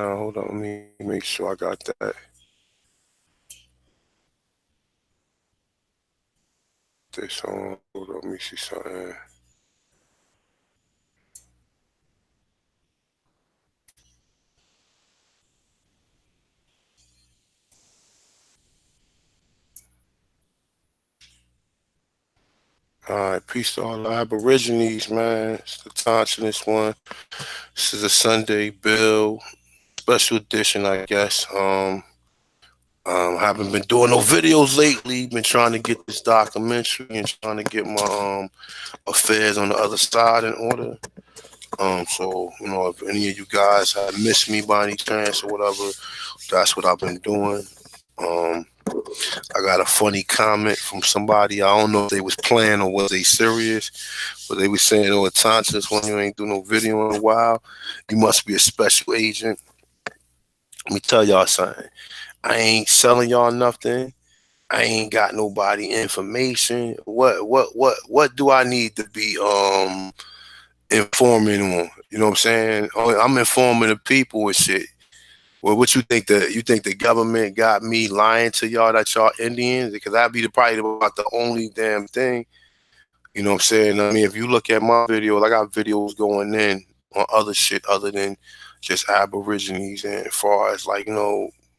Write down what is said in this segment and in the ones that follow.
now. Hold on, let me make sure I got that. This on. Hold on, let me see something. All right, peace to all the Aborigines, man. It's the Tonsilist one. This is a Sunday bill, special edition, I guess. Haven't been doing no videos lately. Been trying to get this documentary and trying to get my affairs on the other side in order. So if any of you guys have missed me by any chance or whatever, that's what I've been doing. Um, I got a funny comment from somebody. I don't know if they was playing or was they serious, but they was saying, "Oh, Tantas, when you ain't do no video in a while, you must be a special agent." Let me tell y'all something. I ain't selling y'all nothing. I ain't got nobody information. What do I need to be informing on? You know what I'm saying? I'm informing the people and shit. Well, what you think the government got me lying to y'all that y'all Indians? Because that'd be probably about the only damn thing. You know what I'm saying? I mean, if you look at my videos, I got videos going in on other shit other than just Aborigines, and as far as like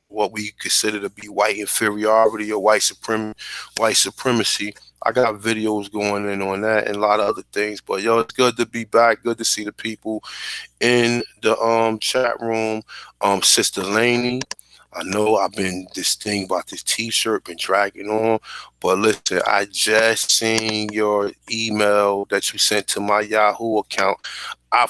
what we consider to be white inferiority or white supremacy. I got videos going in on that and a lot of other things. But yo, it's good to be back. Good to see the people in the chat room. Sister Laney, I know I've been this thing about this t-shirt been dragging on, but listen, I just seen your email that you sent to my Yahoo account.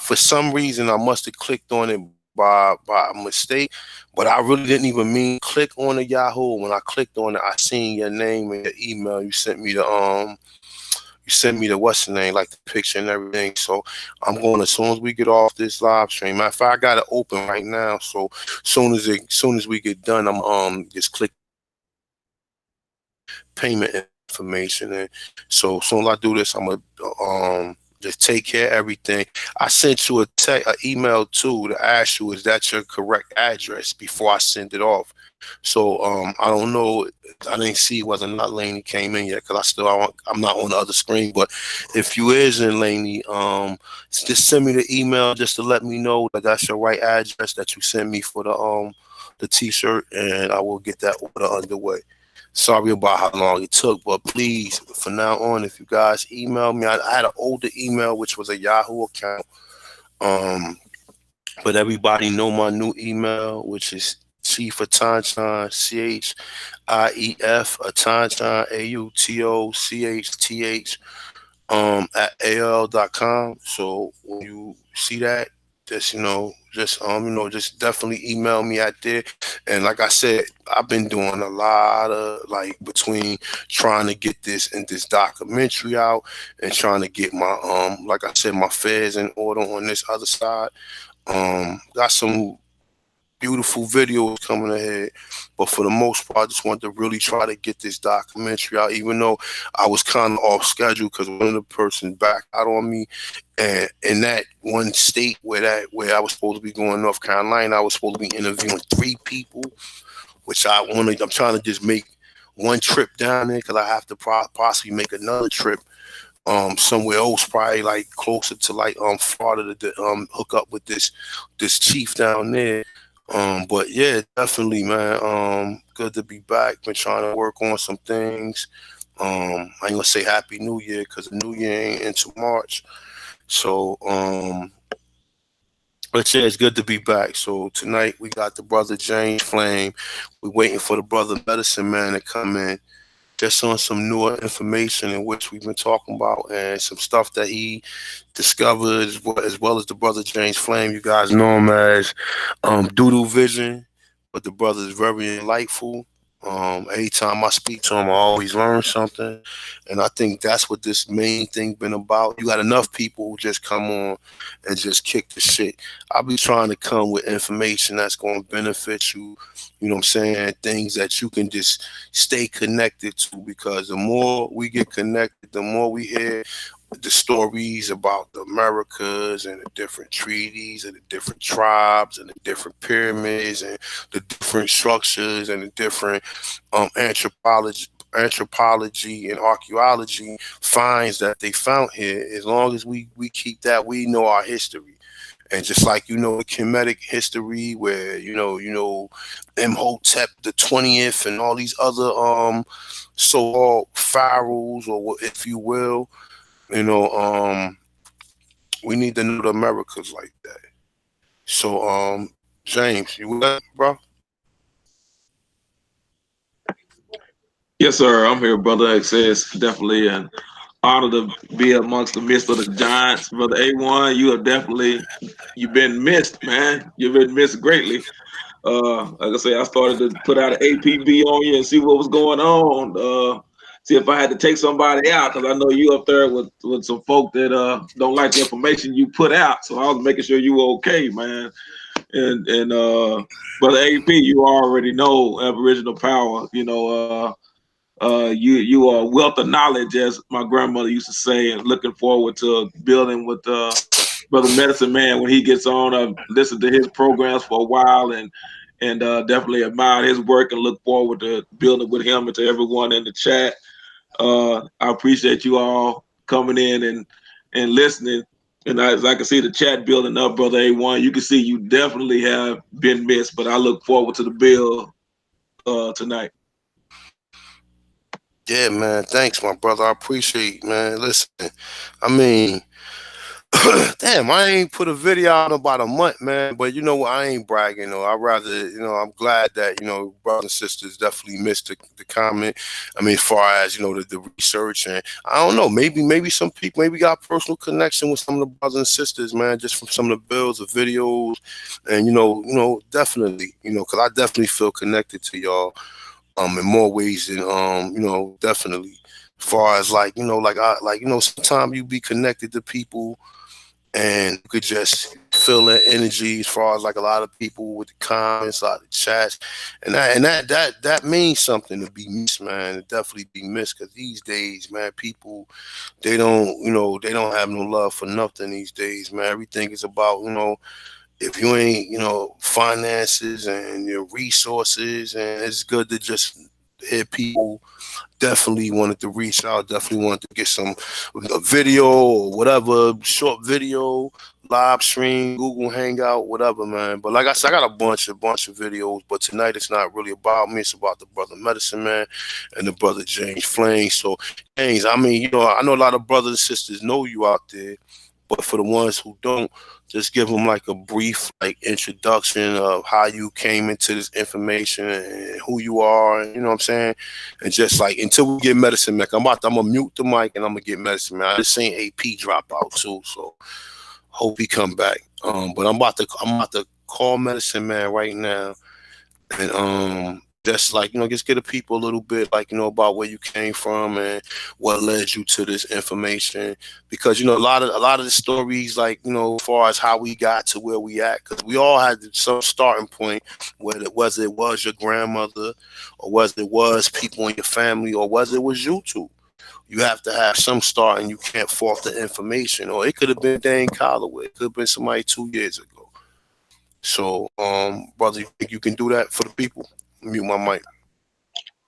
For some reason I must have clicked on it by mistake, but I really didn't even mean click on the Yahoo. When I clicked on it, I seen your name and your email. You sent me the what's the name, like the picture and everything. So I'm going as soon as we get off this live stream. Matter of fact, I got it open right now. So soon as we get done, I'm just click payment information, and so soon as I do this, I'm gonna just take care of everything. I sent you a email too to ask you, is that your correct address before I send it off. So I don't know. I didn't see whether or not Laney came in yet because I'm not on the other screen. But if you is in Laney, just send me the email just to let me know that that's your right address that you sent me for the t-shirt, and I will get that order underway. Sorry about how long it took, but please, from now on, if you guys email me, I had an older email which was a Yahoo account. Um, but everybody know my new email, which is chiefautochthon, CHIEF, Autochthon, AUTOCHTH, at AOL.com. So when you see that, just definitely email me out there. And like I said, I've been doing a lot of like between trying to get this documentary out and trying to get my like I said, my affairs in order on this other side. Got some beautiful videos coming ahead, but for the most part, I just wanted to really try to get this documentary out, even though I was kind of off schedule because one of the persons backed out on me, and in that one state where I was supposed to be going, North Carolina, I was supposed to be interviewing 3 people, which I'm trying to just make one trip down there because I have to possibly make another trip somewhere else, probably like closer to like Florida, to hook up with this chief down there. But yeah, definitely, man. Good to be back. Been trying to work on some things. I ain't gonna say Happy New Year because the New Year ain't into March. So but yeah, it's good to be back. So tonight we got the brother James Flame. We waiting for the brother Medicine Man to come in, just on some newer information in which we've been talking about and some stuff that he discovered, as well as the brother James Flame. You guys know him as Doodoo Vision, but the brother is very enlightful. Anytime I speak to him, I always learn something, and I think that's what this main thing been about. You got enough people who just come on and just kick the shit. I'll be trying to come with information that's going to benefit you. You know what I'm saying? Things that you can just stay connected to, because the more we get connected, the more we hear the stories about the Americas and the different treaties and the different tribes and the different pyramids and the different structures and the different anthropology and archaeology finds that they found here. As long as we keep that, we know our history. And just like the Kemetic history, where Imhotep the 20th and all these other so-called pharaohs, or if you will, you know, we need to know the Americas like that. So, James, you with that, bro? Yes, sir. I'm here, brother. Access definitely an honor to be amongst the midst of the giants, brother. A1, you've been missed, man. You've been missed greatly. Like I say, I started to put out an APB on you and see what was going on. See if I had to take somebody out, because I know you up there with some folk that don't like the information you put out. So I was making sure you were okay, man. And brother AP, you already know Aboriginal power. You are a wealth of knowledge, as my grandmother used to say, and looking forward to building with brother Medicine Man when he gets on. I've listened to his programs for a while, and definitely admired his work and look forward to building with him, and to everyone in the chat. I appreciate you all coming in and listening. And as I can see the chat building up, brother A1, you can see you definitely have been missed. But I look forward to the bill tonight. Yeah, man. Thanks, my brother. I appreciate, man. Listen, I mean, damn, I ain't put a video out in about a month, man. But you know what? I ain't bragging though. I rather, I'm glad that brothers and sisters definitely missed the comment. I mean, as far as the research, and I don't know, maybe some people maybe got personal connection with some of the brothers and sisters, man, just from some of the bills, the videos, and definitely, because I definitely feel connected to y'all, in more ways than definitely. As far as like sometimes you be connected to people and you could just feel that energy, as far as like a lot of people with the comments, a lot of chats, and that means something to be missed, man. To definitely be missed, because these days, man, people, they don't have no love for nothing these days, man. Everything is about, if you ain't, finances and your resources, and it's good to just hear people definitely wanted to reach out, definitely wanted to get some a video or whatever, short video, live stream, Google Hangout, whatever, man. But like I said, I got a bunch of videos, but tonight it's not really about me. It's about the brother Medicine Man and the brother James Flame. So James, I mean, I know a lot of brothers and sisters know you out there, but for the ones who don't, just give them like a brief like introduction of how you came into this information and who you are, and you know what I'm saying, and just like until we get Medicine Man, I'm gonna mute the mic and I'm gonna get Medicine Man. I just seen AP drop out too, so hope he come back. But I'm about to call Medicine Man right now, and just like just get the people a little bit like about where you came from and what led you to this information, because a lot of the stories, like as far as how we got to where we at, because we all had some starting point, whether it was your grandmother, or whether it was people in your family, or whether it was you two. You have to have some start, and you can't fault the information. Or it could have been Dane Calloway, it could have been somebody 2 years ago. So, brother, you think you can do that for the people? Mute my mic.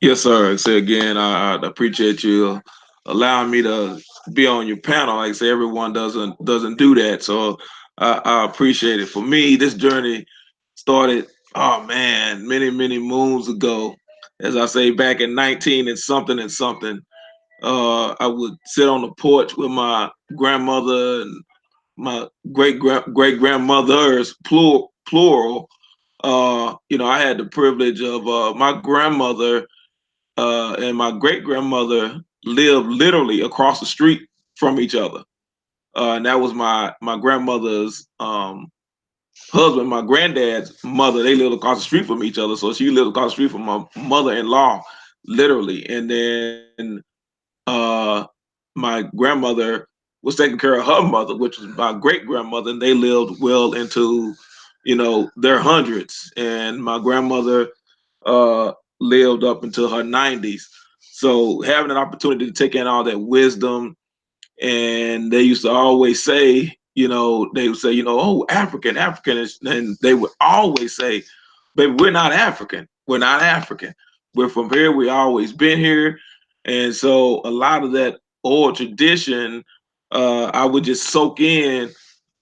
Yes, sir. Say again, I appreciate you allowing me to be on your panel. Like I say, everyone doesn't do that, so I appreciate it. For me, this journey started, oh man, many moons ago. As I say, back in 19 and something and something, I would sit on the porch with my grandmother and my great grandmothers, plural. I had the privilege of my grandmother and my great grandmother lived literally across the street from each other. And that was my grandmother's husband, my granddad's mother. They lived across the street from each other. So she lived across the street from my mother-in-law, literally. And then my grandmother was taking care of her mother, which was my great grandmother, and they lived well into, their hundreds. And my grandmother uh, lived up until her 90s. So having an opportunity to take in all that wisdom and they used to always say, they would say, oh, African, African, and they would always say, baby, we're not African. We're not African. We're from here. We always been here. And so a lot of that old tradition, I would just soak in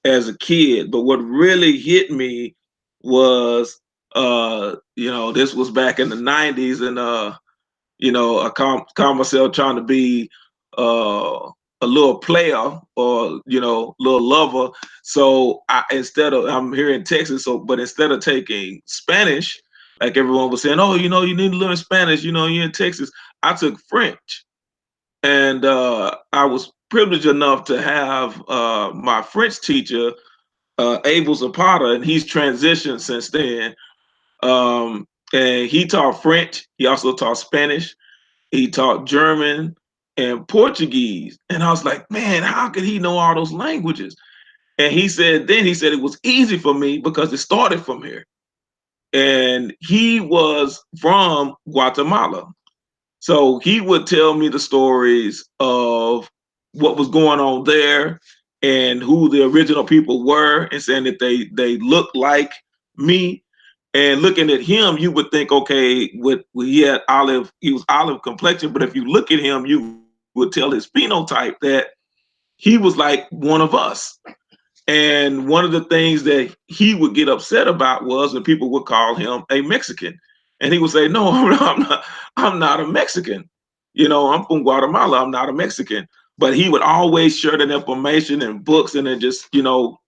as a kid. But what really hit me was, this was back in the 90s, and I call myself trying to be a little player, or little lover. So I'm here in Texas, but instead of taking Spanish, like everyone was saying, oh, you need to learn Spanish, you're in Texas. I took French, and I was privileged enough to have my French teacher, Abel Zapata, and he's transitioned since then. And he taught French. He also taught Spanish. He taught German and Portuguese. And I was like, man, how could he know all those languages? And he said it was easy for me because it started from here. And he was from Guatemala. So he would tell me the stories of what was going on there and who the original people were, and saying that they looked like me. And looking at him, you would think, okay, he was olive complexion, but if you look at him, you would tell his phenotype that he was like one of us. And one of the things that he would get upset about was when people would call him a Mexican. And he would say, no, I'm not a Mexican. I'm from Guatemala. I'm not a Mexican. But he would always share that information in books, and then just,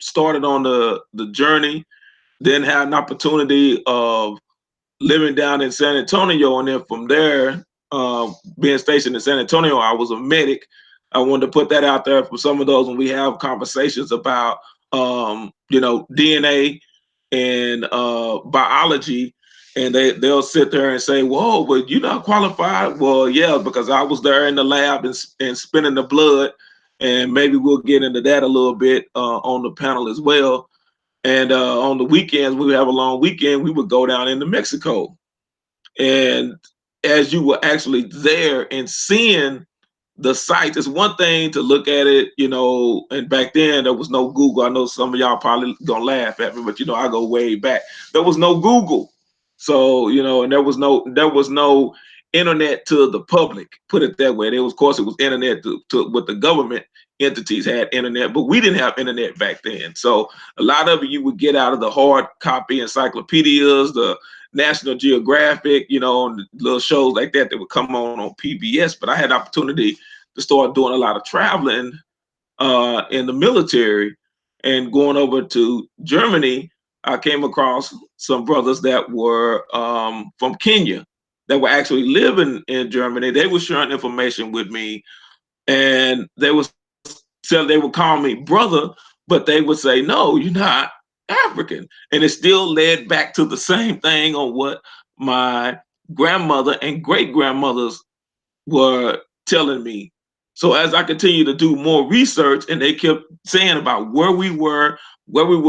started on the journey. Then had an opportunity of living down in San Antonio, and then from there, being stationed in San Antonio, I was a medic. I wanted to put that out there for some of those when we have conversations about, DNA and biology, and they'll sit there and say, "Whoa, but you're not qualified." Well, yeah, because I was there in the lab and spinning the blood, and maybe we'll get into that a little bit on the panel as well. And on the weekends, we would have a long weekend. We would go down into Mexico, and as you were actually there and seeing the site, it's one thing to look at it, and back then there was no Google. I know some of y'all probably gonna laugh at me, but I go way back. There was no Google. So, and there was no internet to the public, put it that way. There was, of course, it was internet to what the government entities had internet, but we didn't have internet back then. So a lot of it you would get out of the hard copy encyclopedias, the National Geographic, and little shows like that would come on PBS. But I had opportunity to start doing a lot of traveling in the military, and going over to Germany. I came across some brothers that were from Kenya that were actually living in Germany. They were sharing information with me, and they would call me brother, but they would say, "No, you're not African," and it still led back to the same thing on what my grandmother and great grandmothers were telling me. So as I continued to do more research, and they kept saying about where we were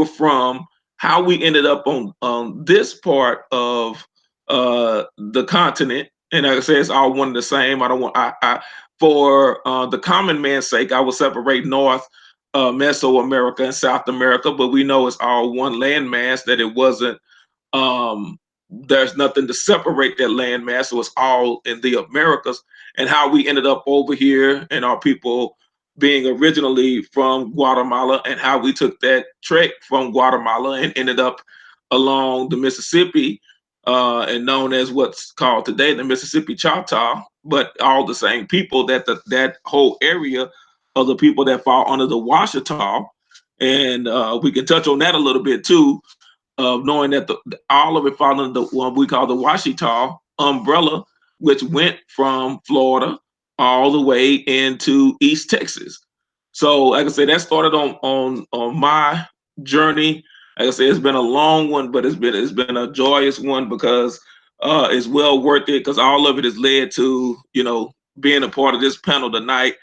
from, how we ended up on this part of the continent. And like I said, it's all one and the same. I don't want I for the common man's sake, I will separate North Mesoamerica and South America, but we know it's all one landmass. That it wasn't. There's nothing to separate that landmass, so it's all in the Americas. And how we ended up over here, and our people being originally from Guatemala, and how we took that trek from Guatemala and ended up along the Mississippi, and known as what's called today the Mississippi Choctaw, but all the same people, that whole area of the people that fall under the Washita. And we can touch on that a little bit too, of knowing that all of it fall under the what we call the Washita umbrella, which went from Florida all the way into East Texas. So, like I said, that started on my journey. Like I said, it's been a long one, but it's been a joyous one, because it's well worth it, because all of it has led to being a part of this panel tonight.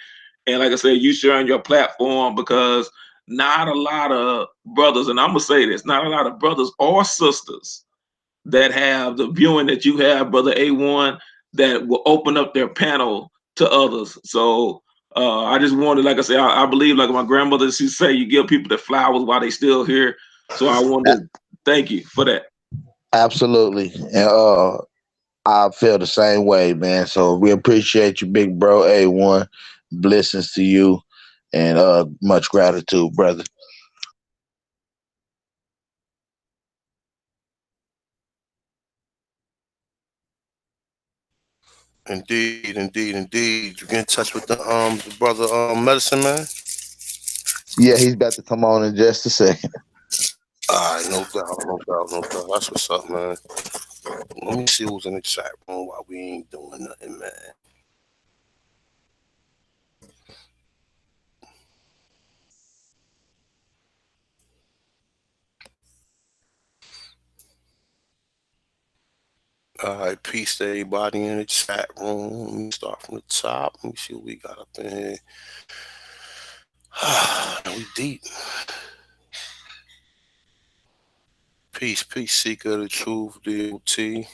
And like I said, you sharing your platform, because not a lot of brothers, and I'm gonna say this, not a lot of brothers or sisters that have the viewing that you have, Brother A1, that will open up their panel to others. So I just wanted, like I say, I believe, like my grandmother, she say, you give people the flowers while they still here. So I wanted to thank you for that. Absolutely. And I feel the same way, man. So we appreciate you, big bro. A1. Blessings to you and much gratitude, brother. Indeed, indeed, indeed. You get in touch with the brother medicine man. Yeah, he's about to come on in just a second. All right, no doubt, no doubt, no doubt. That's what's up, man. Let me see who's in the chat room while we ain't doing nothing, man. All right, peace to everybody in the chat room. Let me start from the top. Let me see what we got up in here. We deep. Peace, peace, seeker of the truth, DOT.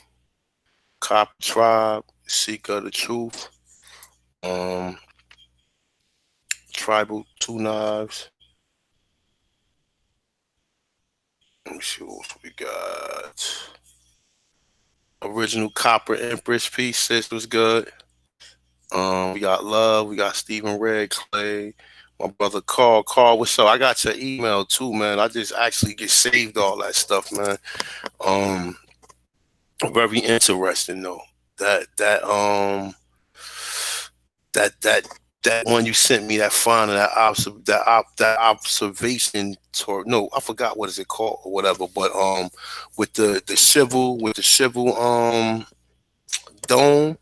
Cop tribe, seeker of the truth. Um, tribal two knives. Let me see what else we got. Original Copper Empress piece, sis was good. We got Love, we got Stephen Red Clay, my brother Carl. Carl, what's up? I got your email too, man. I just actually get saved all that stuff, man. Um, very interesting though. That that um that that that one you sent me, that finding that observation tour. No, I forgot what is it called or whatever. But with the civil dome.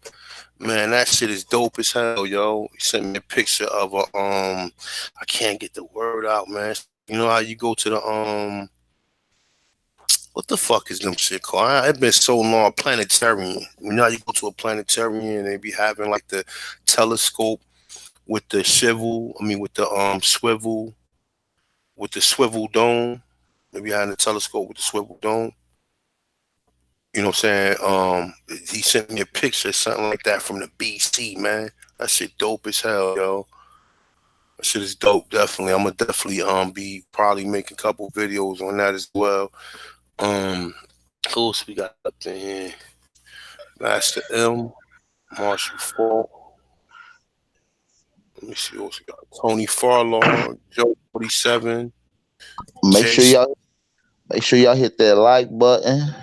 Man, that shit is dope as hell, yo. He sent me a picture of a I can't get the word out, man. You know how you go to the what the fuck is them shit called? It's been so long. Planetarium. You know how you go to a planetarium and they be having like the telescope with the swivel. I mean, with the swivel dome. Maybe having the telescope with the swivel dome. You know what I'm saying? He sent me a picture, something like that from the BC, man. That shit dope as hell, yo. That shit is dope, definitely. I'm gonna definitely be probably making a couple videos on that as well. Um, who else we got up there? Master M, Marshall Fall. Let me see what else we got. Tony Farlaw, Joe 47, Make sure Jason. y'all make sure y'all hit that like button.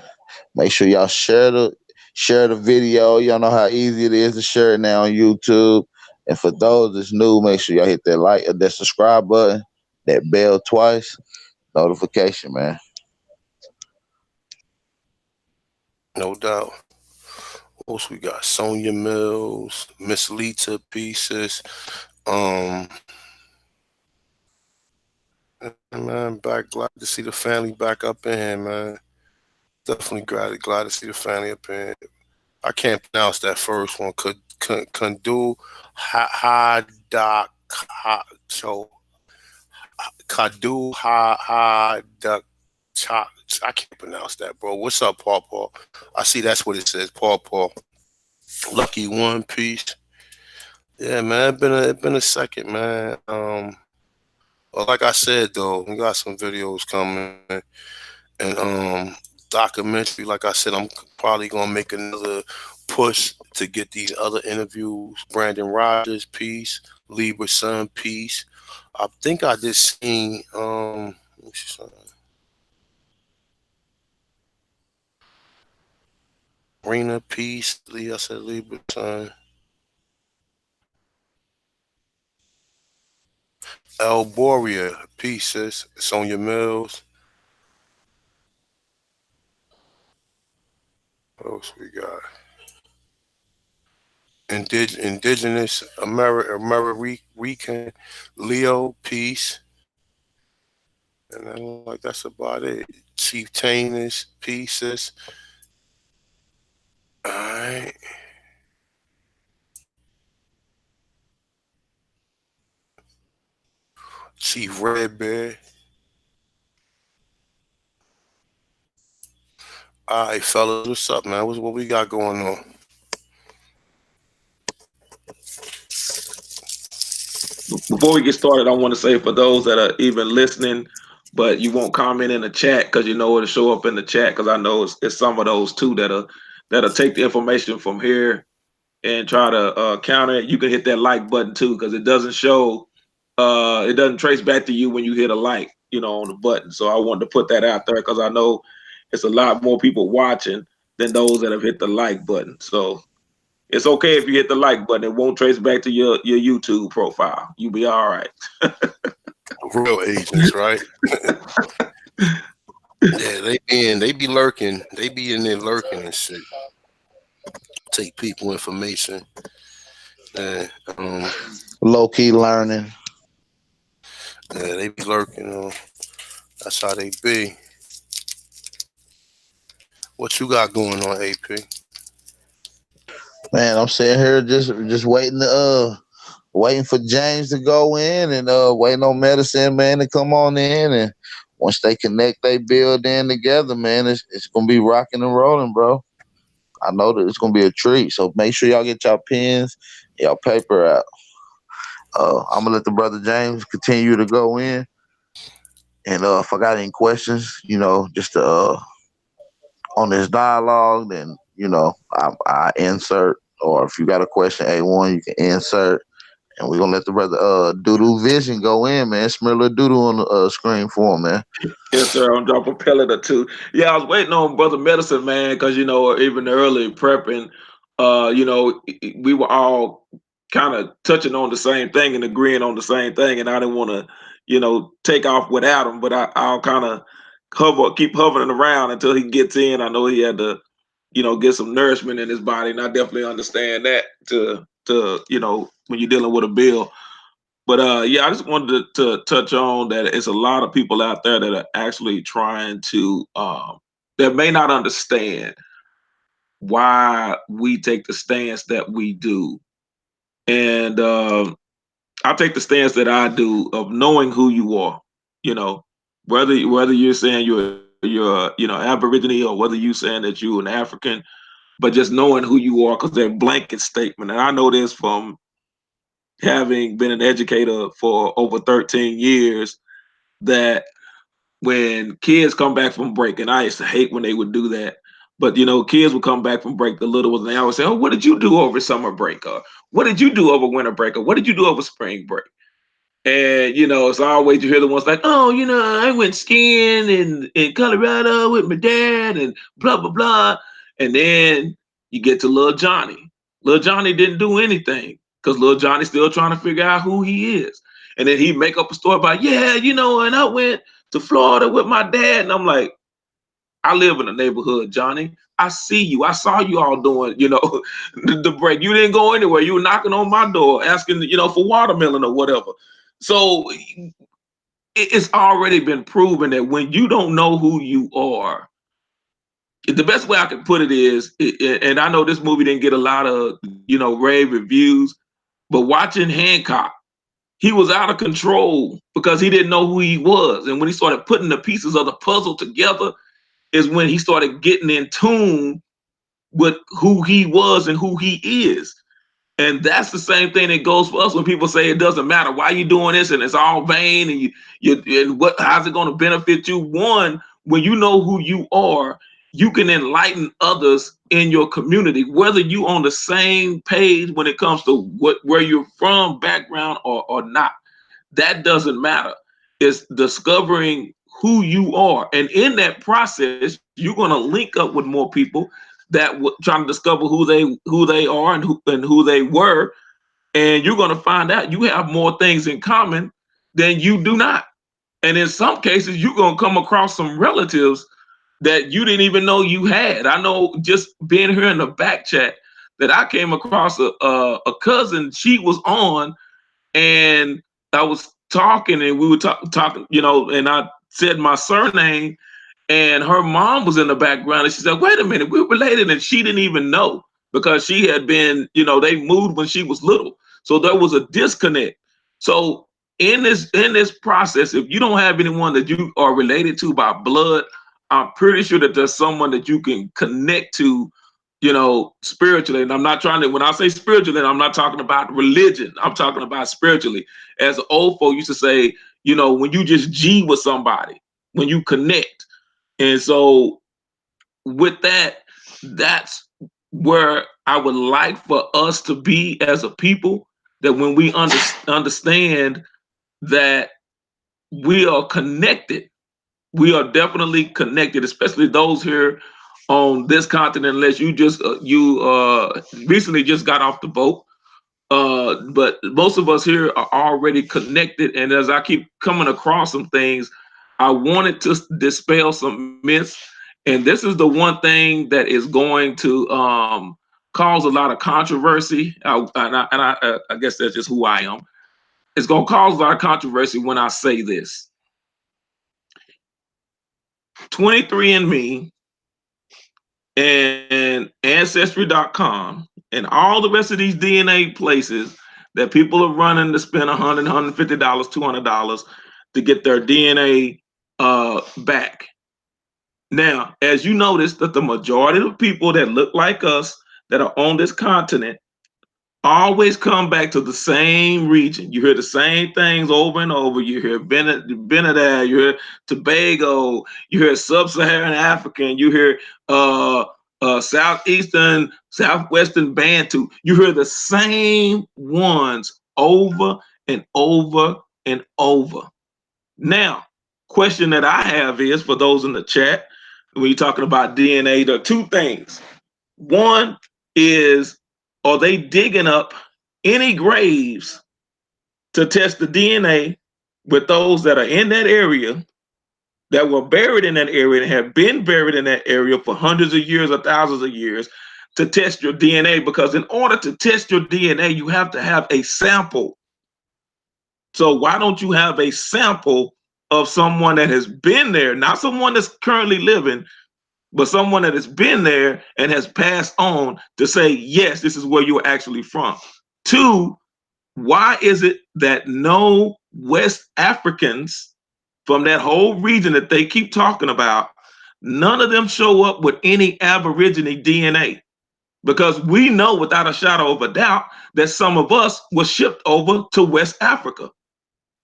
Make sure y'all share the video. Y'all know how easy it is to share it now on YouTube. And for those that's new, make sure y'all hit that like or that subscribe button, that bell twice, notification, man. No doubt. What else we got? Sonia Mills, Miss Lita Pieces. Um, man, glad to see the family back up in here, man. Definitely glad to see the family up in here. I can't pronounce that first one. Could do ha da so kadu ha da cha. I can't pronounce that, bro. What's up, Paul? Paul? I see that's what it says. Paul. Paul. Lucky One Piece. Yeah, man. It been a second, man. Well, like I said though, we got some videos coming and documentary. Like I said, I'm probably gonna make another push to get these other interviews. Brandon Rogers piece, Libra Sun piece. I think I just seen let me see something. Rena piece. Lee, I said Libra Sun. El Boria pieces. Sonia Mills. What else we got? Indigenous American Leo piece. And then like that's about it. Chief Tainus pieces. Alright. Chief Red Bear. Alright, fellas, what's up, man? What we got going on? Before we get started, I want to say for those that are even listening, but you won't comment in the chat because you know it'll show up in the chat because I know it's some of those too that'll take the information from here and try to counter it. You can hit that like button too because it doesn't show, it doesn't trace back to you when you hit a like, you know, on the button. So I wanted to put that out there because I know it's a lot more people watching than those that have hit the like button. So it's okay if you hit the like button. It won't trace back to your YouTube profile. You'll be all right. Real agents, right? Yeah, they be lurking. They be in there lurking and shit. Take people information. And Low key learning. yeah, they be lurking. That's how they be. What you got going on, AP? Man, I'm sitting here just waiting to waiting for James to go in and waiting on Medicine Man to come on in, and once they connect, they build in together, man. It's gonna be rocking and rolling, bro. I know that it's gonna be a treat. So make sure y'all get y'all pens, y'all paper out. I'm gonna let the brother James continue to go in, and if I got any questions, just on this dialogue, then I insert, or if you got a question, A1, you can insert. And we're gonna let the brother Doodoo Vision go in, man. Smear a doodoo on the screen for him, man. Yes, sir. I'm dropping pellet or two. Yeah, I was waiting on Brother Medicine Man because even early prepping, we were all kind of touching on the same thing and agreeing on the same thing, and I didn't want to, take off without him. But I'll kind of keep hovering around until he gets in. I know he had to, get some nourishment in his body, and I definitely understand that when you're dealing with a bill. But yeah, I just wanted to touch on that it's a lot of people out there that are actually trying to that may not understand why we take the stance that we do. And I take the stance that I do of knowing who you are, you know, whether you're saying you're Aborigine or whether you're saying that you're an African, but just knowing who you are because they're blanket statement. And I know this from having been an educator for over 13 years that when kids come back from break, and I used to hate when they would do that, but kids would come back from break, the little ones, and they always say, "Oh, what did you do over summer break?" Or "What did you do over winter break?" Or "What did you do over spring break?" And it's always you hear the ones like, "Oh, I went skiing in Colorado with my dad and blah blah blah." And then you get to little Johnny. Little Johnny didn't do anything because little Johnny's still trying to figure out who he is. And then he make up a story about, yeah, and I went to Florida with my dad. And I'm like, I live in a neighborhood, Johnny. I see you. I saw you all doing, the break. You didn't go anywhere. You were knocking on my door asking, for watermelon or whatever. So it's already been proven that when you don't know who you are, the best way I can put it is, and I know this movie didn't get a lot of, rave reviews, but watching Hancock, he was out of control because he didn't know who he was. And when he started putting the pieces of the puzzle together is when he started getting in tune with who he was and who he is. And that's the same thing that goes for us when people say it doesn't matter why you doing this and it's all vain and how's it going to benefit you? One, when you know who you are, you can enlighten others in your community, whether you on the same page when it comes to where you're from, background or not. That doesn't matter. It's discovering who you are, and in that process, you're going to link up with more people that trying to discover who they are and who they were, and you're going to find out you have more things in common than you do not. And in some cases, you're going to come across some relatives that you didn't even know you had. I know just being here in the back chat that I came across a cousin. She was on, and I was talking, and we were talking, and I said my surname, and her mom was in the background, and she said, "Wait a minute, we're related," and she didn't even know because she had been, they moved when she was little, so there was a disconnect. So in this process, if you don't have anyone that you are related to by blood, I'm pretty sure that there's someone that you can connect to, you know, spiritually. And I'm not trying to, when I say spiritually, I'm not talking about religion. I'm talking about spiritually. As old folk used to say, you know, when you just G with somebody, when you connect. And so with that, that's where I would like for us to be as a people, that when we understand that we are connected, we are definitely connected, especially those here on this continent, unless you just recently just got off the boat. But most of us here are already connected. And as I keep coming across some things, I wanted to dispel some myths. And this is the one thing that is going to cause a lot of controversy. I guess that's just who I am. It's going to cause a lot of controversy when I say this. 23andMe and Ancestry.com and all the rest of these DNA places that people are running to spend $100, $150, $200 to get their DNA back. Now, as you notice, that the majority of people that look like us that are on this continent always come back to the same region. You hear the same things over and over. You hear Benadad, you hear Tobago, you hear Sub-Saharan African, you hear Southeastern, Southwestern Bantu. You hear the same ones over and over and over. Now, question that I have is for those in the chat, when you're talking about DNA, there are two things. One is, are they digging up any graves to test the DNA with those that are in that area, that were buried in that area and have been buried in that area for hundreds of years or thousands of years, to test your DNA? Because in order to test your DNA, you have to have a sample. So why don't you have a sample of someone that has been there, not someone that's currently living, but someone that has been there and has passed on, to say, yes, this is where you're actually from. Two, why is it that no West Africans from that whole region that they keep talking about, none of them show up with any Aborigine DNA? Because we know without a shadow of a doubt that some of us were shipped over to West Africa.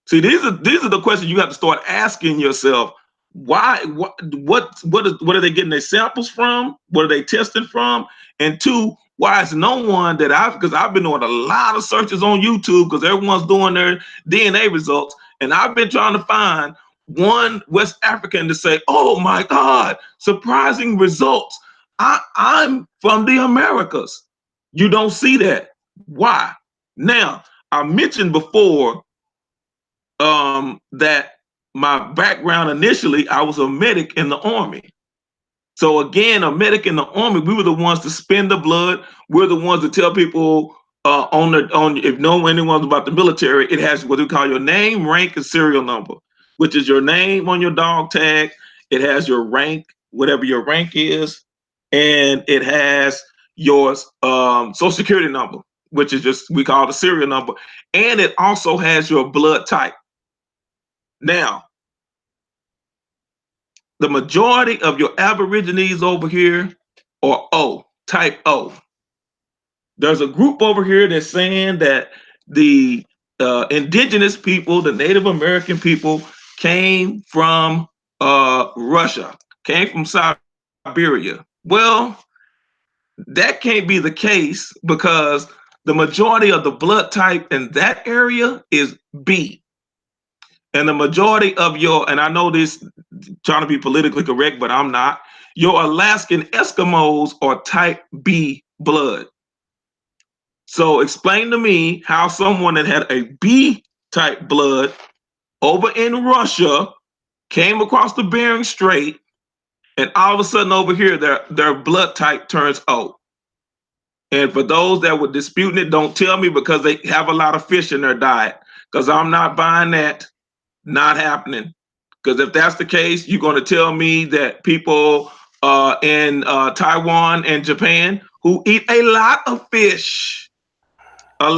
See, these are the questions you have to start asking yourself. Why? What are they getting their samples from? What are they testing from? And two, why is no one that because I've been doing a lot of searches on YouTube, because everyone's doing their DNA results, and I've been trying to find one West African to say, oh my God, surprising results. I'm from the Americas. You don't see that. Why? Now, I mentioned before that my background initially, I was a medic in the Army. So again, a medic in the Army, we were the ones to spend the blood. We're the ones to tell people if no anyone's about the military, it has what we call your name, rank, and serial number, which is your name on your dog tag. It has your rank, whatever your rank is, and it has your social security number, which is just, we call the serial number, and it also has your blood type. Now, the majority of your Aborigines over here are O, type O. There's a group over here that's saying that the indigenous people, the Native American people, came from Russia, came from Siberia. Well, that can't be the case, because the majority of the blood type in that area is B. And the majority of your, and I know this trying to be politically correct, but I'm not, your Alaskan Eskimos are type B blood. So explain to me how someone that had a B type blood over in Russia came across the Bering Strait, and all of a sudden over here, their blood type turns O. And for those that were disputing it, don't tell me because they have a lot of fish in their diet, because I'm not buying that. Not happening. Because if that's the case, you're going to tell me that people in Taiwan and Japan who eat a lot of fish, and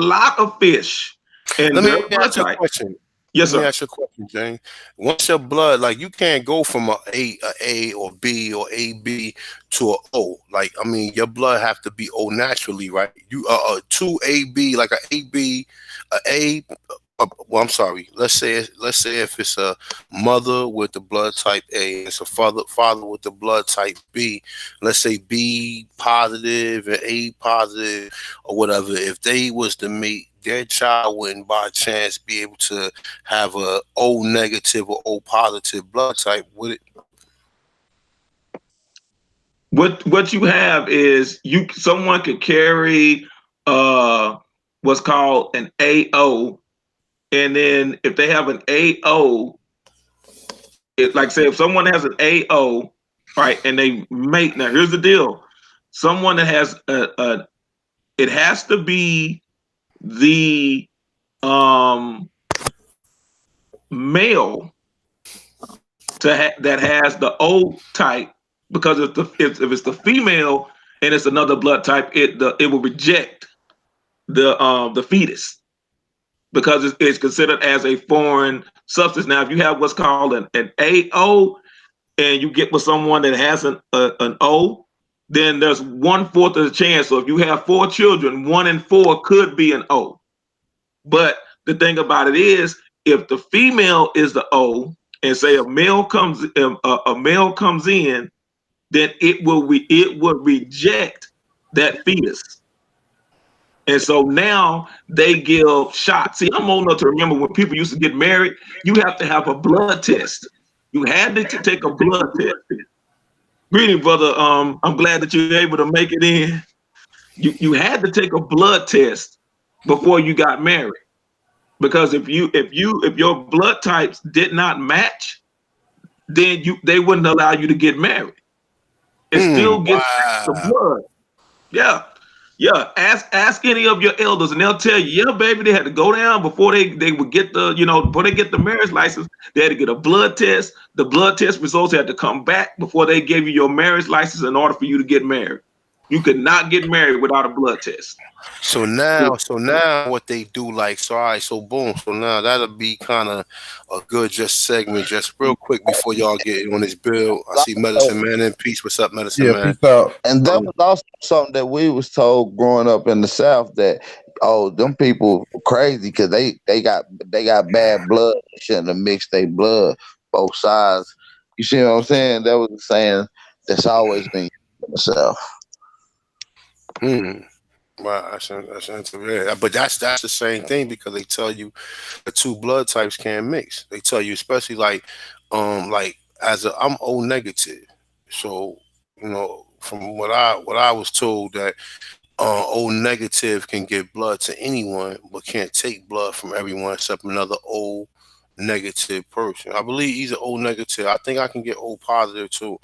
Let their me blood ask you a type. question. Yes, Let me sir. ask you a question, Jane. Once your blood, like you can't go from a or B or AB to a O. Like I mean, your blood have to be O naturally, right? You two AB, like a AB, a well, I'm sorry. Let's say if it's a mother with the blood type A and it's a father with the blood type B. Let's say B positive and A positive or whatever. If they was to meet, their child wouldn't by chance be able to have a O negative or O positive blood type, would it? What you have is someone could carry uh what's called an AO, and then if they have an AO, like say if someone has an AO, right, and they mate. Now here's the deal: someone that has a it has to be the um male that has the O type, because if it's the female and it's another blood type, it will reject the fetus, because it's considered as a foreign substance. Now, if you have what's called an AO and you get with someone that has an O, then there's 1/4 of the chance. So if you have 4 children, 1 in 4 could be an O. But the thing about it is, if the female is the O, and say a male comes in, then it will reject that fetus. And so now they give shots. See, I'm old enough to remember when people used to get married, you have to have a blood test. You had to take a blood test. Greeting, brother. I'm glad that you're able to make it in. You had to take a blood test before you got married, because if your blood types did not match, then they wouldn't allow you to get married. It still gets the Wow. blood. Yeah. Yeah, ask any of your elders, and they'll tell you, yeah, baby, they had to go down before they would get before they get the marriage license. They had to get a blood test. The blood test results had to come back before they gave you your marriage license in order for you to get married. You could not get married without a blood test. So now what they do, like, so all right, so boom, so now that'll be kind of a good just segment, just real quick before y'all get on this bill. I see Medicine Man in peace. What's up, Medicine Yeah, Man? peace out. And that Um, was also something that we was told growing up in the South, that them people crazy because they got bad blood. They shouldn't have mixed their blood both sides. You see what I'm saying? That was the saying that's always been used in the South. hmm. Wow, that's interesting. Yeah, but that's the same thing because they tell you the two blood types can't mix. They tell you, especially like as I'm O negative, so from what I was told that O negative can give blood to anyone, but can't take blood from everyone except another O negative person. I believe he's an O negative. I think I can get O positive too,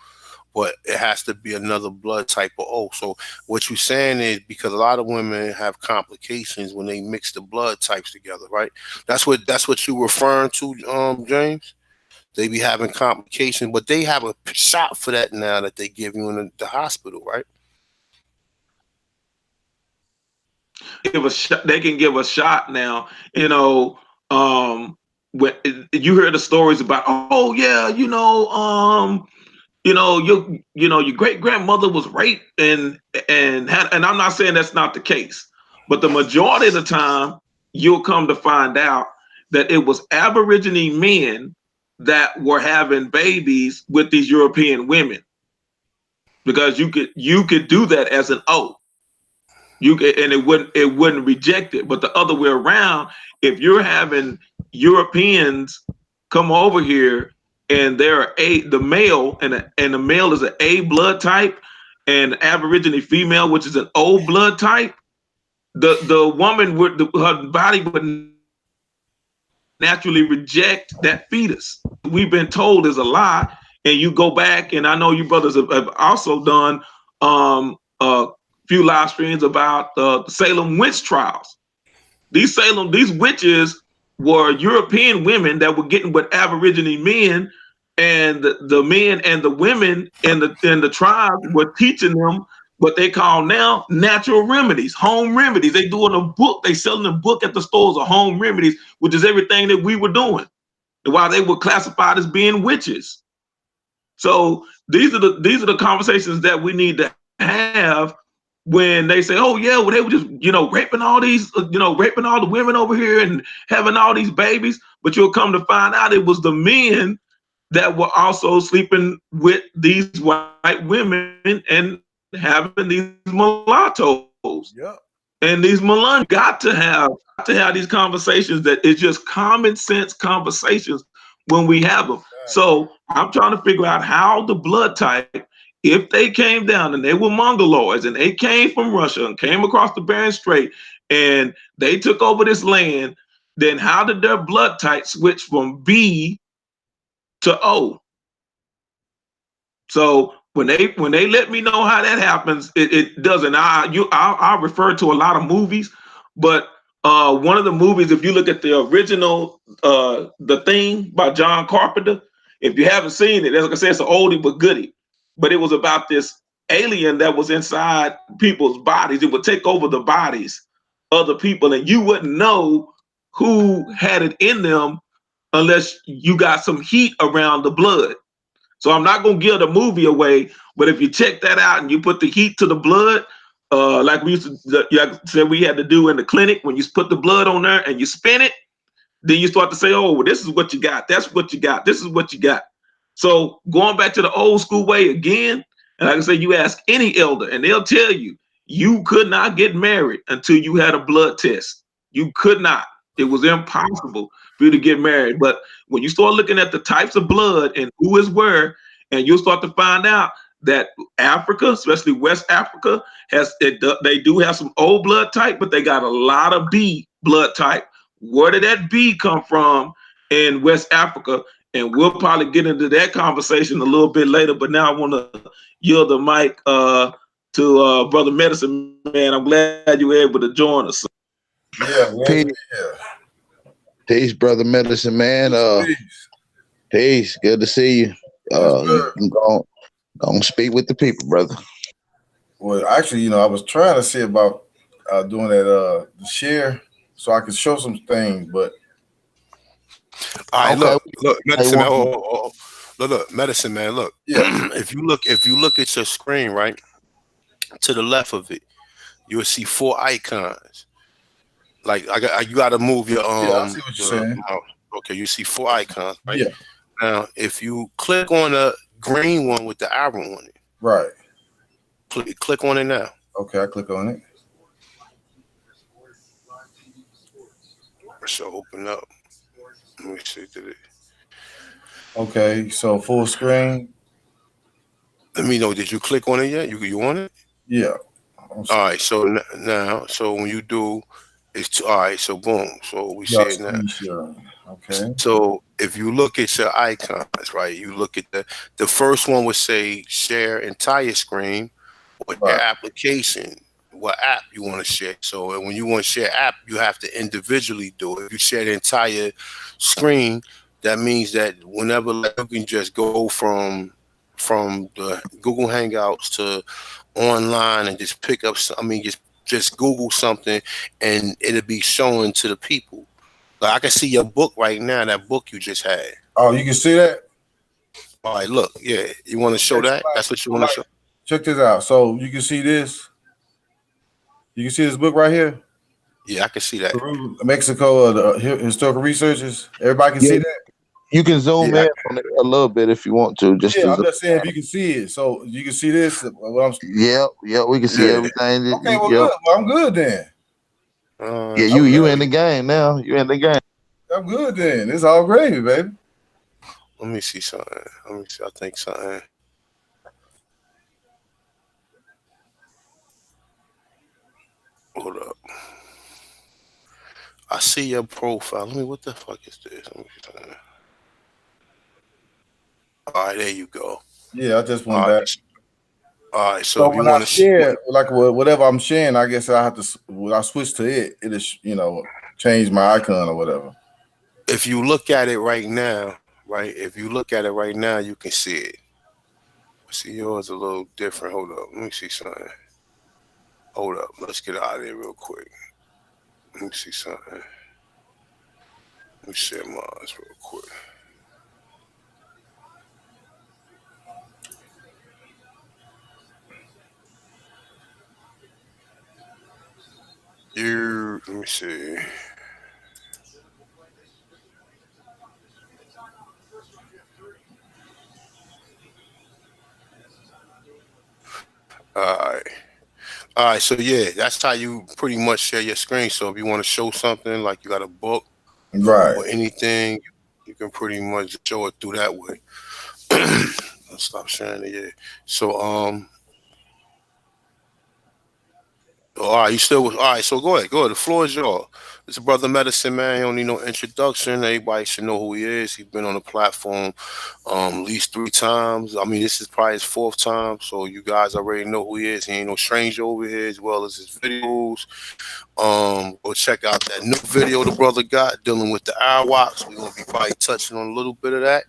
but it has to be another blood type of O. So what you're saying is because a lot of women have complications when they mix the blood types together, right? That's what you're referring to, James. They be having complications, but they have a shot for that now that they give you in the hospital, right? Give a shot. They can give a shot now. When you hear the stories about, oh yeah, your great grandmother was raped and I'm not saying that's not the case, but the majority of the time you'll come to find out that it was Aborigine men that were having babies with these European women, because you could do that as an O. And it wouldn't reject it. But the other way around, if you're having Europeans come over here and they're the male, and the male is an A blood type, and Aborigine female, which is an O blood type, the woman her body would naturally reject that fetus. We've been told is a lie. And you go back, and I know you brothers have also done a few live streams about the Salem witch trials. These witches were European women that were getting with Aborigine men, and the men and the women in the tribe were teaching them what they call now natural remedies, home remedies. They doing a book, they selling a book at the stores of home remedies, which is everything that we were doing, while they were classified as being witches. So these are the conversations that we need to have when they say, oh yeah, well they were just, raping all these, raping all the women over here and having all these babies. But you'll come to find out it was the men that were also sleeping with these white women and having these mulattoes. Yep. And these Melania got to have these conversations that it's just common sense conversations when we have them. So I'm trying to figure out how the blood type, if they came down and they were Mongoloids and they came from Russia and came across the Bering Strait and they took over this land, then how did their blood type switch from B to O? So when they let me know how that happens, it doesn't. I'll refer to a lot of movies, but one of the movies, if you look at the original, The Thing by John Carpenter, if you haven't seen it, like I said, it's an oldie but goodie. But it was about this alien that was inside people's bodies. It would take over the bodies of the people, and you wouldn't know who had it in them unless you got some heat around the blood. So I'm not gonna give the movie away, but if you check that out and you put the heat to the blood, like we used to, like said we had to do in the clinic, when you put the blood on there and you spin it, then you start to say, oh, well, this is what you got, that's what you got, this is what you got. So going back to the old school way again, and like I said, you ask any elder and they'll tell you, you could not get married until you had a blood test. You could not. It was impossible for you to get married. But when you start looking at the types of blood and who is where, and you'll start to find out that Africa, especially West Africa, they do have some O blood type, but they got a lot of B blood type. Where did that B come from in West Africa? And we'll probably get into that conversation a little bit later. But now I want to yield the mic to Brother Medicine Man. I'm glad you were able to join us. Yeah, Peace, yeah. peace, brother Medicine Man. Peace. Peace. Good to see you. You can go on speak with the people, brother. Well, actually, I was trying to see about doing that the share so I could show some things, but All right, Okay. look, medicine man. want- Look, medicine man. Look, yeah, if you look at your screen, right to the left of it, you'll see 4 icons. Like you got to move your yeah, I see what you're saying. mouse. Okay, you see 4 icons, right? Yeah, Now, if you click on the green one with the arrow on it, right. click on it now. Okay, I click on it. It should open up. Let me see. Did it? Okay, so full screen. Let me know. Did you click on it yet? You on it? Yeah. All right. So now, so when you do, it's all right. So boom. So we see Yeah, it now. screen sharing. Okay. So if you look at your icons, right? You look at the first one would say share entire screen or your Right. application, what app you want to share. So when you want to share app, you have to individually do it. If you share the entire screen, that means that whenever you can just go from the Google Hangouts to online and just pick up. I mean, just Google something and it'll be showing to the people. Like I can see your book right now. That book you just had. Oh, you can see that? All right, look. Yeah, you want to show that? That's what you want to show. Check this out. So you can see this. You can see this book right here. Yeah, I can see that. Peru, Mexico, the historical researchers. Everybody can see that. You can zoom Yeah. in on it a little bit if you want to. Yeah, I'm just saying if you can see it. So you can see this. Yep, we can see Yeah. everything. Okay, well, Yep. good. Well, I'm good then. Yeah, you in the game now. You in the game. I'm good then. It's all gravy, baby. Let me see something. Let me see. I think something. Hold up. I see your profile. Let me. What the fuck is this? Let me see something. All right, there you go. Yeah, I just went All back. right. All right. So So if you when I want to share, like whatever I'm sharing, I guess I have to. When I switch to it, it is change my icon or whatever. if you look at it right now, right? If you look at it right now, you can see it. See, yours a little different. Hold up. Let me see something. Hold up. Let's get out of there real quick. Let me see something. Let me share mine real quick. Let me see. All right. All right. So yeah, that's how you pretty much share your screen. So if you want to show something like you got a book Right. or anything, you can pretty much show it through that way. Let's stop sharing it. Yeah. So all right, you still all right? So go ahead, go ahead. The floor is yours. It's a brother medicine man. He don't need no introduction. Everybody should know who he is. He's been on the platform at least 3 times. I mean, this is probably his 4th time. So you guys already know who he is. He ain't no stranger over here, as well as his videos. Go check out that new video the brother got dealing with the Airwalks. We're gonna be probably touching on a little bit of that.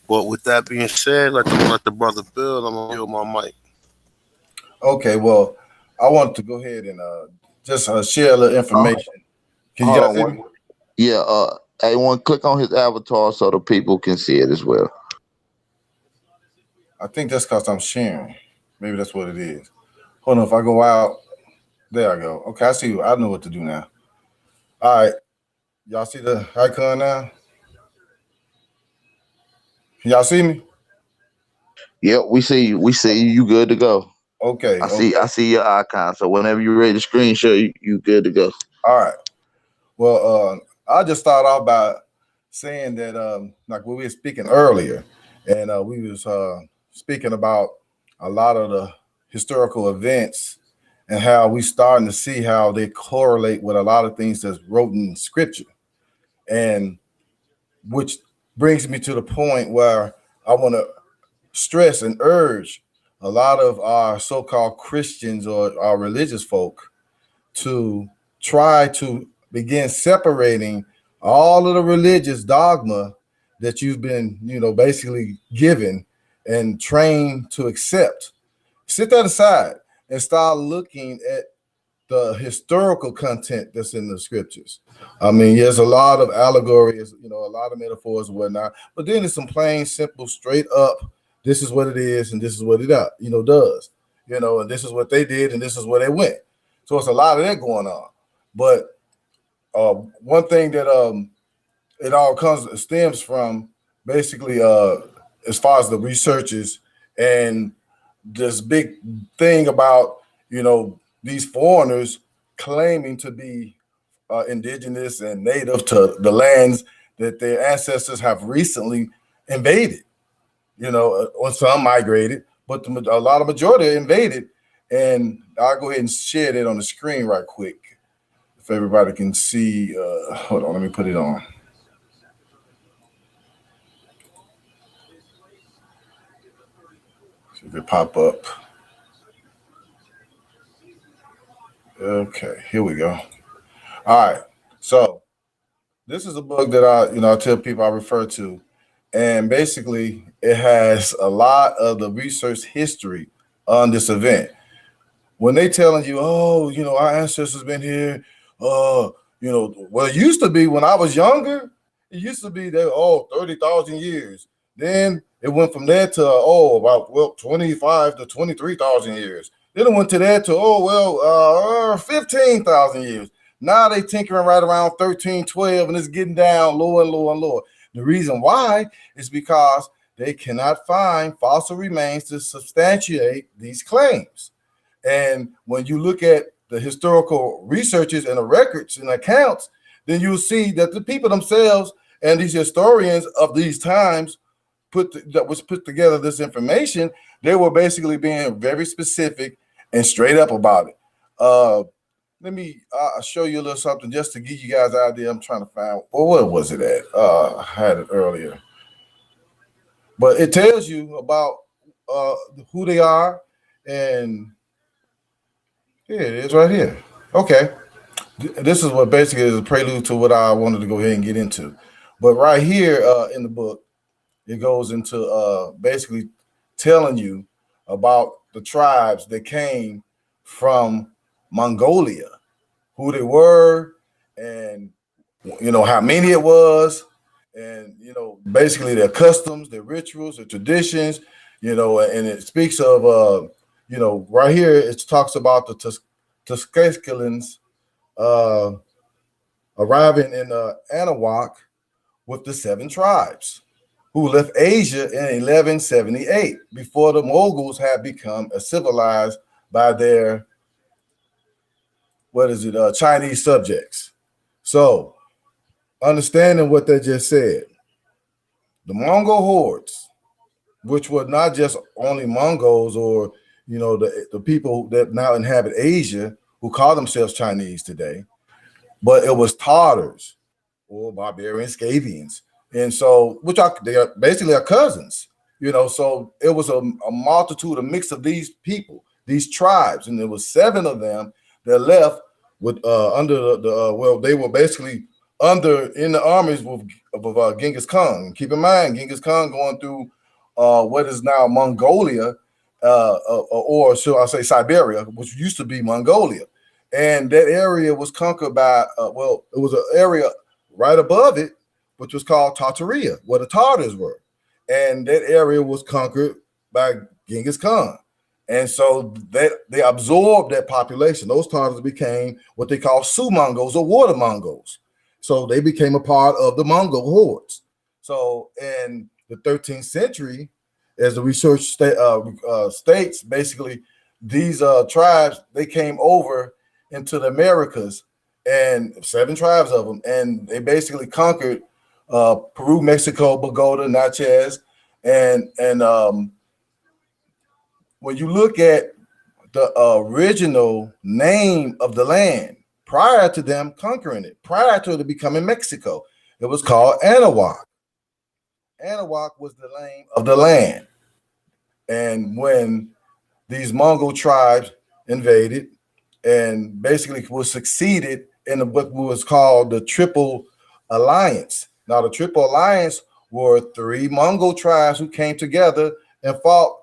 But with that being said, let the brother build. I'm gonna build my mic. Okay. Well, I want to go ahead and just share a little information. Can you Hold guys on see one. me? Yeah, everyone click on his avatar so the people can see it as well. I think that's because I'm sharing. Maybe that's what it is. Hold on. If I go out, there I go. Okay, I see you. I know what to do now. All right. Y'all see the icon now? Can y'all see me? Yep, we see you. We see you. You good to go. Okay. I see. Okay. I see your icon. So whenever you're ready to screen share, you good to go. All right. Well, I just start off by saying that, like we were speaking earlier, and we was speaking about a lot of the historical events and how we starting to see how they correlate with a lot of things that's wrote in scripture, and which brings me to the point where I want to stress and urge a lot of our so-called Christians or our religious folk to try to begin separating all of the religious dogma that you've been, basically given and trained to accept. Sit that aside and start looking at the historical content that's in the scriptures. I mean, there's a lot of allegories, a lot of metaphors and whatnot, but then there's some plain, simple, straight up, this is what it is and this is what it does, and this is what they did and this is where they went. So it's a lot of that going on. But one thing that it all stems from basically as far as the researchers and this big thing about these foreigners claiming to be indigenous and native to the lands that their ancestors have recently invaded. Or some migrated, but a lot of majority invaded. And I'll go ahead and share that on the screen right quick if everybody can see. Hold on, let me put it on. See if it pop up. Okay, here we go. All right. So this is a book that I tell people I refer to, and basically it has a lot of the research history on this event. When they telling you, oh, our ancestors been here, well, it used to be when I was younger, it used to be that, 30,000 years. Then it went from there to, about 25 to 23,000 years. Then it went to that to, 15,000 years. Now they tinkering right around 13, 12, and it's getting down lower and lower and lower. The reason why is because they cannot find fossil remains to substantiate these claims. And when you look at the historical researches and the records and accounts, then you'll see that the people themselves and these historians of these times put together this information. They were basically being very specific and straight up about it. Let me show you a little something just to give you guys an idea. I'm trying to find, what was it at? I had it earlier. But it tells you about who they are, and here it is right here. Okay. This is what basically is a prelude to what I wanted to go ahead and get into. But right here in the book, it goes into basically telling you about the tribes that came from Mongolia, who they were, and how many it was, and basically their customs, their rituals, their traditions, and it speaks of right here it talks about the Tuscalans uh, arriving in Anahuac with the 7 tribes who left Asia in 1178 before the Moguls had become civilized by their Chinese subjects. So understanding what they just said, the Mongol hordes, which were not just only Mongols or the people that now inhabit Asia who call themselves Chinese today, but it was Tartars or barbarian Scavians, and so they are basically our cousins. So it was a multitude, a mix of these people, these tribes, and there was 7 of them that left with under the they were basically under in the armies of Genghis Khan. Keep in mind, Genghis Khan going through what is now Mongolia, or should I say Siberia, which used to be Mongolia, and that area was conquered by it was an area right above it, which was called Tartaria, where the Tartars were, and that area was conquered by Genghis Khan. And so they absorbed that population. Those Tartars became what they call Sioux Mongols or water Mongols. So they became a part of the Mongol hordes. So in the 13th century, as the research states, basically these tribes, they came over into the Americas, and 7 tribes of them, and they basically conquered Peru, Mexico, Bogota, Natchez, and when you look at the original name of the land prior to them conquering it, prior to it becoming Mexico, it was called Anahuac. Anahuac was the name of the land. And when these Mongol tribes invaded and basically was succeeded in what was called the Triple Alliance. Now, the Triple Alliance were 3 Mongol tribes who came together and fought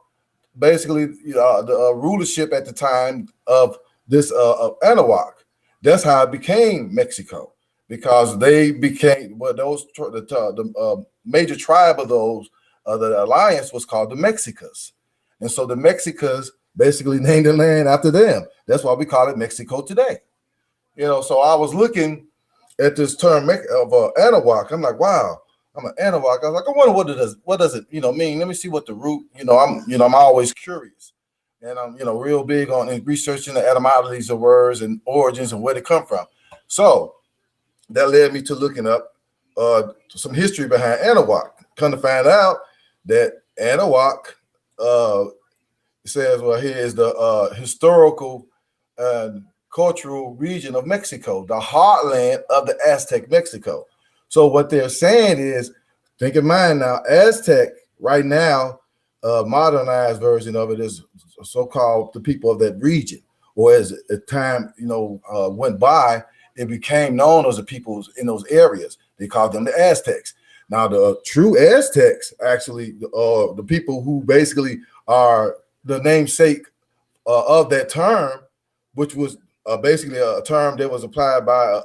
basically the rulership at the time of this of Anahuac. That's how it became Mexico, because they became the major tribe of those the alliance was called the Mexicas, and so the Mexicas basically named the land after them. That's why we call it Mexico today. So I was looking at this term of Anahuac. I'm like, wow. I'm an Anahuac. I was like, I wonder what does it mean? Let me see what the root. I'm always curious, and I'm real big on researching the etymologies of words and origins and where they come from. So that led me to looking up some history behind Anahuac. Come to find out that Anahuac says, well, here is the historical and cultural region of Mexico, the heartland of the Aztec Mexico. So what they're saying is, think in mind now, Aztec right now, modernized version of it is so-called the people of that region, or as time went by, it became known as the peoples in those areas. They called them the Aztecs. Now, the true Aztecs, actually, the people who basically are the namesake of that term, which was basically a term that was applied by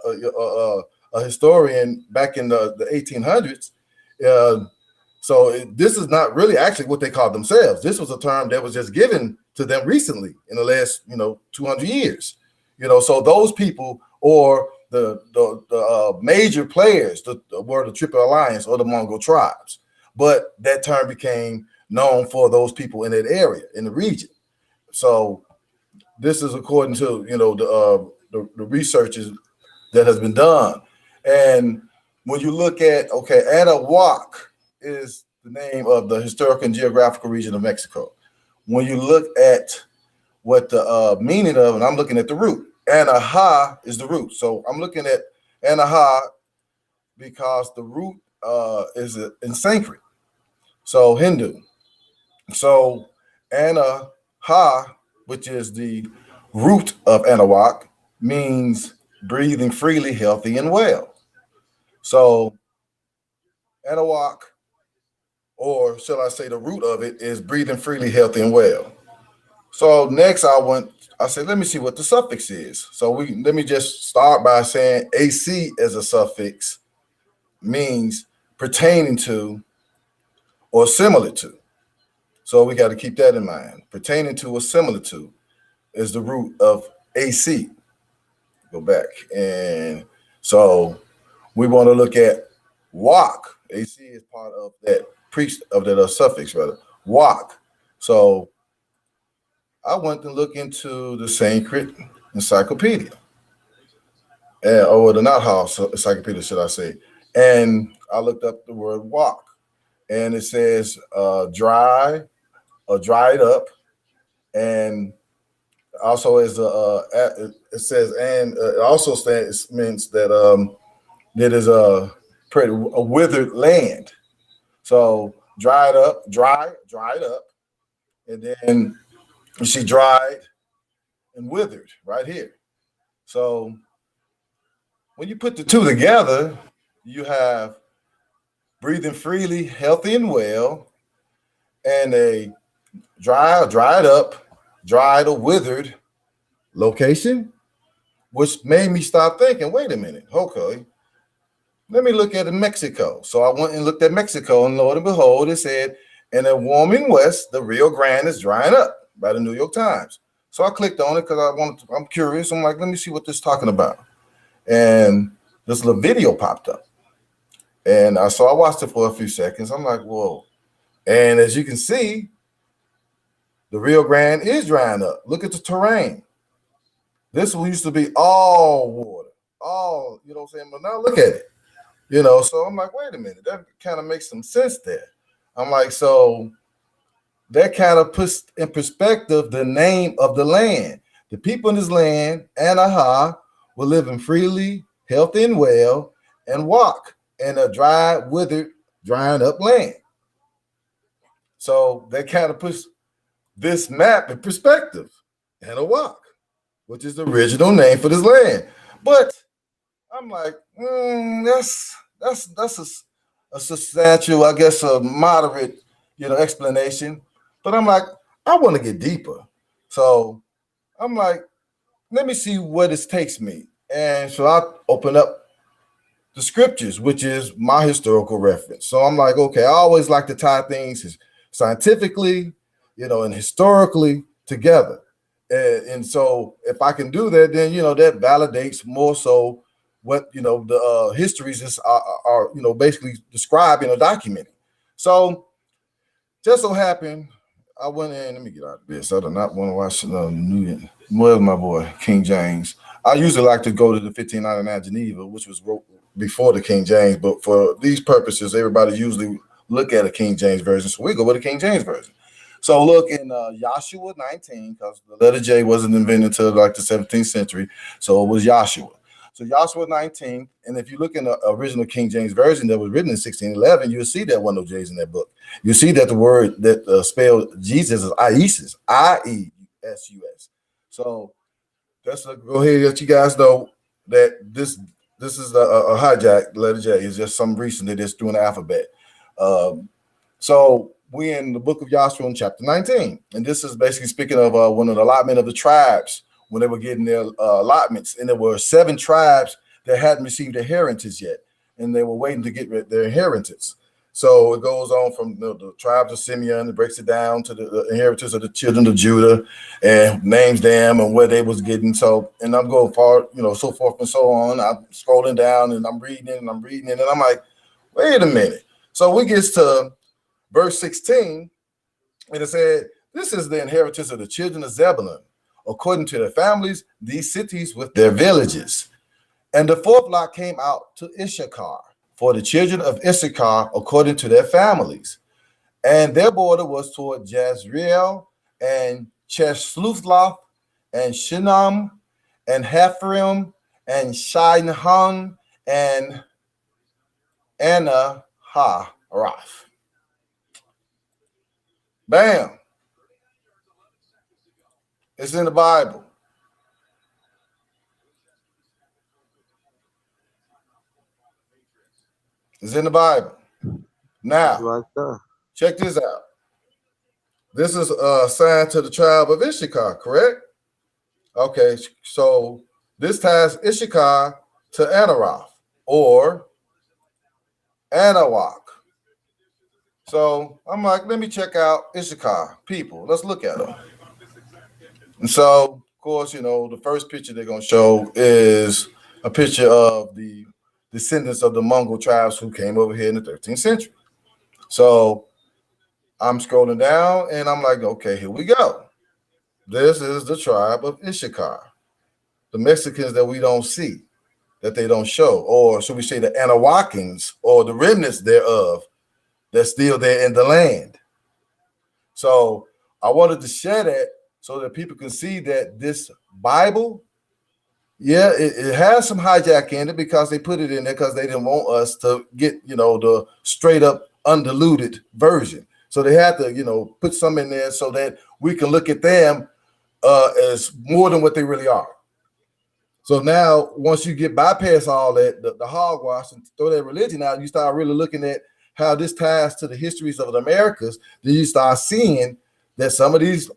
a historian back in the 1800s. This is not really actually what they called themselves. This was a term that was just given to them recently in the last 200 years. So those people, or the major players, were the Triple Alliance or the Mongol tribes. But that term became known for those people in that area, in the region. So this is according to the researches that has been done. And when you look at, Anahuac is the name of the historical and geographical region of Mexico. When you look at what the meaning of, and I'm looking at the root, Anaha is the root. So I'm looking at Anaha because the root is in Sanskrit, so Hindu. So Anaha, which is the root of Anahuac, means breathing freely, healthy, and well. So Anahuac, or shall I say the root of it, is breathing freely, healthy, and well. So next I I said, let me see what the suffix is. So let me just start by saying AC as a suffix means pertaining to or similar to. So we got to keep that in mind. Pertaining to or similar to is the root of AC. Go back. And so we want to look at walk. AC is part of that suffix, rather. Walk. So I went to look into the Sanskrit encyclopedia. Or the Not House encyclopedia, should I say. And I looked up the word walk. And it says dry or dried up. And also as it says, and it also means that it is a withered land. So dried up, dried up, and then you see dried and withered right here. So when you put the two together, you have breathing freely, healthy and well, and a dried up, dried or withered location, which made me start thinking, wait a minute, okay, let me look at Mexico. So I went and looked at Mexico, and lo and behold, it said, in a warming west, the Rio Grande is drying up by the New York Times. So I clicked on it because I'm curious. I'm like, let me see what this is talking about. And this little video popped up. And I watched it for a few seconds. I'm like, whoa. And as you can see, the Rio Grande is drying up. Look at the terrain. This used to be all water, all, you know what I'm saying? But now look at it, you know? So I'm like, wait a minute, that kind of makes some sense there. I'm like, so that kind of puts in perspective the name of the land. The people in this land, Anaha, were living freely, healthy and well, and walk in a dry, withered, drying up land. So that kind of puts this map in perspective, and a walk, which is the original name for this land. But I'm like, that's a substantial, I guess, a moderate, explanation. But I'm like, I want to get deeper. So I'm like, let me see where this takes me. And so I open up the scriptures, which is my historical reference. So I'm like, okay, I always like to tie things scientifically, and historically together. And so if I can do that, then, that validates more so what, the histories are basically describing or documenting. So just so happened, I went in, let me get out of this. I do not want to watch where's my boy, King James. I usually like to go to the 1599 Geneva, which was wrote before the King James, but for these purposes, everybody usually look at a King James version. So we go with the King James version. So look in Joshua 19, because the letter J wasn't invented until like the 17th century. So it was Joshua. So Joshua 19, and if you look in the original King James version that was written in 1611, you'll see that one of those J's in that book. You see that the word that spelled Jesus is Iesus, I-E-S-U-S. So that's go ahead and let you guys know that this is a hijack. The letter J is just some reason that it's doing the alphabet. So we in the book of Joshua in chapter 19, and this is basically speaking of one of the allotment of the tribes when they were getting their allotments, and there were 7 tribes that hadn't received their inheritance yet, and they were waiting to get their inheritance. So it goes on from the tribes of Simeon, it breaks it down to the inheritance of the children of Judah, and names them and where they was getting. So, and I'm going far, so forth and so on. I'm scrolling down and I'm reading it and I'm reading it, and I'm like, wait a minute. So we get to verse 16, and it said, this is the inheritance of the children of Zebulun, according to their families, these cities with their villages. And the 4th lot came out to Issachar, for the children of Issachar, according to their families. And their border was toward Jezreel, and Cheshluthloth, and Shinam, and Hephraim, and Shinham, and Anaharath. Bam. It's in the Bible. It's in the Bible. Now, check this out. This is assigned to the tribe of Issachar, correct? Okay, so this ties Issachar to Anaroth or Anawak. So I'm like, let me check out Issachar people. Let's look at them. And so, of course, the first picture they're going to show is a picture of the descendants of the Mongol tribes who came over here in the 13th century. So I'm scrolling down and I'm like, okay, here we go. This is the tribe of Issachar, the Mexicans that we don't see, that they don't show, or should we say the Anawakans or the remnants thereof that's still there in the land. So I wanted to share that so that people can see that this Bible, yeah, it has some hijack in it because they put it in there because they didn't want us to get, the straight up undiluted version. So they had to, put some in there so that we can look at them as more than what they really are. So now, once you get bypass all that, the hogwash and throw that religion out, you start really looking at how this ties to the histories of the Americas. Then you start seeing that some of these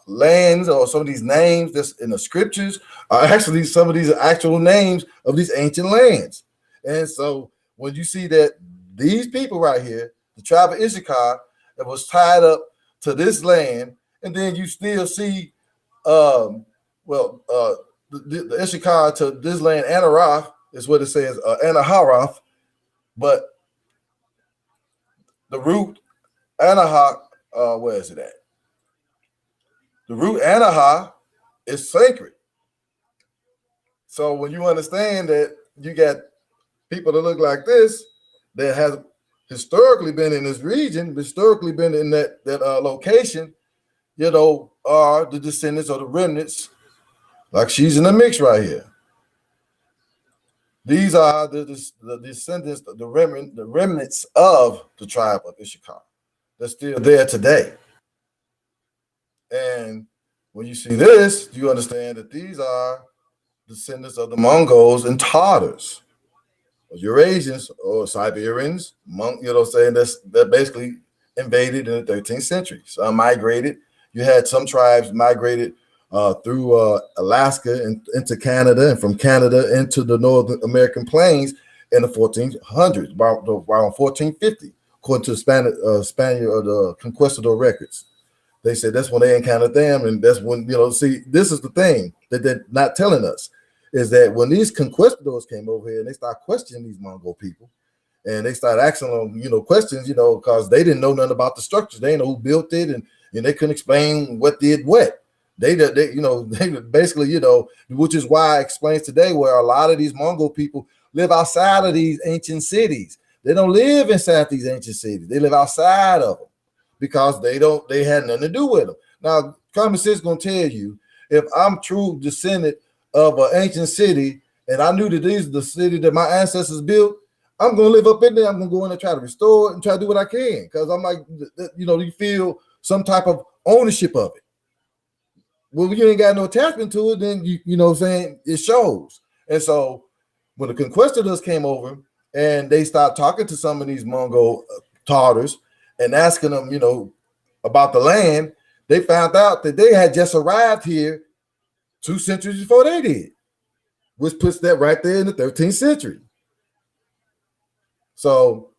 lands or some of these names that's in the scriptures are actually some of these actual names of these ancient lands. And so when you see that these people right here, the tribe of Issachar, that was tied up to this land, and then you still see, the Issachar to this land, Anaroth, is what it says, Anaharoth, but the root Anahak, where is it at? The root Anahah is sacred. So when you understand that you got people that look like this that have historically been in this region, historically been in that location, are the descendants or the remnants, like she's in the mix right here. These are the descendants, the remnants of the tribe of Issachar that's still there today. And when you see this, you understand that these are descendants of the Mongols and Tatars, or Eurasians or Siberians, saying that basically invaded in the 13th century. Some migrated. You had some tribes migrated through Alaska and into Canada, and from Canada into the North American plains in the 1400s, around 1450, according to the Spaniard or the Conquistador records. They said that's when they encountered them, and that's when, see, this is the thing that they're not telling us, is that when these conquistadors came over here and they start questioning these Mongol people, and they start asking them, questions, because they didn't know nothing about the structures. They didn't know who built it, and they couldn't explain what did what. They basically, which is why it explains today where a lot of these Mongol people live outside of these ancient cities. They don't live inside these ancient cities. They live outside of them because they had nothing to do with them. Now, common sense is going to tell you, if I'm true descendant of an ancient city and I knew that these are the city that my ancestors built, I'm going to live up in there. I'm going to go in and try to restore it and try to do what I can, because I'm like, you feel some type of ownership of it. Well, you ain't got no attachment to it, then you know what I'm saying, it shows. And so when the conquistadors came over and they started talking to some of these Mongol Tatars and asking them, about the land, they found out that they had just arrived here 2 centuries before they did, which puts that right there in the 13th century. So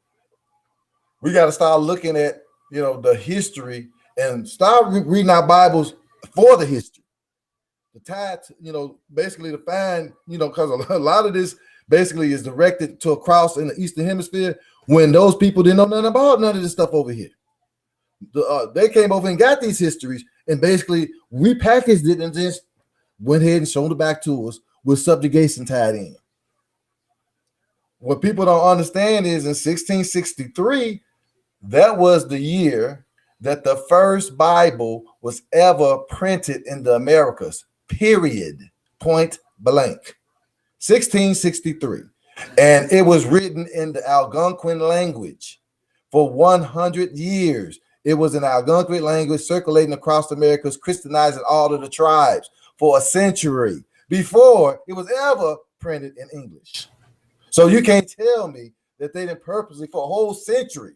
we got to start looking at, the history and start reading our Bibles for the history. The tide, basically to find, because a lot of this basically is directed to a cross in the Eastern Hemisphere when those people didn't know nothing about none of this stuff over here. They came over and got these histories and basically repackaged it and just went ahead and showed it back to us with subjugation tied in. What people don't understand is in 1663, that was the year that the first Bible was ever printed in the Americas, period, point blank. 1663. And it was written in the Algonquin language. For 100 years, it was an Algonquin language circulating across the Americas, Christianizing all of the tribes for a century before it was ever printed in English. So you can't tell me that they didn't purposely, for a whole century,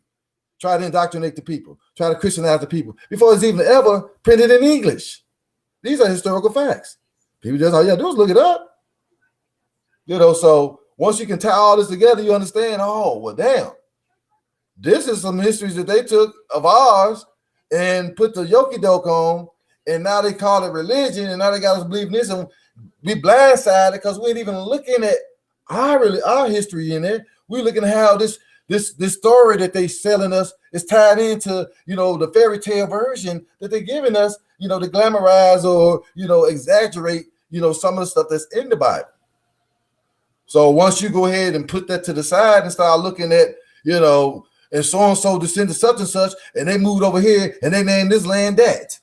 try to indoctrinate the people, try to Christianize the people before it's even ever printed in English. These are historical facts. People just all you gotta do is look it up. You know, so once you can tie all this together, you understand, oh, well, damn. This is some histories that they took of ours and put the yoki doke on, and now they call it religion, and now they got us believing this, and we blindsided because we ain't even looking at our history in there. We're looking at how this story that they selling us is tied into, you know, the fairy tale version that they're giving us, you know, to glamorize or, you know, exaggerate, you know, some of the stuff that's in the Bible. So once you go ahead and put that to the side and start looking at, you know, and so descended such and such, and they moved over here and they named this land that.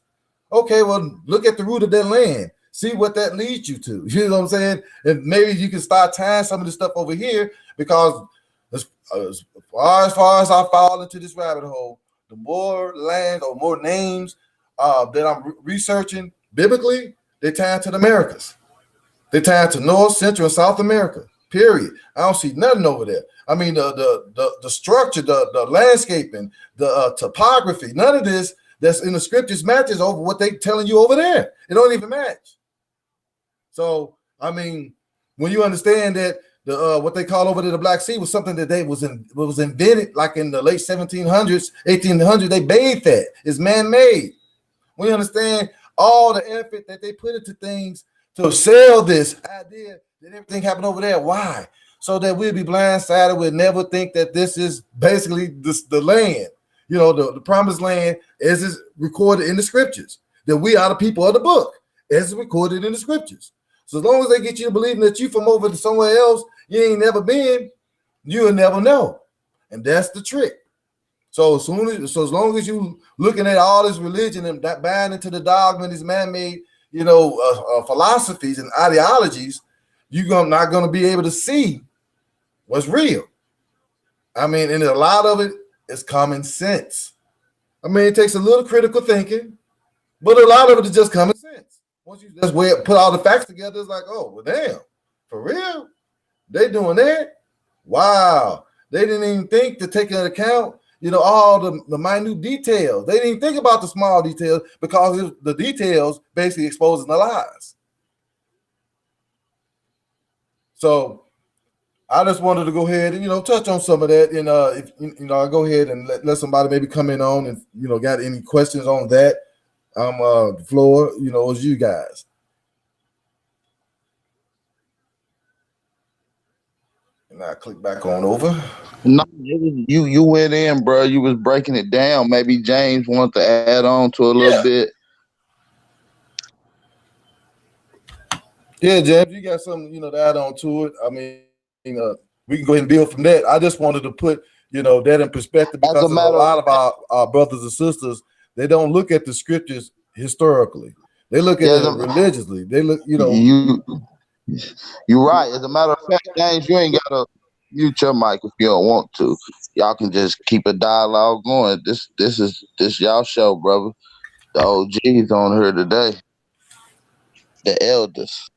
Okay, well, look at the root of that land. See what that leads you to. You know what I'm saying? And maybe you can start tying some of this stuff over here, because as far as I fall into this rabbit hole, the more land or more names that I'm researching biblically, they tie to the Americas. They tie to North, Central, and South America. Period. I don't see nothing over there. I mean, the structure, the landscaping, the topography, none of this that's in the scriptures matches over what they telling you over there. It don't even match. So, I mean, when you understand that the what they call over there the Black Sea was something that was invented like in the late 1700s, 1800s, they bathed that. It's man-made. We understand all the effort that they put into things to sell this idea that everything happened over there. Why? So that we'll be blindsided. We'll never think that this is basically the land, you know, the promised land as is recorded in the scriptures, that we are the people of the book as is recorded in the scriptures. So as long as they get you to believing that you from over to somewhere else you ain't never been, you'll never know. And that's the trick. So as long as you looking at all this religion and that buying into the dogma, these man-made, you know, philosophies and ideologies, you're not going to be able to see what's real. I mean, and a lot of it is common sense. I mean, it takes a little critical thinking, but a lot of it is just common sense. Once you just put all the facts together, it's like, oh, well, damn, for real? They doing that? Wow. They didn't even think to take into account, you know, all the minute details. They didn't even think about the small details, because the details basically exposing the lies. So I just wanted to go ahead and, you know, touch on some of that. And if you know, I'll go ahead and let somebody maybe come in on and, you know, got any questions on that. The floor, you know, is you guys. And I click back on over. No, you went in, bro. You was breaking it down. Maybe James wanted to add on to a little bit. Yeah, James, you got something, you know, to add on to it. I mean, we can go ahead and build from that. I just wanted to put, you know, that in perspective, because a lot of our brothers and sisters, they don't look at the scriptures historically. They look at it religiously. They look, you know. You're right. As a matter of fact, James, you ain't got to mute your mic if you don't want to. Y'all can just keep a dialogue going. This is y'all show, brother. The OG's on here today. The elders.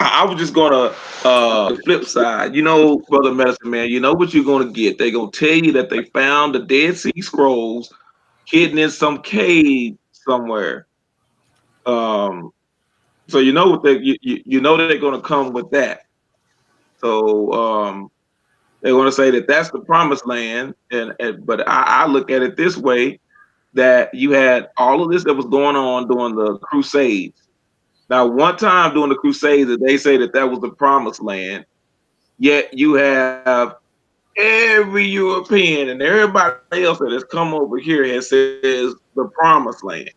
I was just gonna the flip side, you know, brother medicine man, you know what you're gonna get. They're gonna tell you that they found the Dead Sea Scrolls hidden in some cave somewhere. So you know what you know that they're gonna come with that. So they're gonna say that that's the promised land, but I look at it this way, that you had all of this that was going on during the Crusades. Now, one time during the Crusades, they say that was the promised land, yet you have every European and everybody else that has come over here has says the promised land.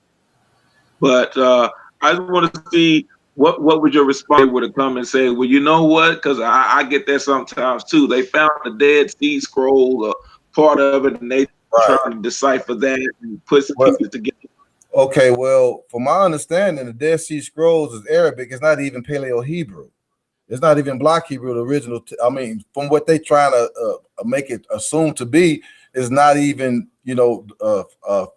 But I just want to see what would your response would have come and say, well, you know what? Because I get that sometimes too. They found the Dead Sea Scrolls, part of it, and they trying to decipher that and put some pieces together. Okay, well, from my understanding, the Dead Sea Scrolls is Arabic. It's not even Paleo-Hebrew. It's not even Block Hebrew, the original. I mean, from what they trying to make it assume to be, is not even, you know,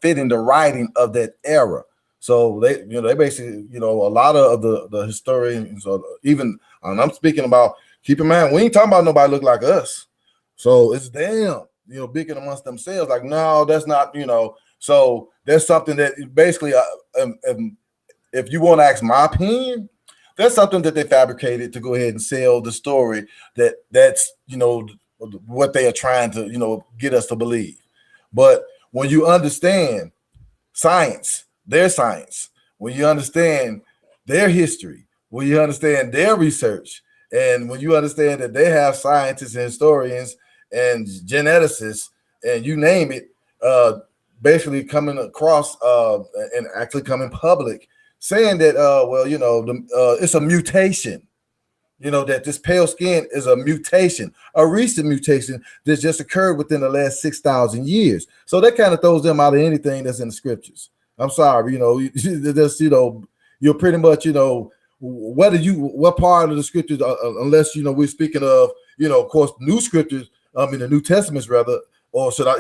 fitting the writing of that era. So they, you know, they basically, you know, a lot of the historians, or even, and I'm speaking about, keep in mind, we ain't talking about nobody look like us. So it's them, you know, bickering amongst themselves. Like, no, that's not, you know, So there's something that basically, if you want to ask my opinion, that's something that they fabricated to go ahead and sell the story that's what they are trying to get us to believe. But when you understand science, their science, when you understand their history, when you understand their research, and when you understand that they have scientists and historians and geneticists and you name it, basically coming across and actually coming public saying that, it's a mutation. That this pale skin is a mutation, a recent mutation that just occurred within the last 6,000 years. So that kind of throws them out of anything that's in the scriptures. I'm sorry, just, you're pretty much, what part of the scriptures, unless, we're speaking of, of course, new scriptures, in the New Testaments rather, or should I,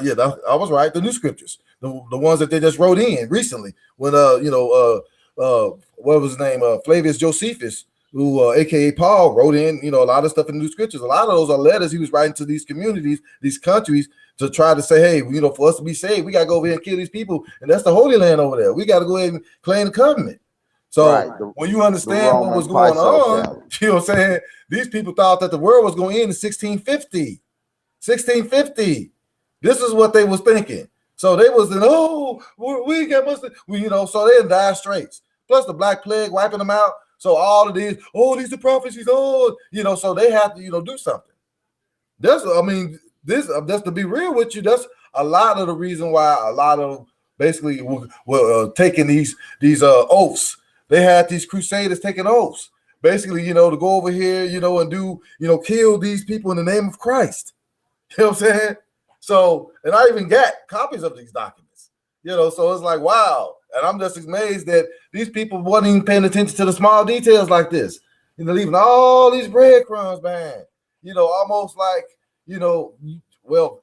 I was right, the new scriptures, the ones that they just wrote in recently when, what was his name? Flavius Josephus, who, aka Paul, wrote in, a lot of stuff in the New Scriptures. A lot of those are letters he was writing to these communities, these countries, to try to say, hey, for us to be saved, we got to go over here and kill these people. And that's the Holy Land over there. We got to go ahead and claim the covenant. So when you understand what was going on, you know what I'm saying? These people thought that the world was going to end in 1650. 1650. This is what they was thinking. So they was in, we got so they in dire straits. Plus the Black Plague wiping them out. So all of these, these are prophecies, so they have to, do something. That's to be real with you, that's a lot of the reason why a lot of basically were taking these oaths. They had these crusaders taking oaths, basically, to go over here, and do, kill these people in the name of Christ. You know what I'm saying? So, and I even got copies of these documents, so it's like, wow. And I'm just amazed that these people wasn't even paying attention to the small details like this, leaving all these breadcrumbs behind, almost like, well,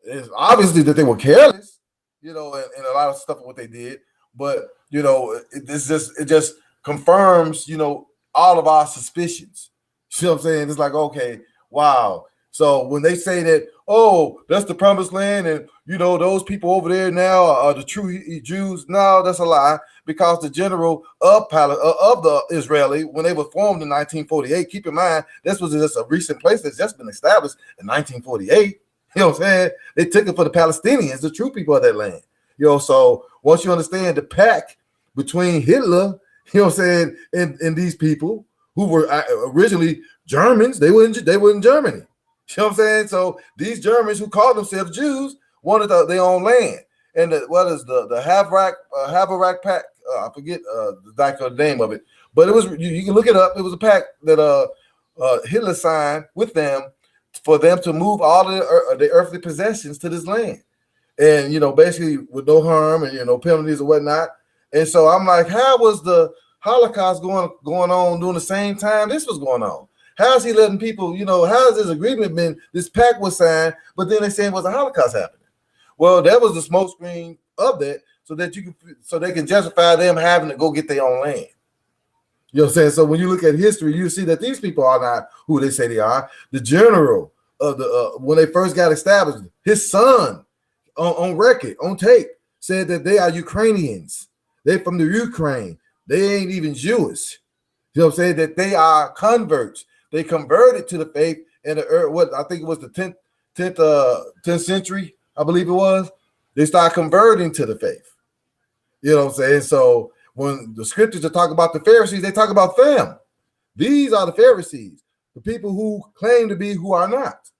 it's obviously that they were careless, and a lot of stuff of what they did, but, it just confirms, all of our suspicions. You know what I'm saying? It's like, okay, wow. So when they say that, that's the promised land, and those people over there now are the true Jews, no, that's a lie. Because the general of the Israeli, when they were formed in 1948, keep in mind this was just a recent place that's just been established in 1948. You know what I'm saying? They took it for the Palestinians, the true people of that land. So once you understand the pact between Hitler, you know what I'm saying, and these people who were originally Germans, they were in Germany. You know what I'm saying? So these Germans who called themselves Jews wanted their own land. And what is the Haversack Pact? I forget the name of it, but it was, you can look it up. It was a pact that Hitler signed with them for them to move all of the earthly possessions to this land, and basically with no harm and penalties or whatnot. And so I'm like, how was the Holocaust going on during the same time this was going on? How is he letting people, how has this agreement been, this pact was signed, but then they saying was a Holocaust happening? Well, that was the smoke screen of that, so they can justify them having to go get their own land. You know what I'm saying? So when you look at history, you see that these people are not who they say they are. The general of the when they first got established, his son on record, on tape, said that they are Ukrainians. They're from the Ukraine. They ain't even Jewish. You know what I'm saying? That they are converts. They converted to the faith in what I think it was the 10th century, I believe it was. They start converting to the faith. You know what I'm saying? So when the scriptures are talking about the Pharisees, they talk about them. These are the Pharisees, the people who claim to be who are not.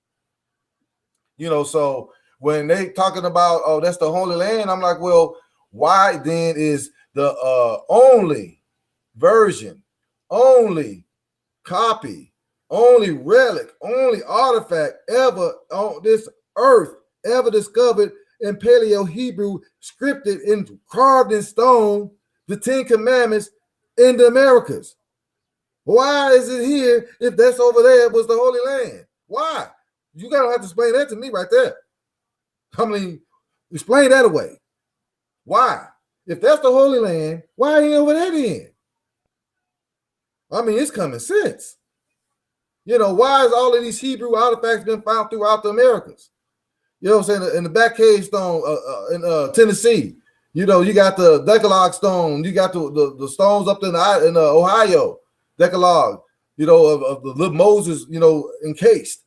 So when they talking about, that's the Holy Land, I'm like, well, why then is the only version, only copy, only relic, only artifact ever on this earth ever discovered in Paleo Hebrew, scripted and carved in stone, the 10 Commandments in the Americas? Why is it here if that's over there was the Holy Land? Why? You gotta have to explain that to me right there. I mean, explain that away. Why? If that's the Holy Land, why ain't over there then? I mean, it's common sense. Why is all of these Hebrew artifacts been found throughout the Americas? You know what I'm saying? In the back cave stone in Tennessee, you know, you got the Decalogue stone, you got the stones up in Ohio, Decalogue, you know, of the little Moses, you know, encased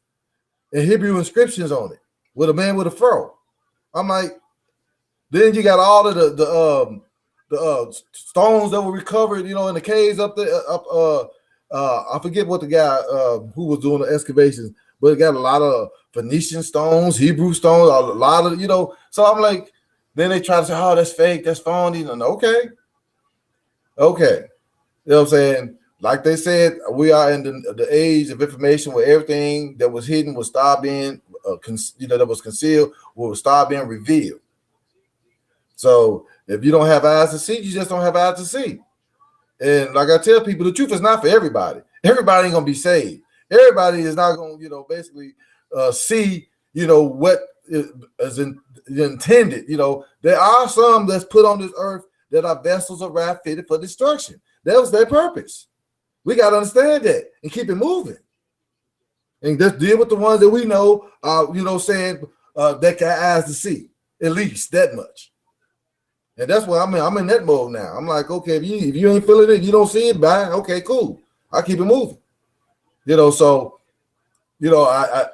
and Hebrew inscriptions on it with a man with a furrow. I'm like, then you got all of the stones that were recovered, you know, in the caves up there. I forget what the guy who was doing the excavations, but it got a lot of Phoenician stones, Hebrew stones, a lot of, you know. So I'm like, then they try to say, oh, that's fake, that's phony. And okay. You know what I'm saying? Like they said, we are in the age of information where everything that was hidden will start being, that was concealed will start being revealed. So if you don't have eyes to see, you just don't have eyes to see. And like I tell people, the truth is not for everybody. Everybody ain't gonna be saved. Everybody is not gonna, you know, basically see, you know, what is intended. You know, there are some that's put on this earth that are vessels of wrath fitted for destruction. That was their purpose. We got to understand that and keep it moving. And just deal with the ones that we know, you know, saying that got eyes to see, at least that much. And that's what I'm in that mode now. I'm like, okay, if you ain't feeling it, you don't see it, bye. Okay, cool. I'll keep it moving. You know, so, you know, I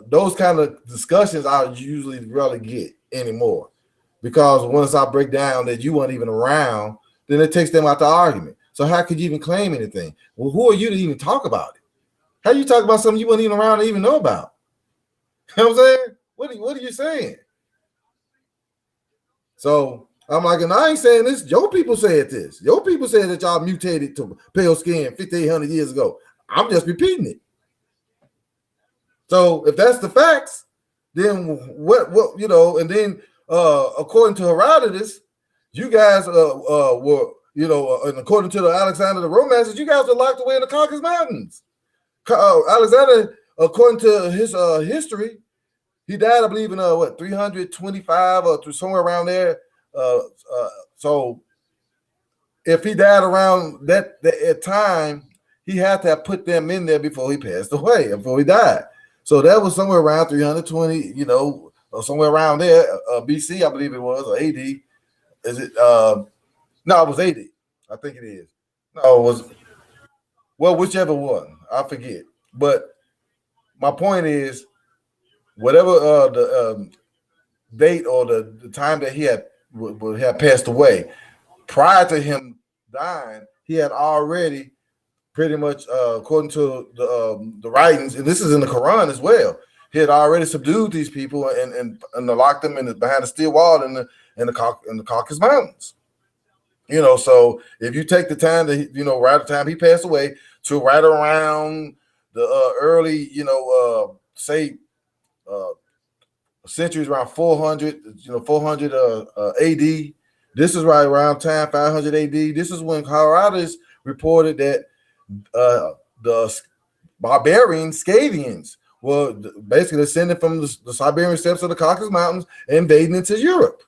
those kind of discussions I usually rarely get anymore, because once I break down that you weren't even around, then it takes them out the argument. So how could you even claim anything? Well, who are you to even talk about it? How you talk about something you weren't even around to even know about? You know what I'm saying? What are you saying? So I'm like, and I ain't saying this. Your people said this. Your people said that y'all mutated to pale skin 5,800 years ago. I'm just repeating it. So if that's the facts, then what you know? And then according to Herodotus, you guys were, you know, and according to the Alexander the Romancers, you guys were locked away in the Caucasus Mountains. Alexander, according to his history, he died, I believe, in 325 or somewhere around there. So if he died around that time, he had to have put them in there before he passed away, before he died. So that was somewhere around 320, you know, or somewhere around there, BC, I believe it was, or AD. Is it? No, it was AD. I think it is. No, it was, well, whichever one, I forget. But my point is, whatever the date or the time that he had passed away, prior to him dying, he had already pretty much, according to the writings, and this is in the Quran as well, he had already subdued these people and locked them behind a steel wall in the Caucasus Mountains. You know, so if you take the time that, you know, right at the time he passed away to right around the early, you know, say centuries around 400, you know, 400 AD. This is right around time 500 AD. This is when Herodotus reported that the barbarian Scavians were basically descended from the Siberian steppes of the Caucasus Mountains and invading into Europe.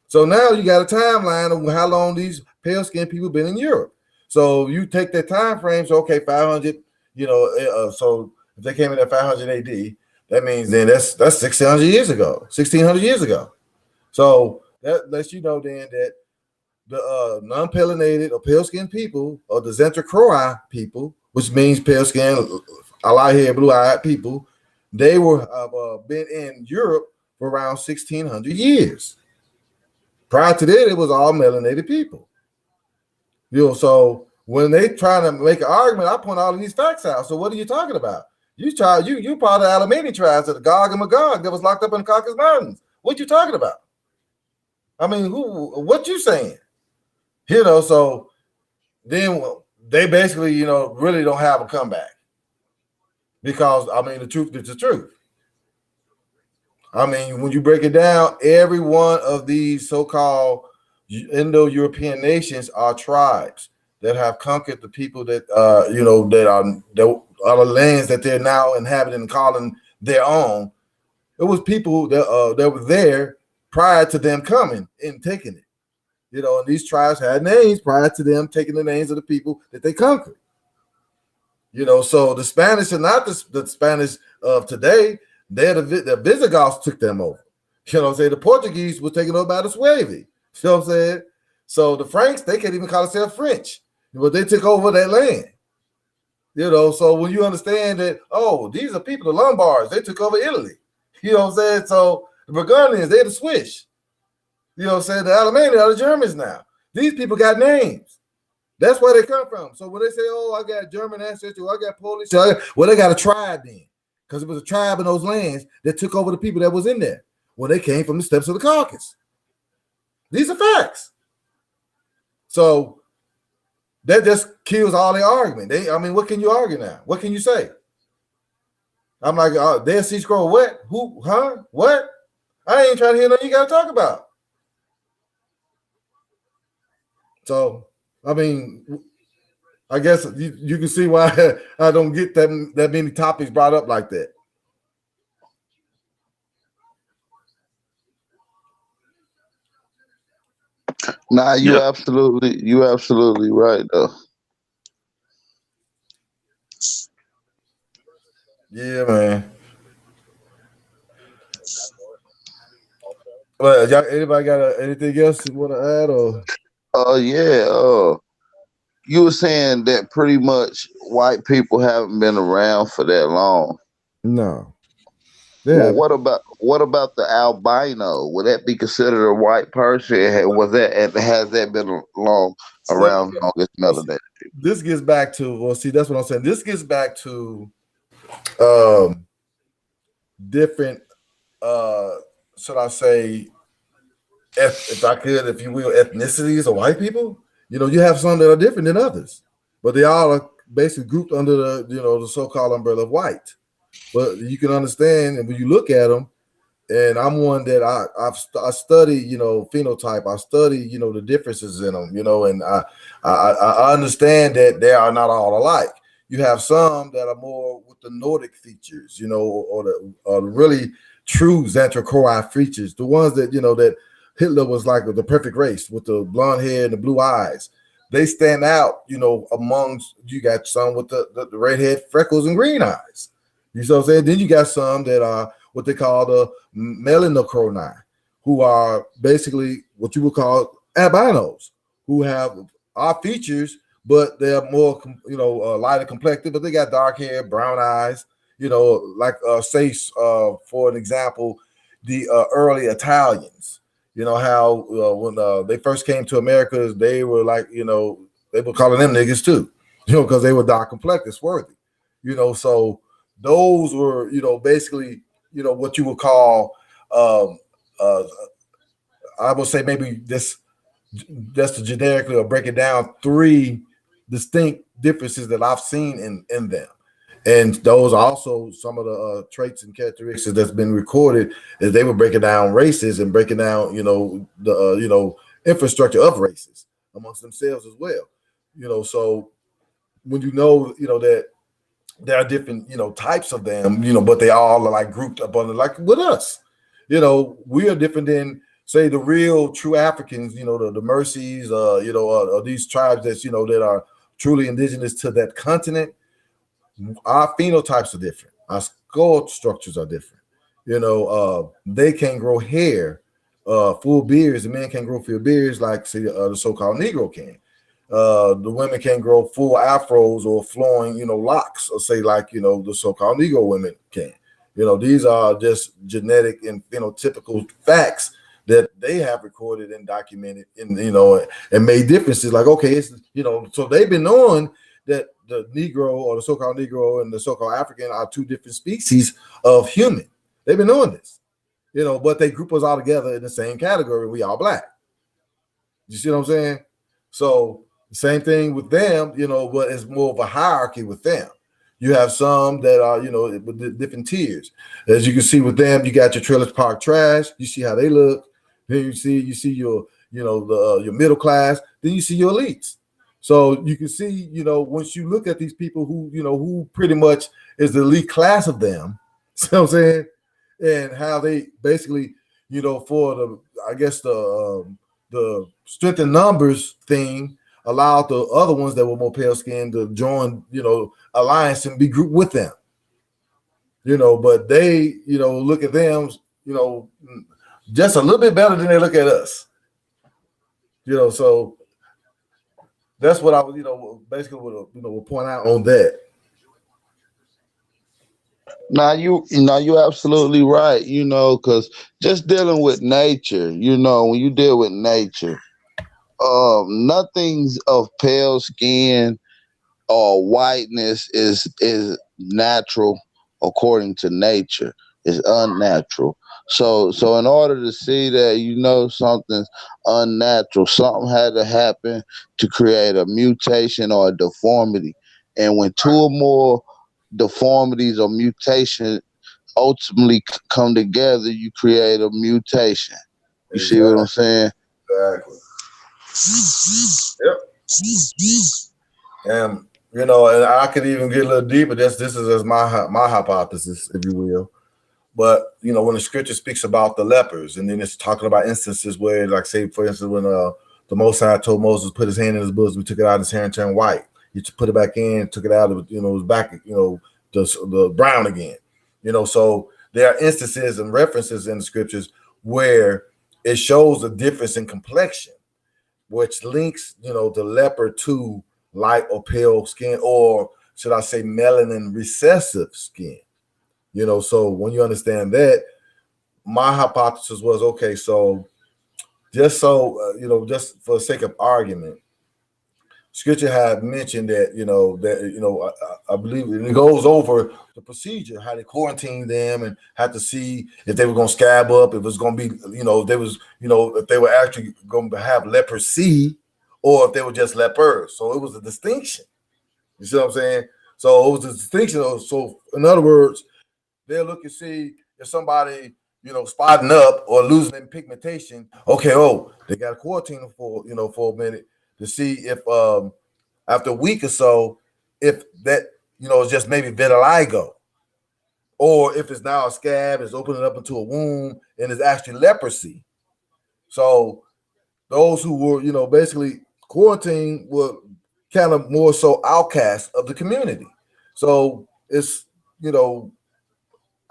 So now you got a timeline of how long these pale-skinned people been in Europe. So you take that time frame, so okay, 500, you know, so if they came in at 500 AD, that means then that's 1600 years ago, 1600 years ago. So that lets you know then that the non-pelinated or pale-skinned people, or the Zentracroi people, which means pale-skinned, light-haired, blue-eyed people, they were been in Europe for around 1600 years. Prior to that, it was all melanated people. You know, so when they trying to make an argument, I point all of these facts out. So what are you talking about? You part of the Alemanni tribes of the Gog and Magog that was locked up in the Caucasus Mountains. What you talking about? I mean, what you saying? You know, so then they basically, you know, really don't have a comeback, because I mean, the truth is the truth. I mean, when you break it down, every one of these so-called Indo-European nations are tribes that have conquered the people that you know, that are the lands that they're now inhabiting and calling their own. It was people that were there prior to them coming and taking it. You know, and these tribes had names prior to them taking the names of the people that they conquered. You know, so the Spanish are not the Spanish of today. The Visigoths took them over. You know what I'm saying? The Portuguese were taken over by the Suevi. You know what I'm saying? So the Franks, they can't even call themselves French, but they took over that land. You know, so when you understand that, oh, these are people, the Lombards, they took over Italy. You know what I'm saying? So the Burgundians, they're the Swiss. You know what I'm saying? The Alemanni are the Germans now. These people got names. That's where they come from. So when they say, oh, I got German ancestry, or I got Polish, well, they got a tribe then. Because it was a tribe in those lands that took over the people that was in there when they came from the steppes of the Caucasus. These are facts. So that just kills all the argument. I mean, what can you argue now? What can you say? I'm like, Dead Sea Scroll, what? Who? Huh? What? I ain't trying to hear nothing you got to talk about. So, I mean, I guess you can see why I don't get that many topics brought up like that. Nah, you absolutely right though. Yeah, man. Well, y'all, anybody got anything else you want to add? Or Yeah. You were saying that pretty much white people haven't been around for that long. no? Well, what about the albino? Would that be considered a white person? Has that been around long as melanated? This gets back to that's what I'm saying. This gets back to different should I say, if I could, if you will, ethnicities of white people. You know, you have some that are different than others, but they all are basically grouped under the so-called umbrella of white. But you can understand, and when you look at them, and I'm one that I study, phenotype. I study, the differences in them, and I understand that they are not all alike. You have some that are more with the Nordic features, or the really true Xanthochroi features, the ones that that Hitler was like the perfect race with the blonde hair and the blue eyes. They stand out, amongst. You got some with the redhead, freckles, and green eyes. You see what I'm saying? Then you got some that are what they call the melanochroni, who are basically what you would call albinos, who have our features, but they're more, lighter complected, but they got dark hair, brown eyes, like say, for an example, the early Italians. You know how when they first came to America, they were like, they were calling them niggas too, because they were dark complected, swarthy, so those were, basically, what you would call, I would say maybe just to generically or break it down, three distinct differences that I've seen in them. And those are also some of the traits and characteristics that's been recorded as they were breaking down races and breaking down, the infrastructure of races amongst themselves as well. So when that there are different, types of them, but they all are like grouped up under like with us. We are different than say the real true Africans, the Mercies, these tribes that's, that are truly indigenous to that continent. Our phenotypes are different. Our skull structures are different. They can grow hair, full beards. The men can grow full beards like say the so-called Negro can. The women can grow full afros or flowing, locks, or say like, the so-called Negro women can. These are just genetic and phenotypical facts that they have recorded and documented and made differences. Like, okay, it's, so they've been knowing that the Negro or the so-called Negro and the so-called African are two different species of human. They've been knowing this, but they group us all together in the same category. We all black. You see what I'm saying? So same thing with them, but it's more of a hierarchy with them. You have some that are, with different tiers. As you can see with them, you got your trailer park trash. You see how they look. Then you see your, your middle class. Then you see your elites. So you can see, once you look at these people who pretty much is the elite class of them, see what I'm saying? And how they basically, for the, I guess the strength in numbers thing, allowed the other ones that were more pale skinned to join, alliance and be grouped with them. but they, look at them, just a little bit better than they look at us. So that's what I was, basically will point out on that. Now you absolutely right, because just dealing with nature, when you deal with nature, nothing's of pale skin or whiteness is natural according to nature. It's unnatural. So in order to see that something's unnatural, something had to happen to create a mutation or a deformity. And when two or more deformities or mutation ultimately come together, you create a mutation. You see what I'm saying? Exactly. Yep. And and I could even get a little deeper. This is as my hypothesis, if you will. But when the scripture speaks about the lepers, and then it's talking about instances where, like, say, for instance, when the Most High told Moses put his hand in his bosom, we took it out, his hair and turned white. He put it back in, took it out, it was back, the brown again. So there are instances and references in the scriptures where it shows a difference in complexion, which links, the leper to light or pale skin, or should I say melanin recessive skin. So when you understand that, my hypothesis was, okay, so just just for the sake of argument, scripture had mentioned that, I believe it goes over the procedure, how they quarantine them and had to see if they were going to scab up, if it was going to be, if they were actually going to have leprosy or if they were just lepers. So it was a distinction. You see what I'm saying? So it was a distinction. So in other words, they'll look and see if somebody, spotting up or losing their pigmentation. Okay, they got to quarantine them for a minute to see if after a week or so, if that, is just maybe vitiligo, or if it's now a scab, it's opening up into a wound and it's actually leprosy. So those who were, basically quarantined were kind of more so outcasts of the community. So it's,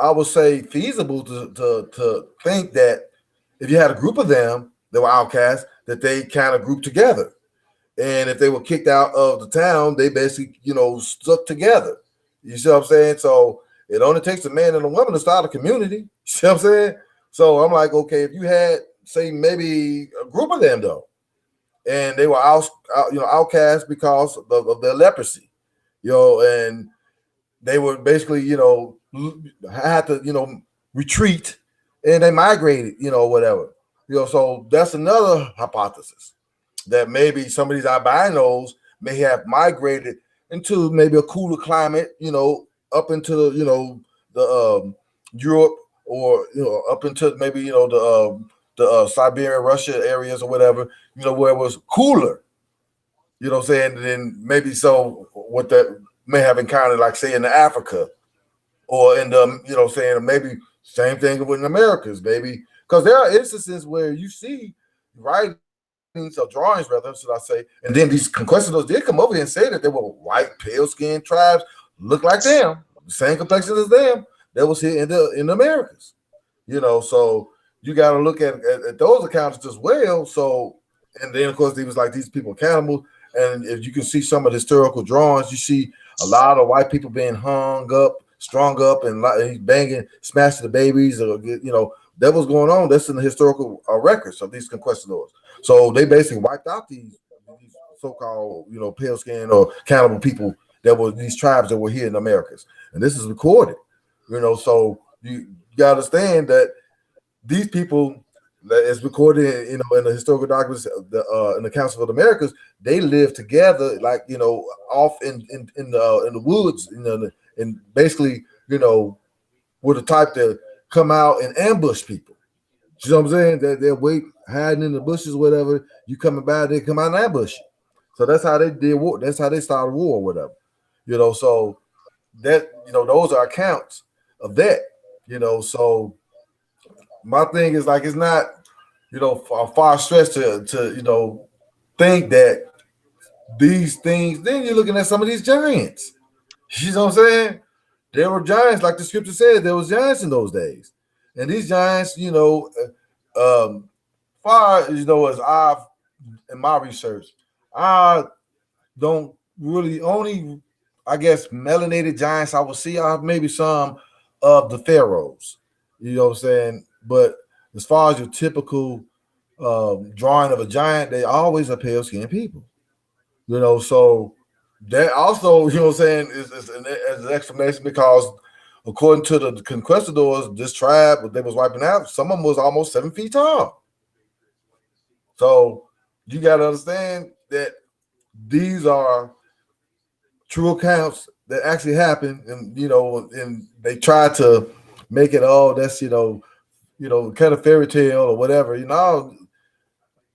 I would say feasible to think that if you had a group of them that were outcasts, that they kind of grouped together. And if they were kicked out of the town, they basically, stuck together. You see what I'm saying? So it only takes a man and a woman to start a community. You see what I'm saying? So I'm like, okay, if you had, say, maybe a group of them though, and they were outcast because of their leprosy, and they were basically, had to, retreat, and they migrated, whatever. So that's another hypothesis, that maybe some of these albinos may have migrated into maybe a cooler climate, up into the Europe, or up into maybe the Siberia, Russia areas or whatever, where it was cooler. You know what I'm saying? And then maybe so what that may have encountered, like say in Africa, or in the maybe same thing with the Americas, maybe, because there are instances where you see writings or drawings, rather, should I say, and then these conquistadors did come over here and say that they were white, pale skinned tribes, look like them, same complexion as them, that was here in the Americas. So you got to look at those accounts as well. So, and then of course he was like, these people cannibals, and if you can see some of the historical drawings, you see a lot of white people being hung up, strung up, and banging, smashing the babies, or that was going on. That's in the historical records of these conquistadors. So they basically wiped out these so-called, pale skin or cannibal people that were these tribes that were here in the Americas, and this is recorded. So you got to understand that these people, that is recorded, in the historical documents, in the Council of the Americas, they lived together, like off in the woods, and basically, were the type to come out and ambush people. You know what I'm saying? They're wait, hiding in the bushes, whatever. You coming by, they come out and ambush you. So that's how they did war. That's how they started war, or whatever. So that those are accounts of that. So my thing is, like, it's not a far stretch to think that these things. Then you're looking at some of these giants. You know what I'm saying? there were giants, like the scripture said, there was giants in those days. And these giants, far as I've in my research, I don't really only, I guess, melanated giants I will see are maybe some of the pharaohs. You know what I'm saying? But as far as your typical drawing of a giant, they always are pale skinned people. So that also, you know what I'm saying, is an explanation because according to the conquistadors, this tribe that they was wiping out, some of them was almost 7 feet tall. So you got to understand that these are true accounts that actually happened, and they try to make it that's kind of fairy tale or whatever.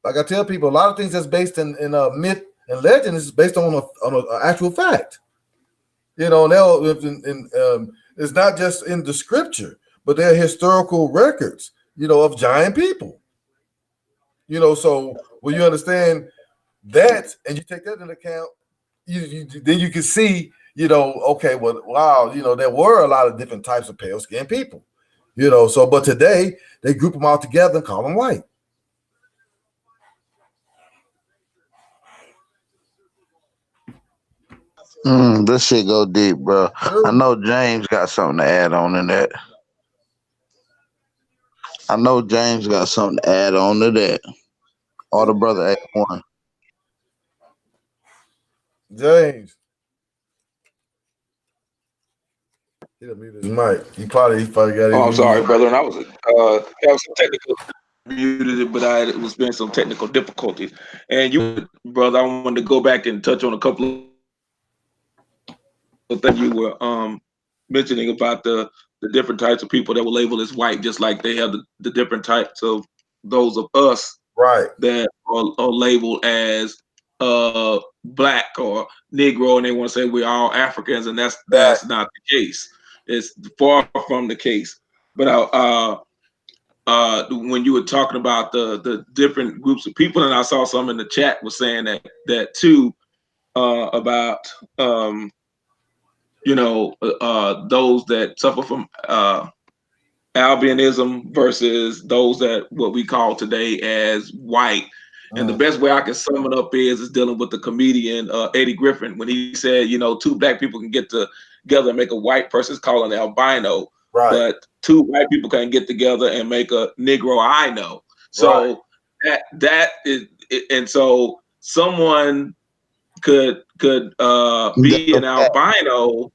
Like I tell people, a lot of things that's based in myth and legend is based on an actual fact. It's not just in the scripture, but they're historical records, of giant people. So when you understand that and you take that into account, then you can see, okay, well, wow, there were a lot of different types of pale skinned people, So, but today they group them all together and call them white. This shit go deep, bro. I know James got something to add on in that. I know James got something to add on to that. Or the brother A1. James. He done muted his mic. He probably got it. Oh, I'm sorry, brother. And I was some technical muted it, but it was been some technical difficulties. And you, brother, I wanted to go back and touch on a couple of things you were mentioning about the different types of people that were labeled as white, just like they have the different types of those of us that are labeled as black or Negro, and they want to say we're all Africans, and that's not the case. It's far from the case. But when you were talking about the different groups of people, and I saw some in the chat was saying that too, about those that suffer from albinism versus those that what we call today as white. And the best way I can sum it up is dealing with the comedian Eddie Griffin when he said, two black people can get together and make a white person's call an albino, but two white people can get together and make a Negro I know. So that is, and so someone could be an albino.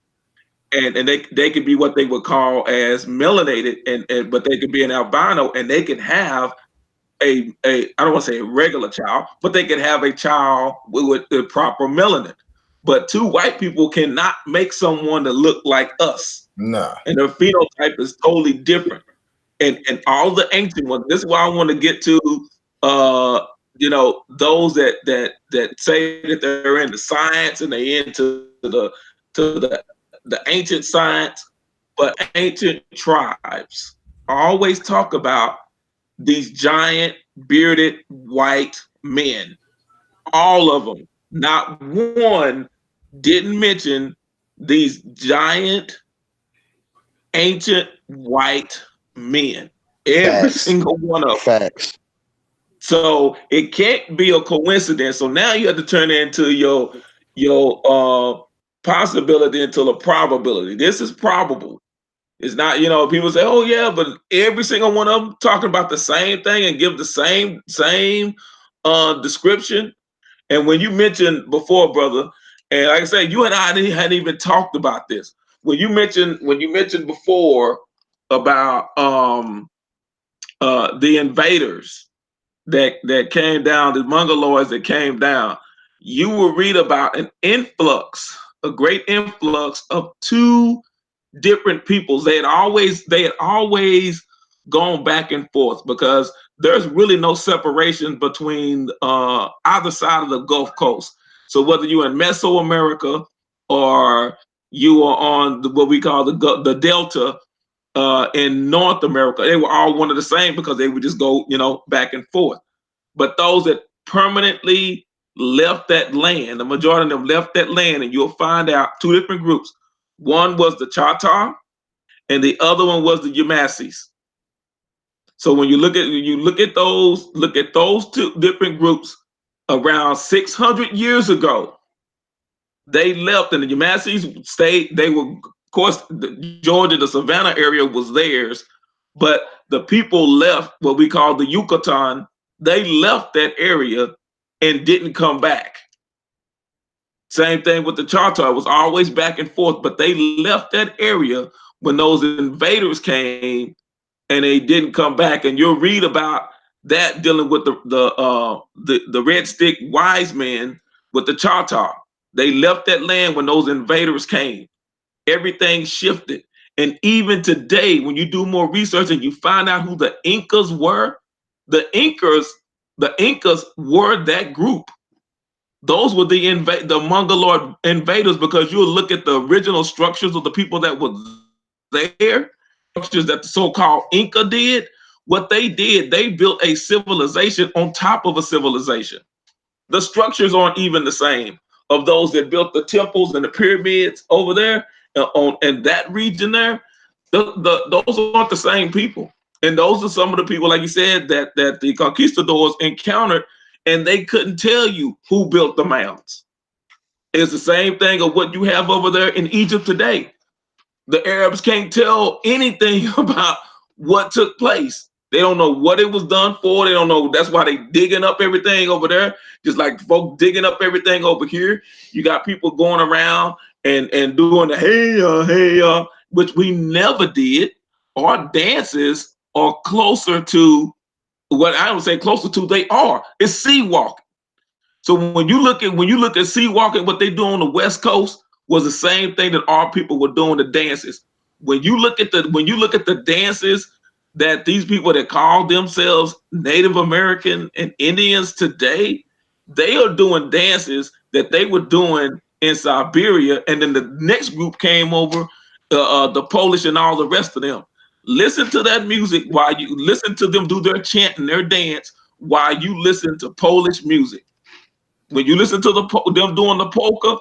And they could be what they would call as melanated, and but they could be an albino, and they could have a I don't want to say a regular child, but they could have a child with the proper melanin. But two white people cannot make someone to look like us. Nah. And their phenotype is totally different. And all the ancient ones, this is why I want to get to those that say that they're into science and they into the ancient science, but ancient tribes always talk about these giant bearded white men. All of them, not one didn't mention these giant ancient white men. Every single one of them. Facts. So it can't be a coincidence. So now you have to turn it into your possibility into a probability. This is probable. It's not, people say, oh yeah, but every single one of them talking about the same thing and give the same description. And when you mentioned before, brother, and like I said, you and I hadn't even talked about this. When you mentioned before about the invaders that came down, the Mongoloids that came down, you will read about an influx, a great influx of two different peoples. They had always gone back and forth because there's really no separation between either side of the Gulf Coast. So whether you're in Mesoamerica or you are on what we call the Delta in North America, they were all one of the same because they would just go, back and forth. But those that permanently left that land, the majority of them left that land, and you'll find out two different groups. One was the Choctaw, and the other one was the Yamassees. So when you look at those two different groups around 600 years ago, they left, and the Yamassees stayed. They were, of course, Georgia, the Savannah area was theirs, but the people left what we call the Yucatan. They left that area and didn't come back. Same thing with the Choctaw. It was always back and forth, but they left that area when those invaders came, and they didn't come back. And you'll read about that dealing with the red stick wise men with the Choctaw. They left that land when those invaders came. Everything shifted. And even today, when you do more research and you find out who the Incas were, the Incas were that group. Those were the Mongoloid invaders, because you'll look at the original structures of the people that were there, structures that the so-called Inca did. What they did, they built a civilization on top of a civilization. The structures aren't even the same of those that built the temples and the pyramids over there in that region there. Those aren't the same people. And those are some of the people, like you said, that the conquistadors encountered, and they couldn't tell you who built the mounds. It's the same thing of what you have over there in Egypt today. The Arabs can't tell anything about what took place. They don't know what it was done for. They don't know. That's why they digging up everything over there, just like folks digging up everything over here. You got people going around and doing the hey, which we never did. Our dances are closer to what I would say closer to they are. It's sea walking. So when you look at sea walking, what they do on the West Coast was the same thing that our people were doing, the dances. When you look at the dances that these people that call themselves Native American and Indians today, they are doing dances that they were doing in Siberia, and then the next group came over, the Polish and all the rest of them. Listen to that music while you listen to them do their chant and their dance while you listen to Polish music. When you listen to them doing the polka,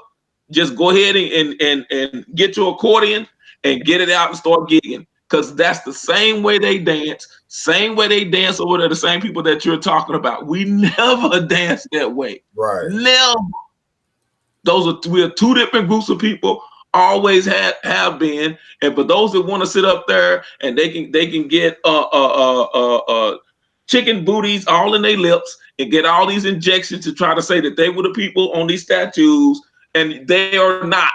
just go ahead and get your accordion and get it out and start gigging, because that's the same way they dance over there. The same people that you're talking about. We never dance that way. Right. Never. We are two different groups of people. Always have been. And for those that want to sit up there and they can get chicken booties all in their lips and get all these injections to try to say that they were the people on these statues, and they are not.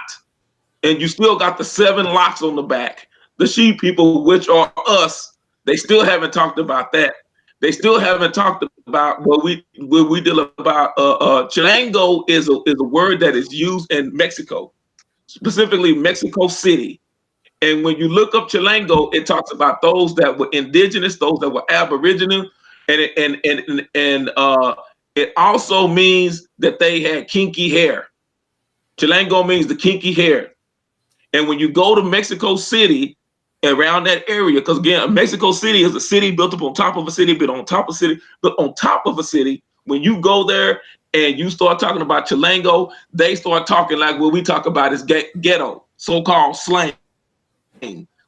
And you still got the 7 locks on the back. The sheep people, which are us, they still haven't talked about that. They still haven't talked about what we deal about. Chilango is a word that is used in Mexico, specifically Mexico City. And when you look up Chilango, it talks about those that were indigenous, those that were aboriginal, and it also means that they had kinky hair. Chilango means the kinky hair. And when you go to Mexico City, around that area, because again, Mexico City is a city built up on top of a city, but on top of a city. When you go there and you start talking about Chilango, they start talking like what we talk about is ghetto, so-called slang.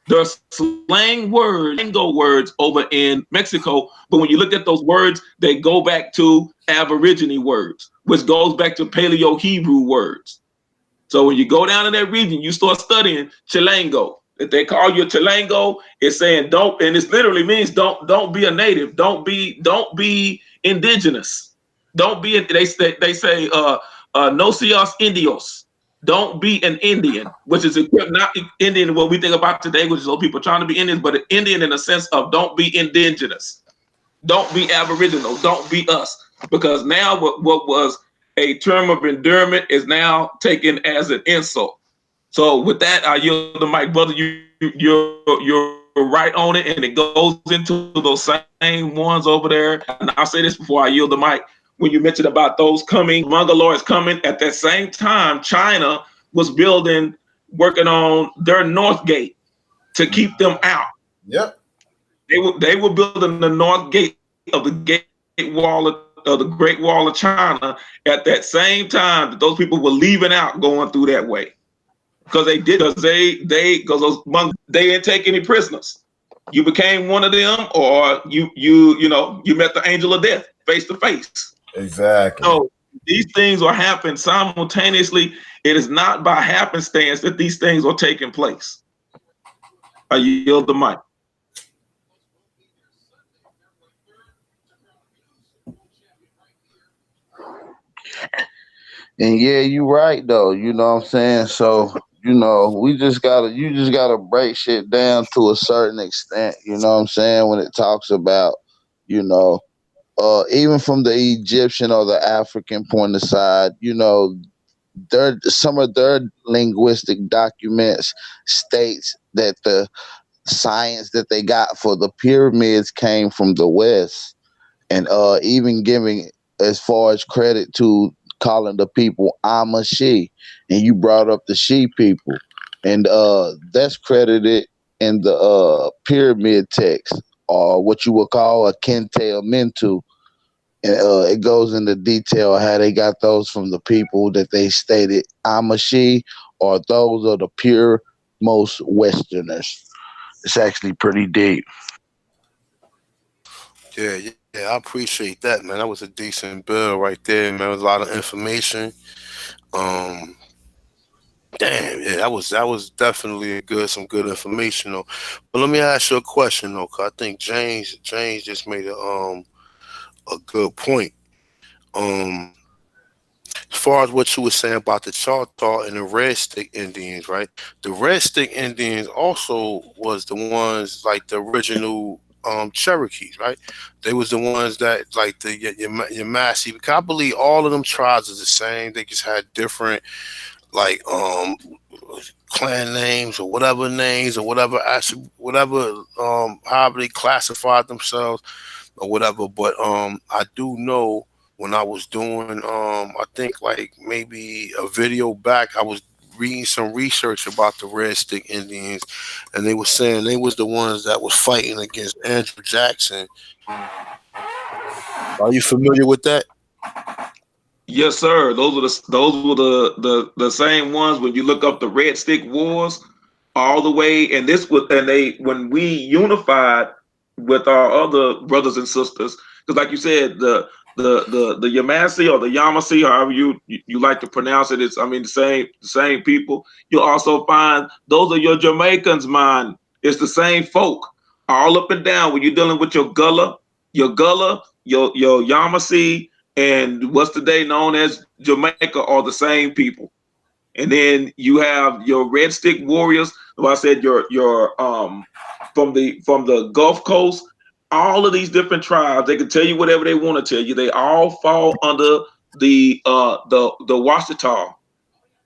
There's slang words, lingo words over in Mexico, but when you look at those words, they go back to Aborigine words, which goes back to Paleo-Hebrew words. So when you go down in that region, you start studying Chilango. If they call you a Chilango, it's saying don't, and it literally means don't be a native, don't be indigenous, don't be. They say no seas indios. Don't be an Indian, which is not Indian what we think about today, which is those people trying to be Indians, but an Indian in the sense of don't be indigenous, don't be Aboriginal, don't be us. Because now what was a term of endearment is now taken as an insult. So with that, I yield the mic, brother. You're right on it, and it goes into those same ones over there. And I'll say this before I yield the mic. When you mentioned about those coming, Mongoloids coming, at that same time, China was working on their North Gate to keep them out. Yep. They were building the North Gate of the Great Wall of China at that same time that those people were leaving out, going through that way. because they did, because they didn't take any prisoners. You became one of them, or you met the angel of death face to face. Exactly. So these things are happening simultaneously. It is not by happenstance that these things are taking place. I yield the mic. And yeah, you right though. You know what I'm saying? So, you just gotta break shit down to a certain extent, you know what I'm saying, when it talks about, you know, even from the Egyptian or the African point aside, some of their linguistic documents states that the science that they got for the pyramids came from the West, and even giving as far as credit to calling the people I'm a she, and you brought up the she people, and that's credited in the pyramid text, or what you would call a Kentel Mentu, and it goes into detail how they got those from the people that they stated I'm a she, or those are the pure most Westerners. It's actually pretty deep. Yeah, I appreciate that, man. That was a decent bill right there, man. It was a lot of information. Um, Damn, yeah, that was definitely some good information though. But let me ask you a question though, 'cause I think James just made a good point. Um, as far as what you were saying about the Choctaw and the Red Stick Indians, right? The Red Stick Indians also was the ones like the original Cherokees, right? They was the ones that like your Massey. Because I believe all of them tribes are the same. They just had different like clan names or whatever actually whatever however they classified themselves or whatever. But I do know when I was doing I think like maybe a video back, I was reading some research about the Red Stick Indians, and they were saying they was the ones that was fighting against Andrew Jackson. Are you familiar with that? Yes, sir. Those were the same ones when you look up the Red Stick Wars all the way, and this was and they when we unified with our other brothers and sisters, because like you said, the Yamasi or the Yamasi, however you like to pronounce it, it's I mean the same people. You'll also find those are your Jamaicans, man. It's the same folk all up and down when you're dealing with your Gullah, your Yamasi, and what's today known as Jamaica are the same people. And then you have your Red Stick Warriors, who I said your from the Gulf Coast. All of these different tribes, they can tell you whatever they want to tell you. They all fall under the Washita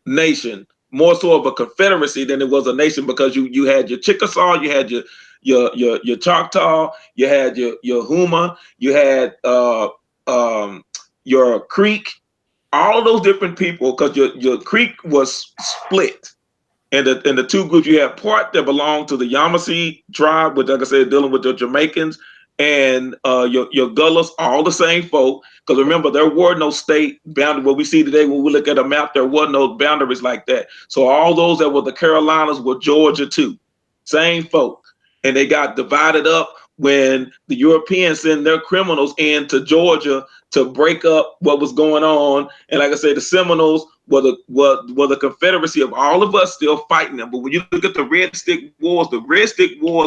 nation, more so of a confederacy than it was a nation, because you had your Chickasaw, you had your Choctaw, you had your Huma, you had um, your Creek, all of those different people, because your Creek was split. And the two groups, you have part that belong to the Yamasee tribe, which, like I said, dealing with the Jamaicans, and your Gullahs, all the same folk. Because remember, there were no state boundary. What we see today, when we look at a map, there were no boundaries like that. So all those that were the Carolinas were Georgia too, same folk, and they got divided up when the Europeans sent their criminals into Georgia to break up what was going on. And like I said, the Seminoles were the confederacy of all of us still fighting them. But when you look at the Red Stick Wars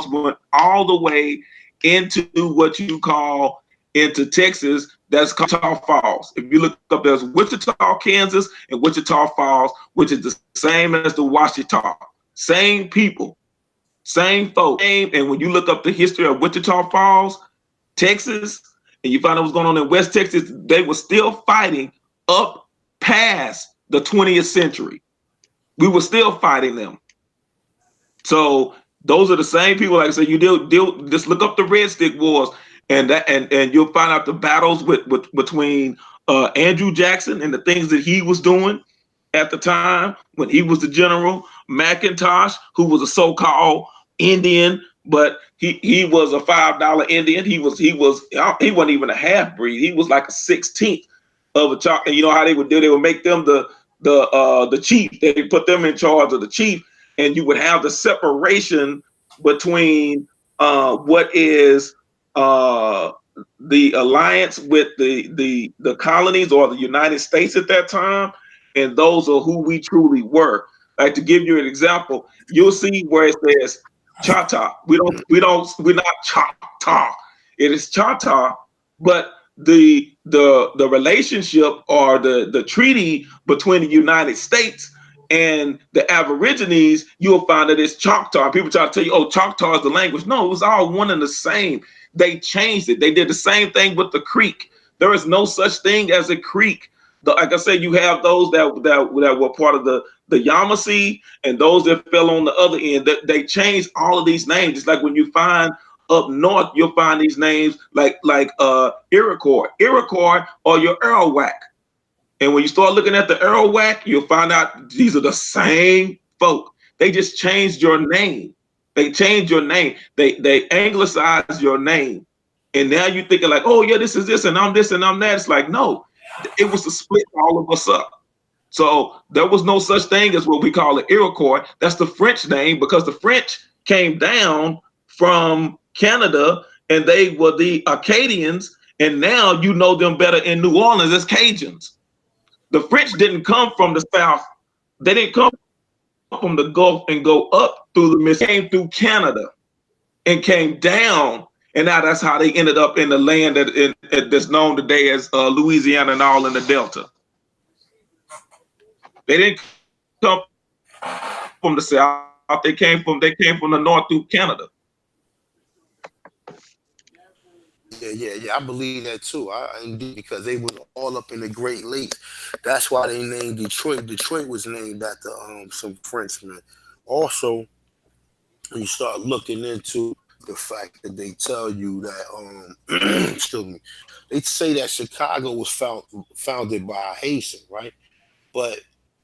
went all the way into what you call into Texas. That's Wichita Falls. If you look up, there's Wichita, Kansas, and Wichita Falls, which is the same as the Washita. Same people, same folks. And when you look up the history of Wichita Falls, Texas, and you find out what's going on in West Texas, they were still fighting up past the 20th century. We were still fighting them. So those are the same people. Like I said, you deal just look up the Red Stick Wars, and you'll find out the battles between Andrew Jackson and the things that he was doing at the time when he was the general. McIntosh, who was a so-called Indian, but he was a $5 Indian. He wasn't even a half breed. He was like a 16th of a chalk. And you know how they would do? They would make them the chief. They put them in charge of the chief, and you would have the separation between what is the alliance with the colonies or the United States at that time, and those are who we truly were. Like, to give you an example, you'll see where it says Chata. We're not Chata. It is Chata, but the relationship or the treaty between the United States and the Aborigines, you'll find that it's Choctaw. People try to tell you, oh, Choctaw is the language. No, it was all one and the same. They changed it. They did the same thing with the Creek. There is no such thing as a Creek. Like I said, you have those that were part of the Yamasee, and those that fell on the other end. That they changed all of these names. Just like when you find up north, you'll find these names like Iroquois or your Arawak. And when you start looking at the Arawak, you'll find out these are the same folk. They just changed your name. They changed your name. They anglicized your name. And now you're thinking like, oh yeah, this is this, and I'm this, and I'm that. It's like, no, it was to split all of us up. So there was no such thing as what we call an Iroquois. That's the French name, because the French came down from Canada and they were the Acadians. And now you know them better in New Orleans as Cajuns. The French didn't come from the South. They didn't come from the Gulf and go up through the Mississippi. They came through Canada and came down. And now that's how they ended up in the land that's known today as Louisiana and all in the Delta. They didn't come from the South. They came from the North through Canada. Yeah. I believe that too. Indeed, because they was all up in the Great Lakes. That's why they named Detroit. Detroit was named after some Frenchmen. Also, when you start looking into the fact that they tell you that excuse me, they say that Chicago was founded by a Haitian, right? But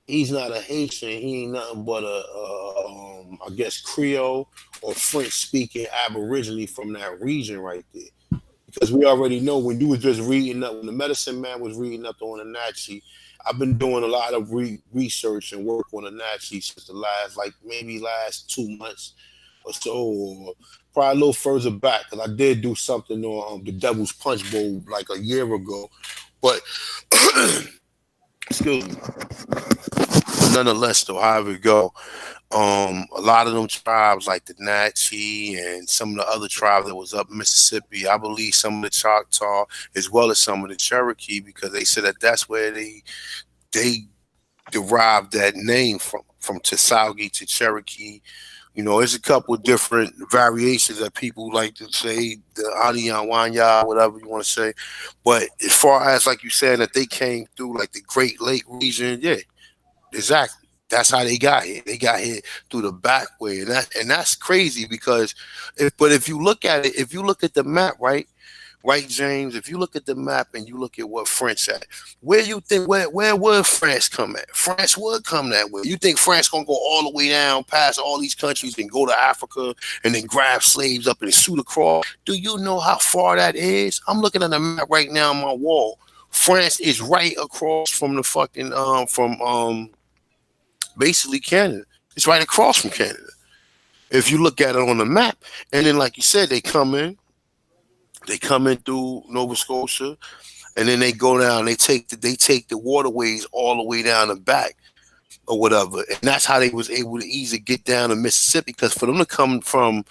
he's not a Haitian. He ain't nothing but I guess Creole or French speaking Aborigine from that region right there. Because we already know when you was just reading up, when the medicine man was reading up on the Nazi, I've been doing a lot of research and work on the Nazi since the last 2 months or so, or probably a little further back, because I did do something on the Devil's Punch Bowl like a year ago. But excuse me. Nonetheless, though, however it go, a lot of them tribes like the Natchez and some of the other tribes that was up Mississippi, I believe some of the Choctaw as well as some of the Cherokee, because they said that that's where they derived that name from Tsauge to Cherokee. You know, there's a couple of different variations that people like to say, the Adiyan Wanya, whatever you want to say. But as far as like you said that they came through like the Great Lake region, yeah, exactly. That's how they got here. They got here through the back way, and that's crazy because, if you look at it, if you look at the map, right, James, if you look at the map and you look at what France at, where you think where would France come at? France would come that way. You think France gonna go all the way down past all these countries and go to Africa and then grab slaves up and shoot across? Do you know how far that is? I'm looking at the map right now on my wall. France is right across from the fucking from basically Canada. It's right across from Canada. If you look at it on the map, and then like you said, they come in through Nova Scotia, and then they go down. They take the waterways all the way down the back or whatever, and that's how they was able to easily get down to Mississippi. Because for them to come from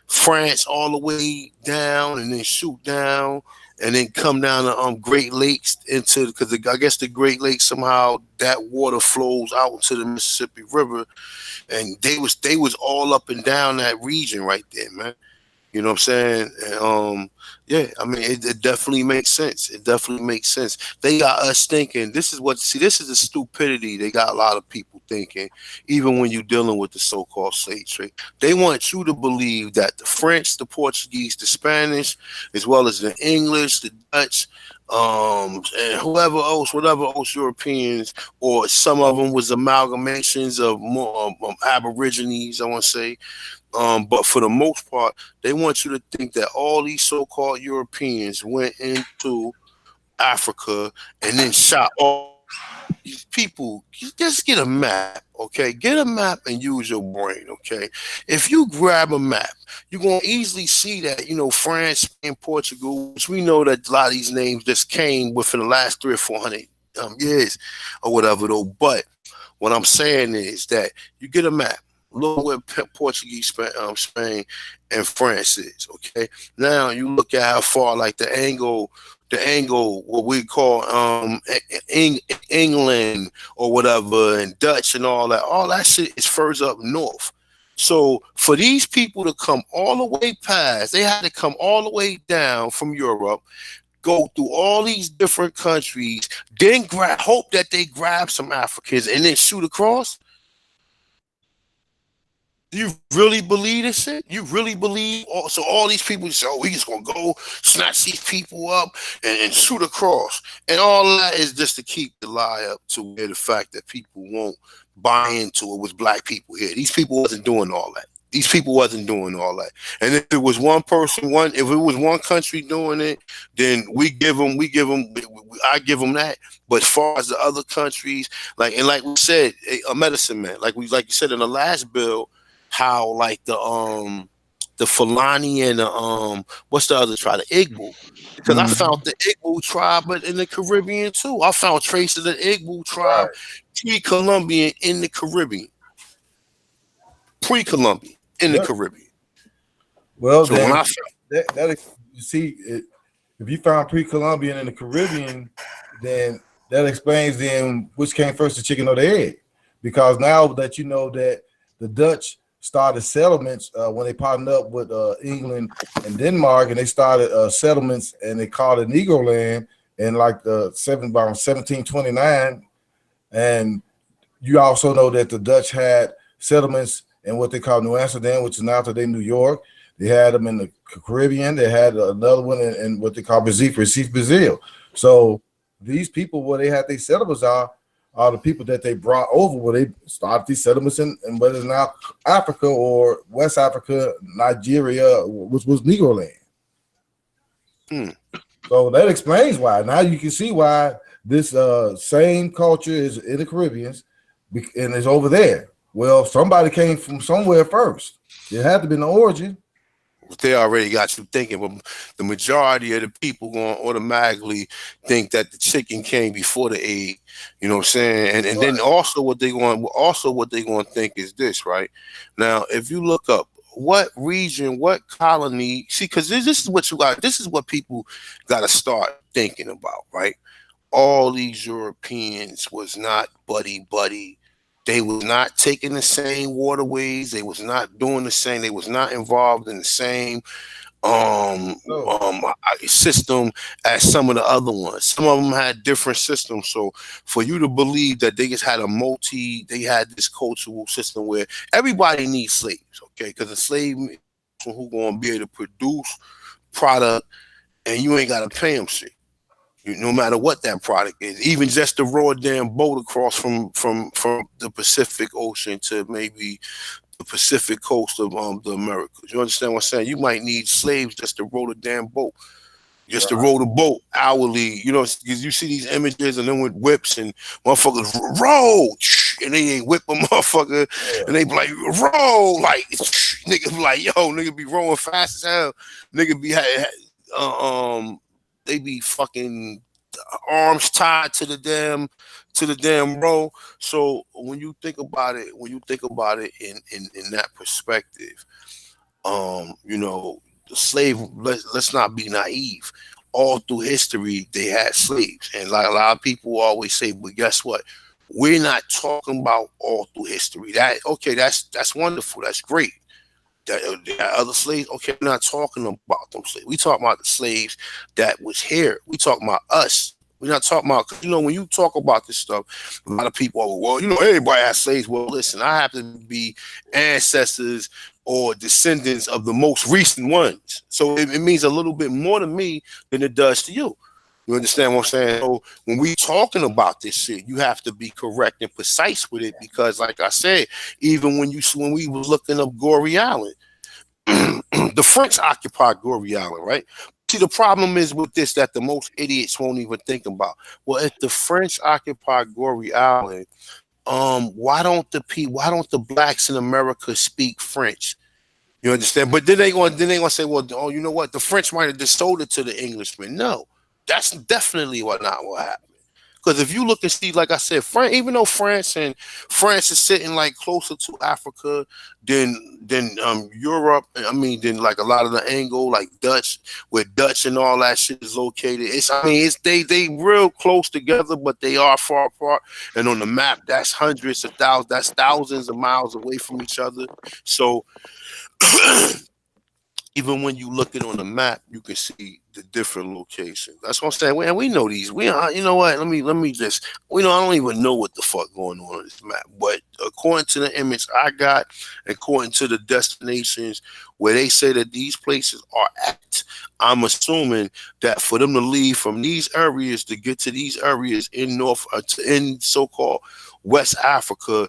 France all the way down and then shoot down and then come down to Great Lakes because I guess the Great Lakes somehow that water flows out into the Mississippi River, and they was all up and down that region right there, man. You know what I'm saying? And, yeah, I mean, it definitely makes sense. It definitely makes sense. They got us thinking, this is the stupidity they got a lot of people thinking, even when you're dealing with the so-called slave trade. They want you to believe that the French, the Portuguese, the Spanish, as well as the English, the Dutch, and whoever else, whatever else Europeans, or some of them was amalgamations of more Aborigines, I want to say. But for the most part, they want you to think that all these so-called Europeans went into Africa and then shot all people, just get a map, okay? Get a map and use your brain, okay? If you grab a map, you're gonna easily see that, France, Spain, Portugal, which we know that a lot of these names just came within the last 300 or 400 years or whatever though. But what I'm saying is that you get a map, look where Portuguese, Spain, and France is. Okay, now you look at how far, like the angle, what we call England or whatever, and Dutch and all that. All that shit is further up north. So for these people to come all the way past, they had to come all the way down from Europe, go through all these different countries, then hope that they grab some Africans and then shoot across. Do you really believe this shit? You really believe? So all these people say, "Oh, we just gonna go snatch these people up and shoot across," and all that is just to keep the lie up to where the fact that people won't buy into it was black people here. These people wasn't doing all that. These people wasn't doing all that. And if it was one person, if it was one country doing it, then I give them that. But as far as the other countries, like we said, a medicine man, like you said in the last bill, how like the Fulani and the what's the other tribe, the Igbo, because I found the Igbo tribe but in the Caribbean too. I found traces of the Igbo tribe pre-Columbian in the Caribbean, pre-Columbian in the Caribbean. Well, so then when I found, that you see, if you found pre-Columbian in the Caribbean, then that explains then which came first, the chicken or the egg, because now that you know that the Dutch started settlements when they partnered up with England and Denmark, and they started settlements, and they called it Negro Land in like around 1729. And you also know that the Dutch had settlements in what they call New Amsterdam, which is now today New York. They had them in the Caribbean. They had another one in what they call Brazil. So these people, where they had their settlements are the people that they brought over, where they started these settlements in what is now Africa or West Africa, Nigeria, which was Negro land. So that explains why. Now you can see why this same culture is in the Caribbean and is over there. Well, somebody came from somewhere first. It had to be an origin. They already got you thinking, but the majority of the people going to automatically think that the chicken came before the egg. You know what I'm saying? And then also what they going to think is this, right? Now, if you look up what region, what colony, see, because this is what you got. This is what people got to start thinking about, right? All these Europeans was not buddy. They was not taking the same waterways. They was not doing the same. They was not involved in the same system as some of the other ones. Some of them had different systems. So for you to believe that they just had they had this cultural system where everybody needs slaves, okay? Because a slave who gonna be able to produce product and you ain't gotta pay them shit. No matter what that product is, even just to row a damn boat across from the Pacific Ocean to maybe the Pacific coast of the Americas. You understand what I'm saying? You might need slaves just to row the damn boat, just to row the boat hourly. You know, because you see these images and then with whips and motherfuckers row, and they ain't whip a motherfucker, and they be like row, like nigga be like, yo, nigga be rowing fast as hell, nigga be they be fucking arms tied to the damn row. So when you think about it in that perspective, the slave, let's not be naive. All through history they had slaves, and like a lot of people always say, but guess what? We're not talking about all through history. That's wonderful, that's great. That other slaves, okay, we're not talking about them slaves. We talking about the slaves that was here. We talking about us. We're not talking about, when you talk about this stuff, a lot of people are, well, everybody has slaves. Well, listen, I have to be ancestors or descendants of the most recent ones. So it means a little bit more to me than it does to you. You understand what I'm saying? So when we talking about this shit, you have to be correct and precise with it, because like I said, even when we was looking up Goree Island, the French occupied Goree Island, right? See, the problem is with this that the most idiots won't even think about. Well, if the French occupied Goree Island, why don't the blacks in America speak French? You understand? But then they gonna say, well, oh, you know what? The French might have just sold it to the Englishmen. No, that's definitely what happened. Because if you look and see, like I said, even though France is sitting like closer to Africa than Europe, I mean, than like a lot of the Anglo, like Dutch, where Dutch and all that shit is located. It's they real close together, but they are far apart. And on the map, that's hundreds of thousands, that's thousands of miles away from each other. So even when you look it on the map, you can see the different locations. That's what I'm saying. We know these. You know what? Let me just. I don't even know what the fuck going on this map. But according to the image I got, according to the destinations where they say that these places are at, I'm assuming that for them to leave from these areas to get to these areas in in so-called West Africa,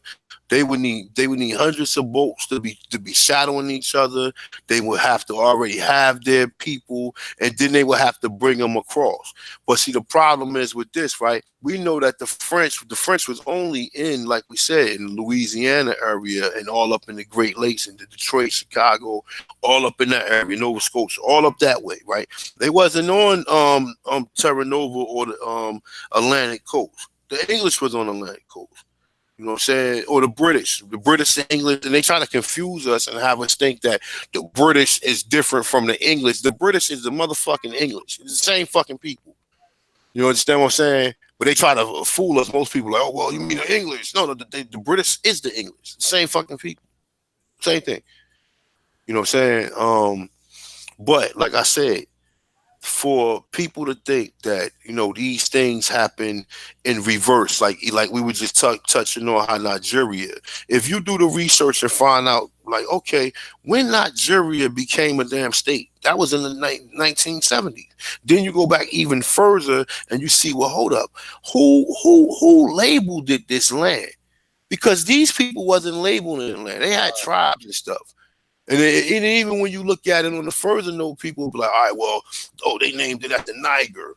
they would need hundreds of boats to be shadowing each other. They would have to already have their people, and then they would have to bring them across. But see, the problem is with this, right? We know that the French was only in, like we said, in Louisiana area and all up in the Great Lakes and the Detroit, Chicago, all up in that area, Nova Scotia, all up that way, right? They wasn't on Terra Nova or the Atlantic coast. The English was on the Atlantic coast. You know what I'm saying? Or the British and English, and they try to confuse us and have us think that the British is different from the English. The British is the motherfucking English. It's the same fucking people. You understand what I'm saying? But they try to fool us. Most people are like, oh, well, you mean the English? No, the British is the English. The same fucking people. Same thing. You know what I'm saying? But like I said, for people to think that these things happen in reverse, like we were just touching on how Nigeria, if you do the research and find out, like, okay, when Nigeria became a damn state, that was in the 1970s. Then you go back even further and you see, well, hold up, who labeled it this land? Because these people wasn't labeling the land, they had tribes and stuff. And even when you look at it on the further note, people will be like, all right, well, oh, they named it after Niger.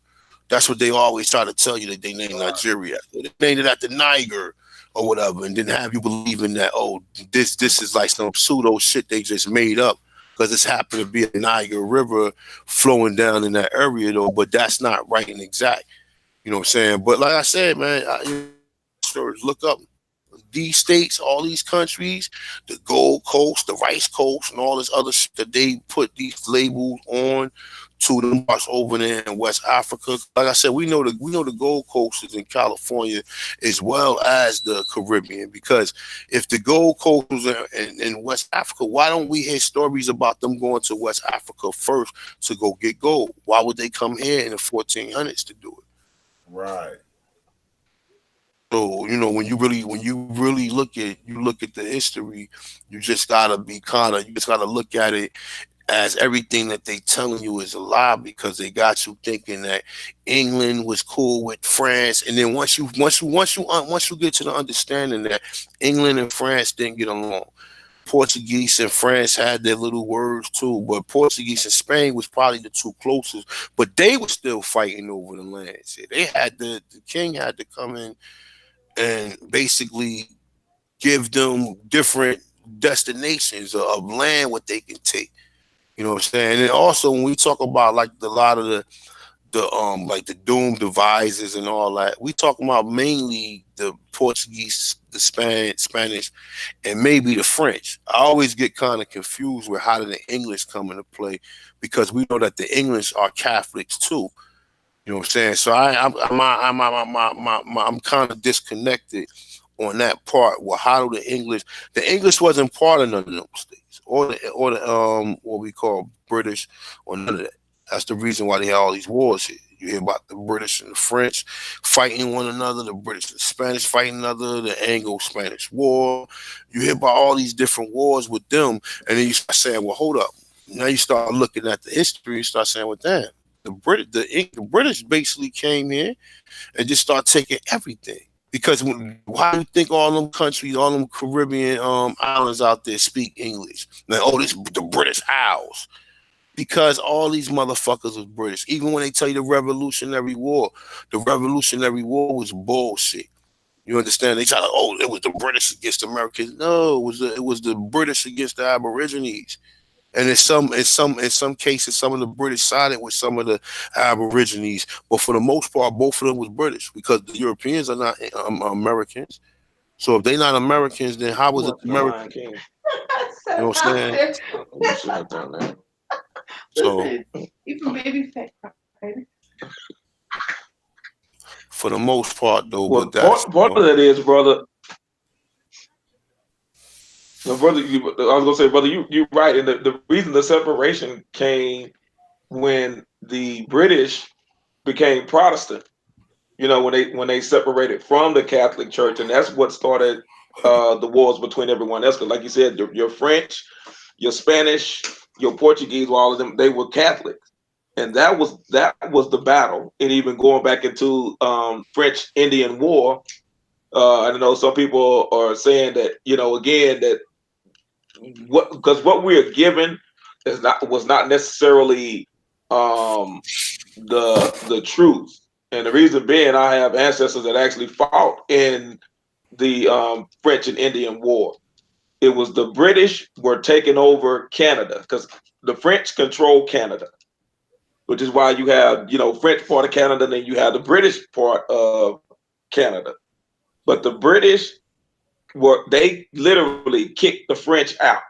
That's what they always try to tell you, that they named Nigeria. They named it after Niger or whatever, and then have you believing that, oh, this is like some pseudo shit they just made up because it's happened to be a Niger River flowing down in that area, though. But that's not right and exact. You know what I'm saying? But like I said, man, look up these states, all these countries, the Gold Coast, the Rice Coast, and all this other shit that they put these labels on to the parts over there in West Africa. Like I said, we know the Gold Coast is in California as well as the Caribbean. Because if the Gold Coast was in West Africa, why don't we hear stories about them going to West Africa first to go get gold? Why would they come here in the 1400s to do it? Right. So when you really look at the history, you just gotta look at it as everything that they telling you is a lie, because they got you thinking that England was cool with France, and then once you get to the understanding that England and France didn't get along. Portuguese and France had their little words too, but Portuguese and Spain was probably the two closest. But they were still fighting over the lands. They had the king had to come in and basically give them different destinations of land what they can take. You know what I'm saying? And also when we talk about like a lot of the like the doomed devices and all that, we talking about mainly the Portuguese, the Spanish, and maybe the French. I always get kind of confused with how did the English come into play, because we know that the English are Catholics too. You know what I'm saying? So I'm kind of disconnected on that part. Well, how do the English wasn't part of none of those states, or the what we call British, or none of that. That's the reason why they had all these wars here. You hear about the British and the French fighting one another, the British and the Spanish fighting another, the Anglo-Spanish War. You hear about all these different wars with them, and then you start saying, well, hold up. Now you start looking at the history, you start saying, well, damn, the British basically came here and just start taking everything. Because why do you think all them countries, all them Caribbean islands out there speak English? Like, oh, this the British Isles. because all these motherfuckers was British. Even when they tell you the Revolutionary War was bullshit. You understand? They try to, oh, it was the British against Americans. No, it was the British against the Aborigines. And in some cases, some of the British sided with some of the Aborigines, but for the most part, both of them was British because the Europeans are not Americans. So if they're not Americans, then how was it Watching the American? Lion King. You know what I'm saying? You should have done that. So Even baby fat. for the most part, though, Well, but that's part of that is, brother. No, brother, I was gonna say, brother, you right, and the reason the separation came when the British became Protestant. You know, when they separated from the Catholic Church, and that's what started the wars between everyone else. 'Cause like you said, your French, your Spanish, your Portuguese, all of them, they were Catholic, and that was the battle. And even going back into French Indian War, I know some people are saying that, you know, again, that what we are given was not necessarily um, the truth. And the reason being, I have ancestors that actually fought in the French and Indian War. It was the British were taking over Canada because the French control Canada, which is why you have, you know, French part of Canada, and then you have the British part of Canada. But the British they literally kicked the French out.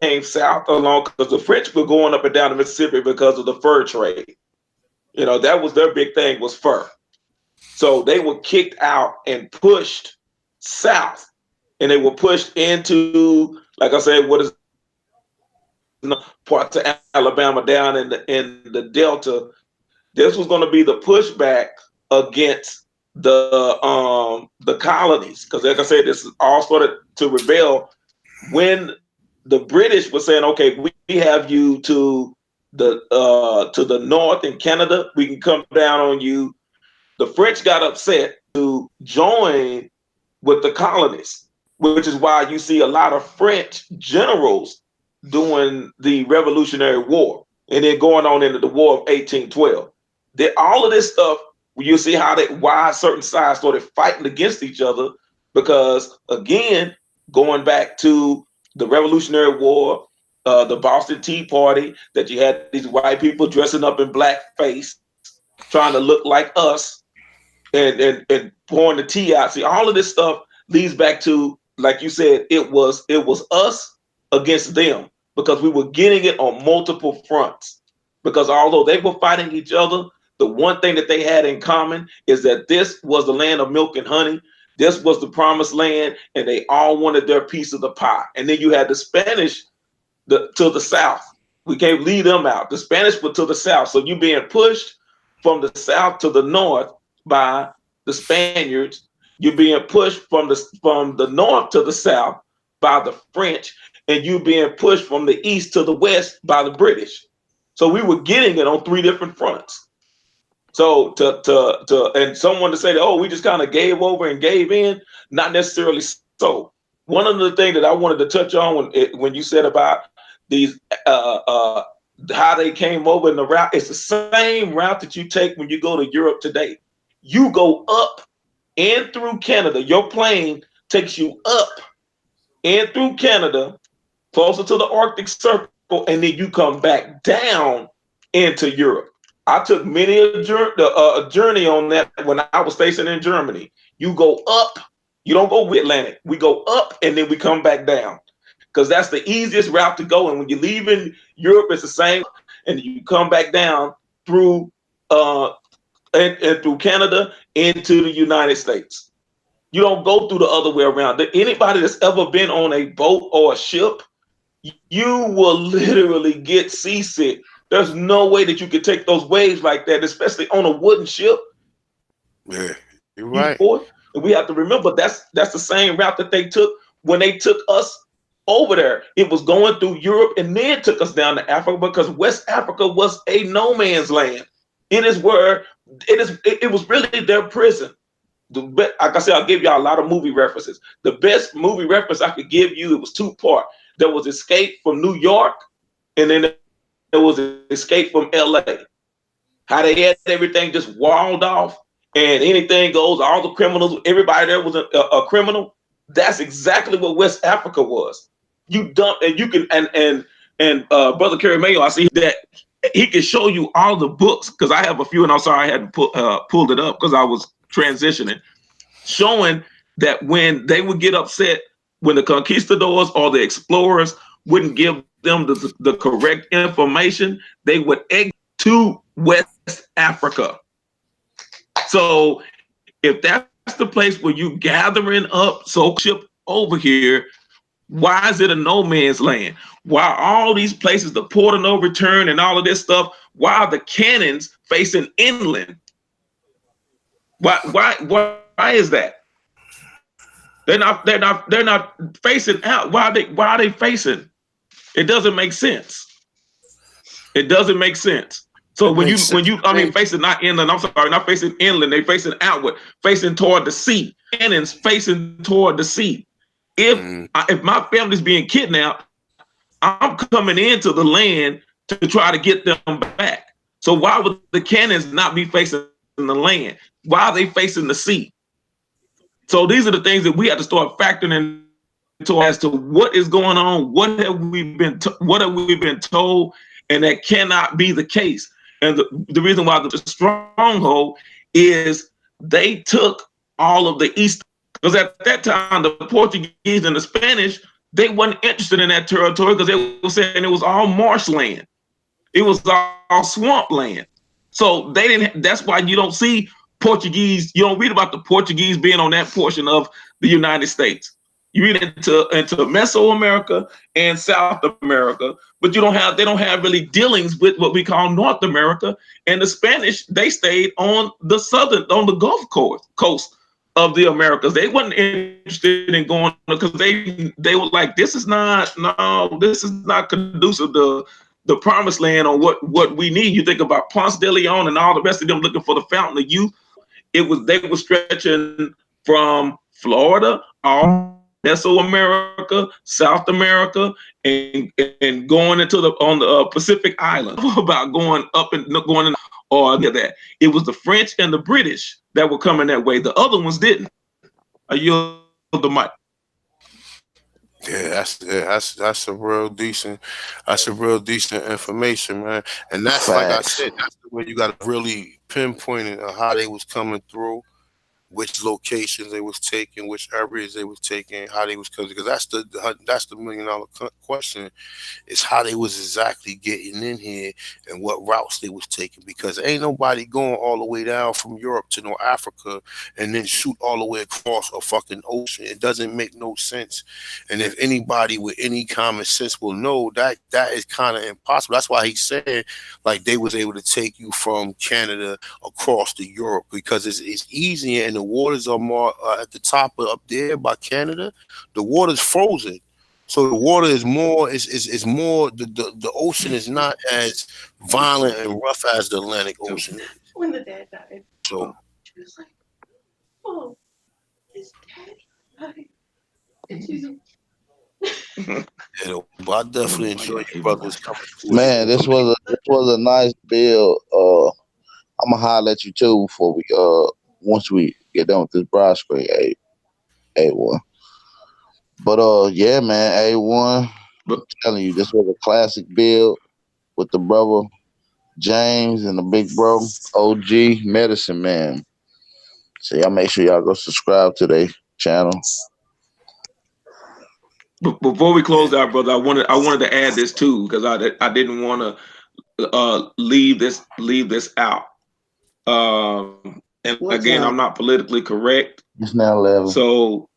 Came south along because the French were going up and down the Mississippi because of the fur trade. You know, that was their big thing, was fur. So they were kicked out and pushed south, and they were pushed into, like I said, what is parts of Alabama down in the Delta. This was going to be the pushback against the colonies, because like I said, this all started to rebel when the British were saying, okay, we have you to the north in Canada, we can come down on you. The French got upset to join with the colonists, which is why you see a lot of French generals doing the Revolutionary War and then going on into the War of 1812. All of this stuff, you see why certain sides started fighting against each other, because again, going back to the Revolutionary War, the Boston Tea Party, that you had these white people dressing up in blackface, trying to look like us, and pouring the tea out. See, all of this stuff leads back to, like you said, it was us against them, because we were getting it on multiple fronts. Because although they were fighting each other, the one thing that they had in common is that this was the land of milk and honey. This was the promised land, and they all wanted their piece of the pie. And then you had the Spanish to the south. We can't leave them out. The Spanish were to the south. So you being pushed from the south to the north by the Spaniards. You're being pushed from the north to the south by the French, and you being pushed from the east to the west by the British. So we were getting it on three different fronts. So and someone to say that, oh, we just kind of gave over and gave in, not necessarily so. One of the things that I wanted to touch on when you said about these how they came over in the route, it's the same route that you take when you go to Europe today. You go up and through Canada. Your plane takes you up and through Canada, closer to the Arctic Circle, and then you come back down into Europe. I took many a journey on that when I was stationed in Germany. You go up, you don't go with Atlantic. We go up and then we come back down, because that's the easiest route to go. And when you're leaving Europe, it's the same, and you come back down through and through Canada into the United States. You don't go through the other way around. Anybody that's ever been on a boat or a ship, you will literally get seasick. There's no way that you could take those waves like that, especially on a wooden ship. Yeah, you're right. And we have to remember that's the same route that they took when they took us over there. It was going through Europe and then took us down to Africa, because West Africa was a no man's land. It is where it was really their prison. Like I said, I'll give y'all a lot of movie references. The best movie reference I could give you, it was two-part. There was Escape from New York, and then there was an escape from LA. How they had everything just walled off and anything goes, all the criminals, everybody there was a criminal. That's exactly what West Africa was. You dump and you can and Brother Kerry Mayo, I see that he can show you all the books because I have a few, and I'm sorry I hadn't pulled it up because I was transitioning, showing that when they would get upset, when the conquistadors or the explorers wouldn't give them the correct information, they would exit to West Africa. So if that's the place where you gathering up ship over here, why is it a no man's land? Why all these places, the port of no return and all of this stuff, why are the cannons facing inland? Why is that? They're not facing out. Why are they facing? It doesn't make sense. It doesn't make sense. So when you facing not inland, I'm sorry, not facing inland, they facing outward, facing toward the sea. Cannons facing toward the sea. If my family's being kidnapped, I'm coming into the land to try to get them back. So why would the cannons not be facing the land? Why are they facing the sea? So these are the things that we have to start factoring into as to what is going on. What have we been told? And that cannot be the case. And the reason why the stronghold is they took all of the east, because at that time the Portuguese and the Spanish, they weren't interested in that territory because they were saying it was all marshland. It was all swamp land. So they didn't. That's why you don't see Portuguese. You don't read about the Portuguese being on that portion of the United States. You read into Mesoamerica and South America, but they don't have really dealings with what we call North America. And the Spanish, they stayed on the Gulf coast of the Americas. They wasn't interested in going because they were like, this is not conducive to the promised land or what we need. You think about Ponce de Leon and all the rest of them looking for the fountain of youth. They were stretching from Florida all Mesoamerica, South America, and going into on the Pacific Island. About going up and going in, or that it was the French and the British that were coming that way. The other ones didn't. I yield the mic. Yeah, that's a real decent information, man. And that's like I said, that's the way you got to really pinpoint it on how they was coming through, which locations they was taking, which areas they was taking, how they was coming. Because that's the $1 million question, is how they was exactly getting in here and what routes they was taking. Because ain't nobody going all the way down from Europe to North Africa and then shoot all the way across a fucking ocean. It doesn't make no sense. And if anybody with any common sense will know that is kind of impossible. That's why he said like they was able to take you from Canada across to Europe, because it's easier and the waters are more at the top of up there by Canada. The water's frozen. So the water is more, is more, the ocean is not as violent and rough as the Atlantic Ocean is. When the dad died, So she was like, oh, his daddy died. And she's yeah, but I definitely enjoy you brothers coming through. Man, this was a nice build. I'm gonna holler at you too before we once we get done with this broad screen, A1. But yeah, man, A1. I'm telling you, this was a classic build with the brother James and the big bro OG Medicine Man. So y'all make sure y'all go subscribe to their channel. Before we close out, brother, I wanted to add this too, because I didn't want to leave this out. And again, I'm not politically correct. It's now 11. So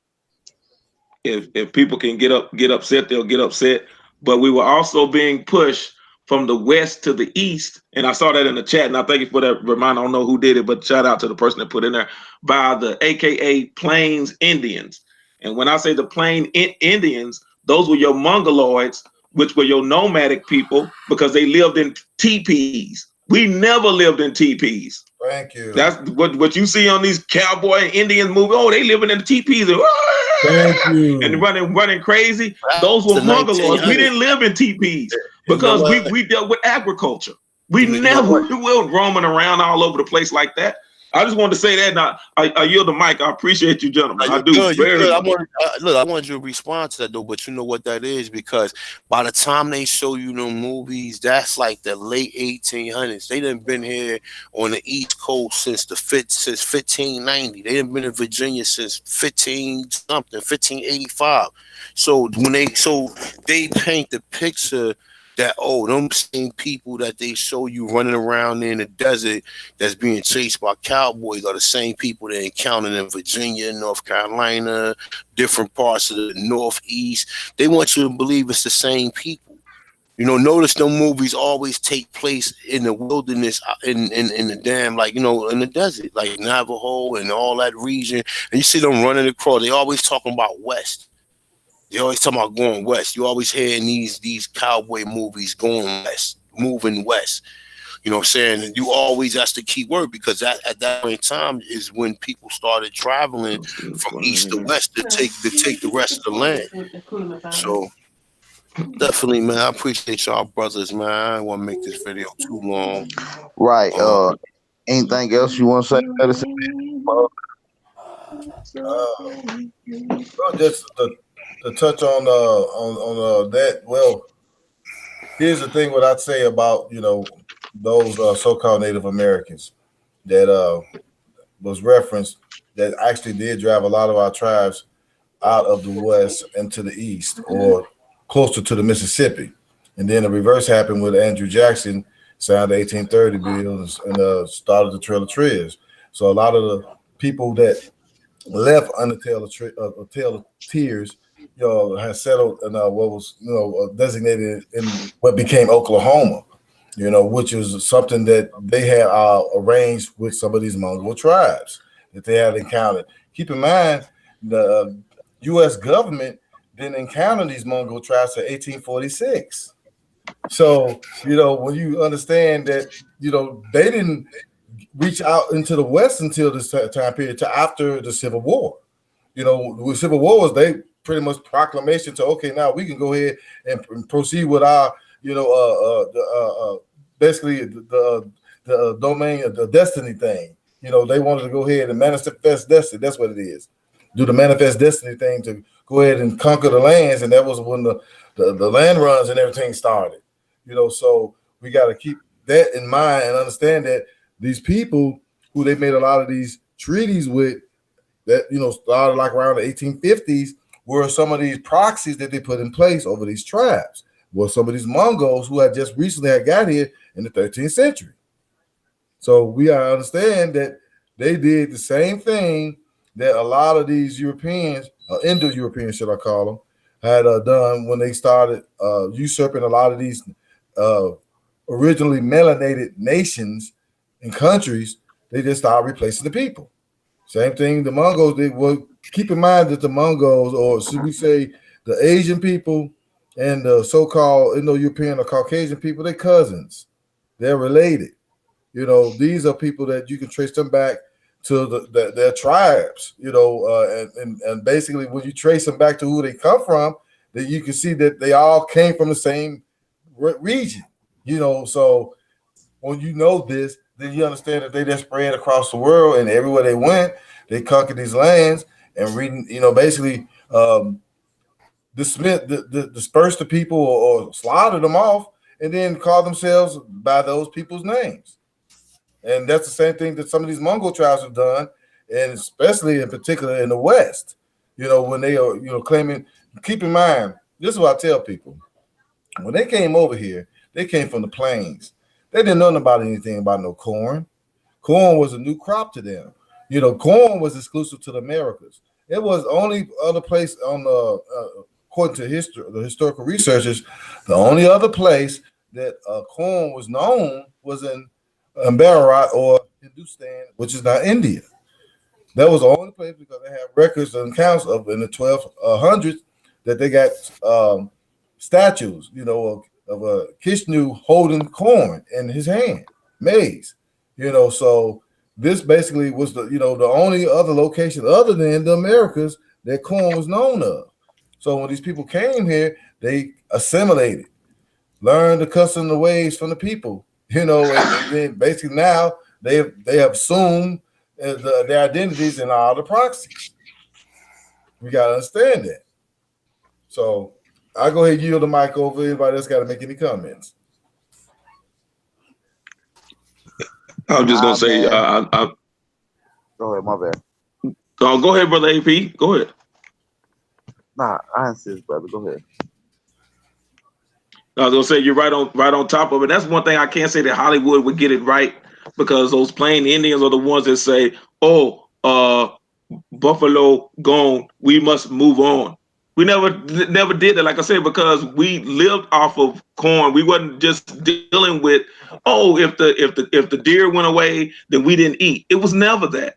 if people can get upset, they'll get upset. But we were also being pushed from the west to the east, and I saw that in the chat, and I thank you for that reminder. I don't know who did it, but shout out to the person that put in there, by the AKA Plains Indians. And when I say the Plain Indians, those were your Mongoloids, which were your nomadic people, because they lived in teepees. We never lived in teepees. Thank you. That's what you see on these cowboy and Indian movies. Oh, they living in the teepees Thank you. and running crazy. Those were bungalows. We didn't live in teepees because we dealt with agriculture. We never were roaming around all over the place like that. I just wanted to say that. Now, I yield the mic. I appreciate you, gentlemen. I do. I wanted you to respond to that though, but you know what that is, because by the time they show you them movies, that's like the late 1800s. They done been here on the East Coast since 1590. They done been in Virginia since 1585. So they paint the picture that, oh, them same people that they show you running around in the desert that's being chased by cowboys are the same people they encountered in Virginia, North Carolina, different parts of the Northeast. They want you to believe it's the same people. You know, notice them movies always take place in the wilderness, in the damn, like, you know, in the desert, like Navajo and all that region. And you see them running across. They always talking about West. They always talking about going west. You always hear in these cowboy movies going west, moving west. You know what I'm saying? And you always, that's the key word, because at that point in time is when people started traveling from east to west to take the rest of the land. So definitely, man, I appreciate y'all brothers, man. I don't want to make this video too long. Right. Anything else you want to say, Medicine? Just to touch on that. Well, here's the thing. What I'd say about those so-called Native Americans that was referenced, that actually did drive a lot of our tribes out of the west into the east or closer to the Mississippi, and then the reverse happened with Andrew Jackson signed the 1830 bill and started the Trail of Tears. So a lot of the people that left under Trail of Tears, has settled in what was designated in what became Oklahoma, which is something that they had arranged with some of these Mongol tribes that they had encountered. Keep in mind, the U.S. government didn't encounter these Mongol tribes until 1846. So, when you understand that, they didn't reach out into the West until this time period, to after the Civil War. The Civil War was they pretty much proclamation to, okay, now we can go ahead and proceed with our, basically the domain of the destiny thing. They wanted to go ahead and manifest destiny. That's what it is. Do the manifest destiny thing to go ahead and conquer the lands, and that was when the land runs and everything started. So we got to keep that in mind and understand that these people who they made a lot of these treaties with, that started like around the 1850s, were some of these proxies that they put in place over these tribes. Were some of these Mongols who had just recently got here in the 13th century. So we gotta understand that they did the same thing that a lot of these Europeans, Indo-Europeans, should I call them, had done when they started usurping a lot of these originally melanated nations and countries. They just started replacing the people. Same thing the Mongols did. Well, keep in mind that the Mongols, or should we say the Asian people and the so-called Indo-European or Caucasian people, they're cousins. They're related. These are people that you can trace them back to their tribes, and basically when you trace them back to who they come from, that you can see that they all came from the same region, so when this, then you understand that they just spread across the world, and everywhere they went, they conquered these lands and basically dispersed the people or slaughtered them off, and then called themselves by those people's names. And that's the same thing that some of these Mongol tribes have done, and especially in particular in the West, when they are, claiming. Keep in mind, this is what I tell people. When they came over here, they came from the plains. They didn't know about anything about no corn. Corn was a new crop to them. Corn was exclusive to the Americas. It was only other place on according to the historical researchers, the only other place that corn was known was in Bharat or Hindustan, which is now India. That was the only place, because they have records and accounts of in the 1200s that they got statues, of a Kishnu holding corn in his hand. maize. So this basically was the the only other location other than the Americas that corn was known of. So when these people came here, they assimilated, learned the customs and the ways from the people, and then basically now they have assumed their identities and all the proxies. We gotta understand that. So I go ahead and yield the mic over. Anybody else got to make any comments? I'm just gonna Nah, say, man. Go ahead, my bad. go ahead, brother AP. Go ahead. Nah, I insist, brother. Go ahead. I was gonna say you're right on top of it. That's one thing I can't say that Hollywood would get it right, because those plain Indians are the ones that say, "Oh, buffalo gone, we must move on." We never did that. Like I said, because we lived off of corn. We wasn't just dealing with, oh, if the deer went away, then we didn't eat. It was never that.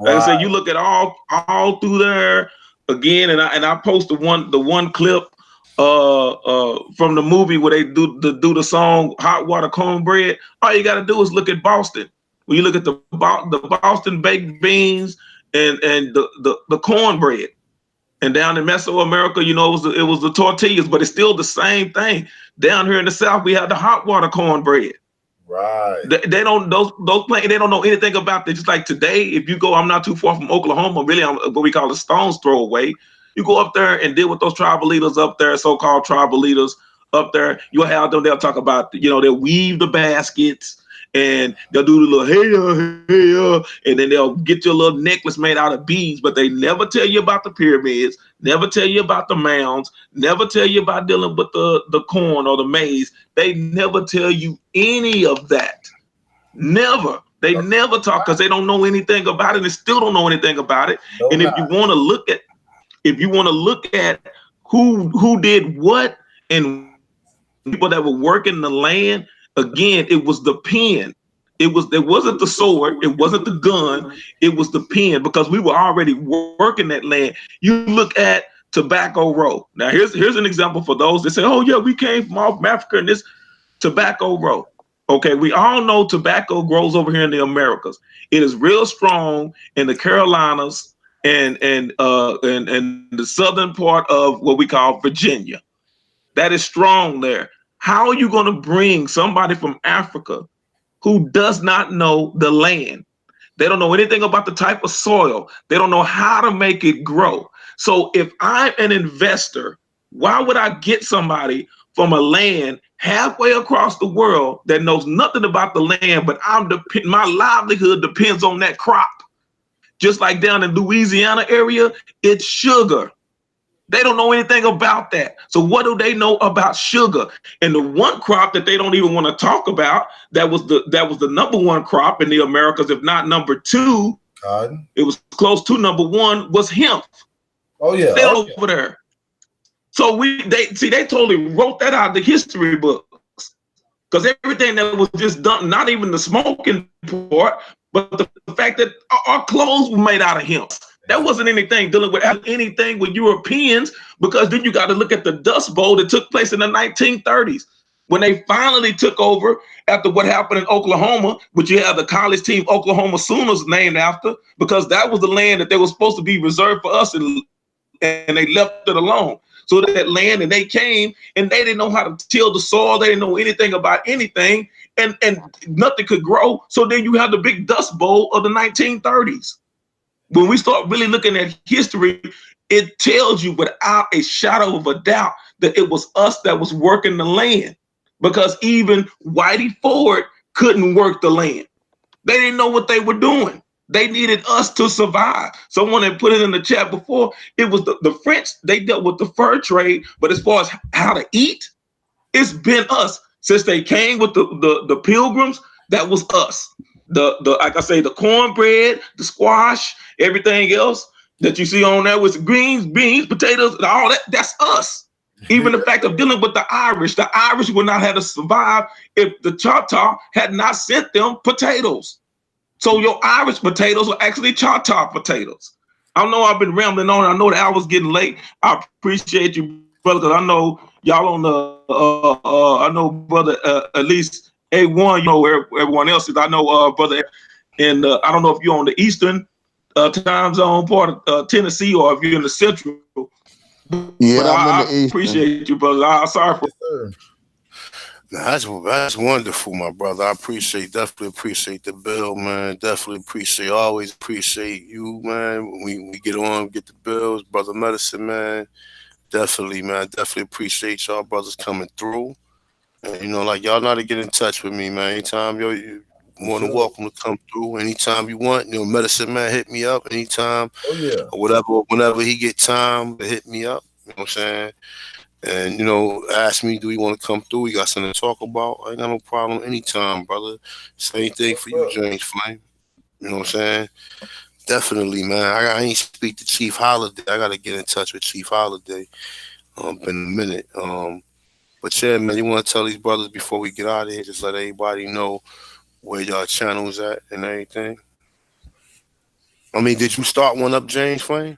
Like I Right. said, you look at all through there again, and I post the one clip from the movie where they do the song "Hot Water Cornbread." All you got to do is look at Boston. When you look at the Boston baked beans and the cornbread, and down in Mesoamerica, it was the tortillas, but it's still the same thing. Down here in the South, we have the hot water cornbread. Right. They don't those places, they don't know anything about it. Just like today, if you go, I'm not too far from Oklahoma, really, I'm what we call a stone's throw away. You go up there and deal with those tribal leaders up there, so-called tribal leaders up there. You'll have them. They'll talk about, they'll weave the baskets, and they'll do the little hey, and then they'll get you a little necklace made out of beads. But they never tell you about the pyramids, never tell you about the mounds, never tell you about dealing with the corn or the maize. They never tell you any of that. Never. They never talk, because they don't know anything about it and still don't know anything about it. No, And if you want to look at who did what, and people that were working the land, again, it was the pen. It wasn't the sword, it wasn't the gun, it was the pen, because we were already working that land. You look at Tobacco Road. Now here's an example for those that say, oh yeah, we came from off Africa, and this Tobacco Road. Okay, we all know tobacco grows over here in the Americas. It is real strong in the Carolinas and the southern part of what we call Virginia. That is strong there. How are you going to bring somebody from Africa who does not know the land? They don't know anything about the type of soil. They don't know how to make it grow. So if I'm an investor, why would I get somebody from a land halfway across the world that knows nothing about the land, but my livelihood depends on that crop? Just like down in Louisiana area, it's sugar. They don't know anything about that. So what do they know about sugar? And the one crop that they don't even want to talk about, that was the number one crop in the Americas, if not number two. Cotton. It was close to number one, was hemp. Oh yeah. They don't over there. So they totally wrote that out of the history books. Because everything that was just done, not even the smoking part, but the fact that our clothes were made out of hemp. That wasn't anything dealing with anything with Europeans, because then you got to look at the Dust Bowl that took place in the 1930s. When they finally took over after what happened in Oklahoma, which you have the college team Oklahoma Sooners named after, because that was the land that they were supposed to be reserved for us, and they left it alone. So that land, and they came, and they didn't know how to till the soil. They didn't know anything about anything, and nothing could grow. So then you have the big Dust Bowl of the 1930s. When we start really looking at history, it tells you without a shadow of a doubt that it was us that was working the land, because even Whitey Ford couldn't work the land. They didn't know what they were doing. They needed us to survive. Someone had put it in the chat before. It was the French. They dealt with the fur trade, but as far as how to eat, it's been us since they came with the pilgrims. That was us. The like I say, the cornbread, the squash, everything else that you see on there with greens, beans, potatoes, and all that. That's us. Even the fact of dealing with the Irish would not have to survive if the Choctaw had not sent them potatoes. So your Irish potatoes are actually Choctaw potatoes. I know I've been rambling on. I know the hour's getting late. I appreciate you, brother, because I know y'all on the. I know brother at least A1, where everyone else is. I know, brother, and I don't know if you're on the Eastern time zone part of Tennessee, or if you're in the Central. But Yeah, I'm in I the Eastern. appreciate you, brother. I'm sorry for. Yes, sir. Nah, that's wonderful, my brother. I definitely appreciate the bill, man. Definitely always appreciate you, man. When we get on, get the bills, brother Medicine, man. Definitely, man. Definitely appreciate y'all brothers coming through. And like y'all know how to get in touch with me, man. Anytime you For more than sure. welcome to come through. Anytime you want, Medicine Man, hit me up anytime Oh yeah. or whatever. Whenever he get time to hit me up, you know what I'm saying? And ask me, do you want to come through? You got something to talk about? I ain't got no problem anytime, brother. Same thing What's for you, up? James Flame. You know what I'm saying? Definitely, man. I ain't speak to Chief Holiday. I gotta get in touch with Chief Holiday. Been a minute. But yeah, man, you want to tell these brothers before we get out of here? Just let everybody know where y'all channels at and everything. I mean, did you start one up, James Flame?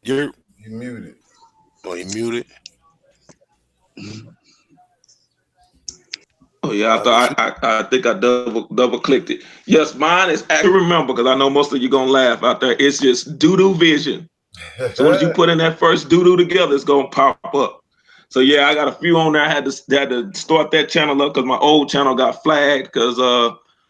You're You muted. oh, you muted. Oh yeah, I Did you? thought I think I double clicked it. Yes, mine is. I remember because I know most of you gonna laugh out there. It's just Doodoo Vision. As soon as you put in that first doodoo together, it's gonna pop up. So yeah, I got a few on there. I had to start that channel up because my old channel got flagged because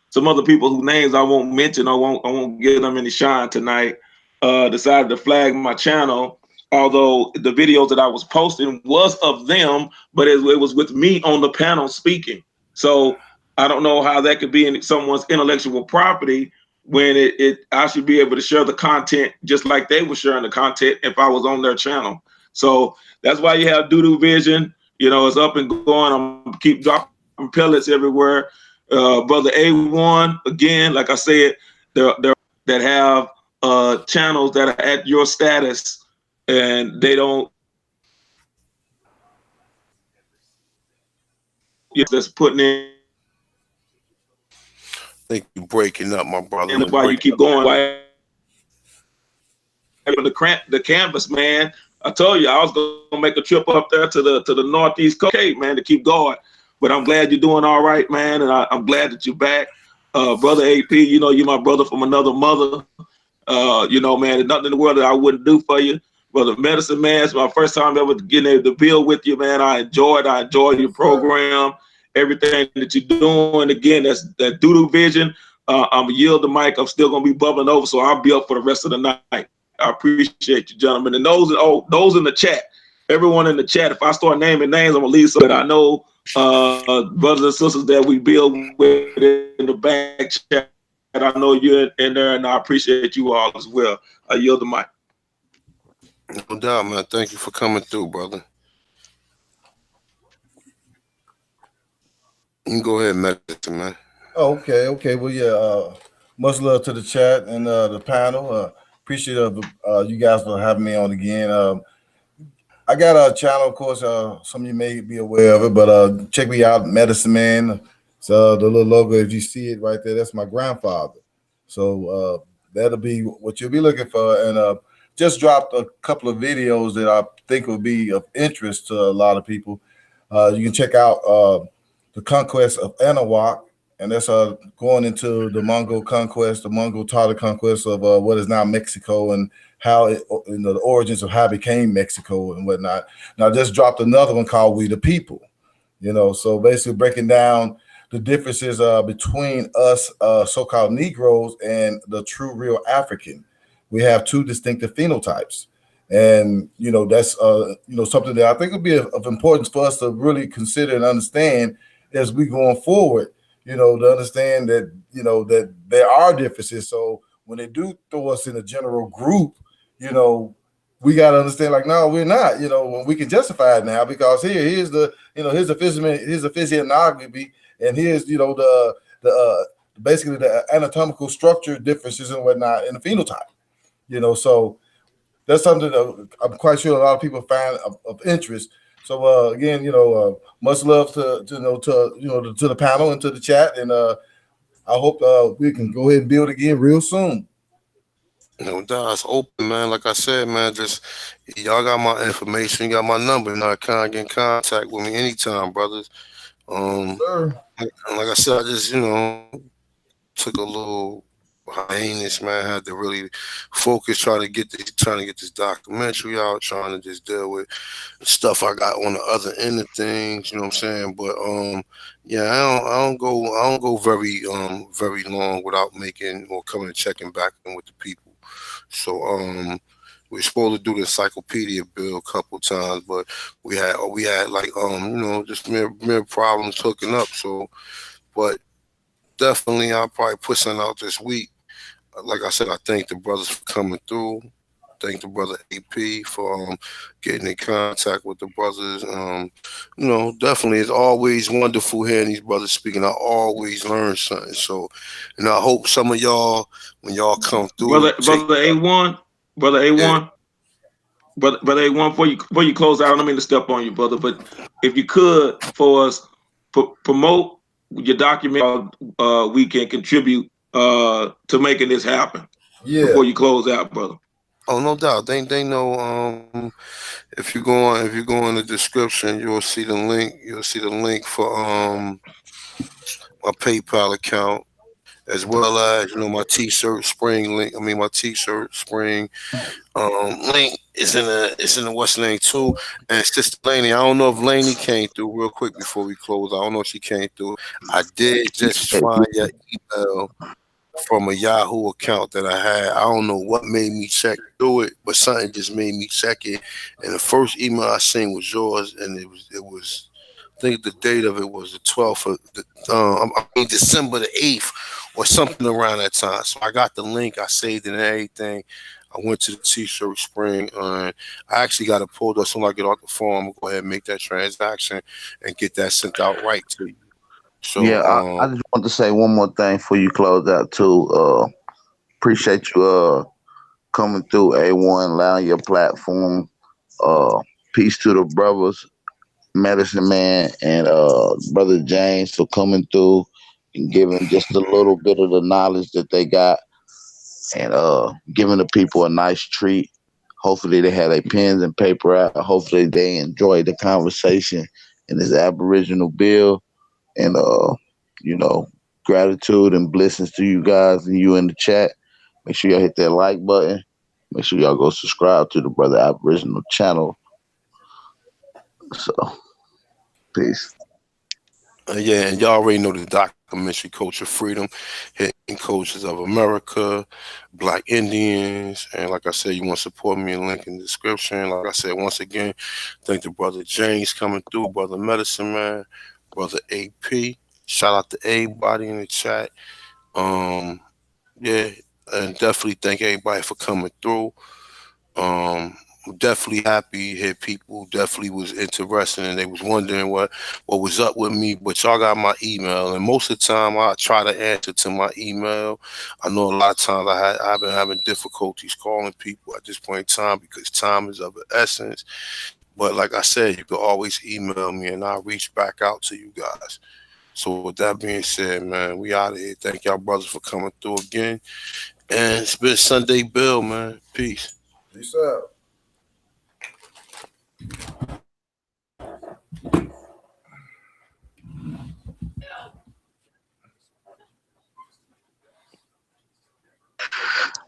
some other people whose names I won't mention, I won't give them any shine tonight, decided to flag my channel. Although the videos that I was posting was of them, but it was with me on the panel speaking. So I don't know how that could be in someone's intellectual property when it I should be able to share the content just like they were sharing the content if I was on their channel. So that's why you have Doodoo Vision. It's up and going. I'm keep dropping pellets everywhere. Brother A1, again, like I said, there that have channels that are at your status and they don't just putting I think you're breaking up, my brother. in You're why you breaking keep up. going. Why the canvas, man. I told you I was gonna make a trip up there to the Northeast Cape, man, to keep going. But I'm glad you're doing all right, man, and I'm glad that you're back, brother AP. You're my brother from another mother. Man, there's nothing in the world that I wouldn't do for you, brother. Medicine Man, it's my first time ever getting able to build with you, man. I enjoy your Yes, sir. program, everything that you're doing. Again, that's that Doodoo Vision. I'm gonna yield the mic. I'm still gonna be bubbling over, so I'll be up for the rest of the night. I appreciate you, gentlemen. And those in the chat, everyone in the chat. If I start naming names, I'm gonna leave so that I know brothers and sisters that we build with in the back chat. I know you're in there, and I appreciate you all as well. I yield the mic. No doubt, man. Thank you for coming through, brother. You can go ahead, Medicine Man. Oh, okay, okay. Well, yeah. Much love to the chat and the panel. Appreciate you guys for having me on again. I got a channel, of course. Some of you may be aware of it, but check me out, Medicine Man. So the little logo, if you see it right there, that's my grandfather. So that'll be what you'll be looking for. And just dropped a couple of videos that I think will be of interest to a lot of people. You can check out the conquest of Anahuac, and that's going into the Mongol conquest, the Mongol Tartar conquest of what is now Mexico, and how the origins of how it became Mexico and whatnot. Now, I just dropped another one called "We the People." So basically breaking down the differences between us so-called Negroes and the true real African. We have two distinctive phenotypes. And that's something that I think would be of importance for us to really consider and understand as we going forward. To understand that that there are differences. So when they do throw us in a general group, you know, we got to understand like, no, we're not. When we can justify it now because here's the physiognomy, and here's the basically the anatomical structure differences and whatnot in the phenotype. So that's something that I'm quite sure a lot of people find of interest. So again, much love to the panel and to the chat, and I hope we can go ahead and build again real soon. No doubt, it's open, man. Like I said, man, just y'all got my information, you got my number. Now, can get in contact with me anytime, brothers. Um, Sir. like I said, I just took a little hiatus, man. Had to really focus, trying to get this documentary out, trying to just deal with stuff I got on the other end of things. You know what I'm saying? But yeah, I don't go very long without making or coming and checking back in with the people. So we're supposed to do the encyclopedia bill a couple times, but we had like just mere problems hooking up. So, but definitely I'll probably put something out this week. Like I said, I thank the brothers for coming through. Thank the brother AP for getting in contact with the brothers. Definitely it's always wonderful hearing these brothers speaking. I always learn something. So, I hope some of y'all, when y'all come through, take Brother A1, brother yeah. A1, brother A1. Before you close out, I don't mean to step on you, brother, but if you could for us promote your document, we can contribute to making this happen Yeah. before you close out, brother. Oh, no doubt. They know. If you go in the description, you'll see the link. You'll see the link for my PayPal account, as well as my T-shirt spring link. I mean my T-shirt spring link is in the what's name too. And Sister Laney, I don't know if Laney came through real quick before we close. I don't know if she came through. I did just find your email from a Yahoo account that I had. I don't know what made me check through it, but something just made me check it. And the first email I seen was yours, and it was. I think the date of it was the 12th of December the 8th or something around that time. So I got the link, I saved it and everything. I went to the T-shirt spring, and I actually got it pulled up. So I get off the phone, I'm gonna go ahead and make that transaction and get that sent out right to you. So Yeah, I just want to say one more thing before you close out too. Appreciate you coming through A1, allowing your platform. Uh, Peace to the brothers, Medicine Man and Brother James for coming through and giving just a little bit of the knowledge that they got and giving the people a nice treat. Hopefully they had their pens and paper out. Hopefully they enjoyed the conversation in this Aboriginal bill. And you know, gratitude and blessings to you guys and you in the chat. Make sure y'all hit that like button. Make sure y'all go subscribe to the Brother Aboriginal channel. So peace. Yeah, and y'all already know the documentary Culture Freedom, Hitting Cultures of America, Black Indians. And like I said, you want to support me, link in the description. Like I said, once again, thank the brother James coming through, brother Medicine Man, brother AP. Shout out to everybody in the chat. Um, yeah, and definitely thank everybody for coming through. Um, I'm definitely happy here. People definitely was interested and they was wondering what was up with me. But y'all got my email, and most of the time I try to answer to my email. I know a lot of times I've been having difficulties calling people at this point in time because time is of the essence. But like I said, you can always email me and I'll reach back out to you guys. So with that being said, man, we out of here. Thank y'all brothers for coming through again. And it's been Sunday Bill, man. Peace. Peace out.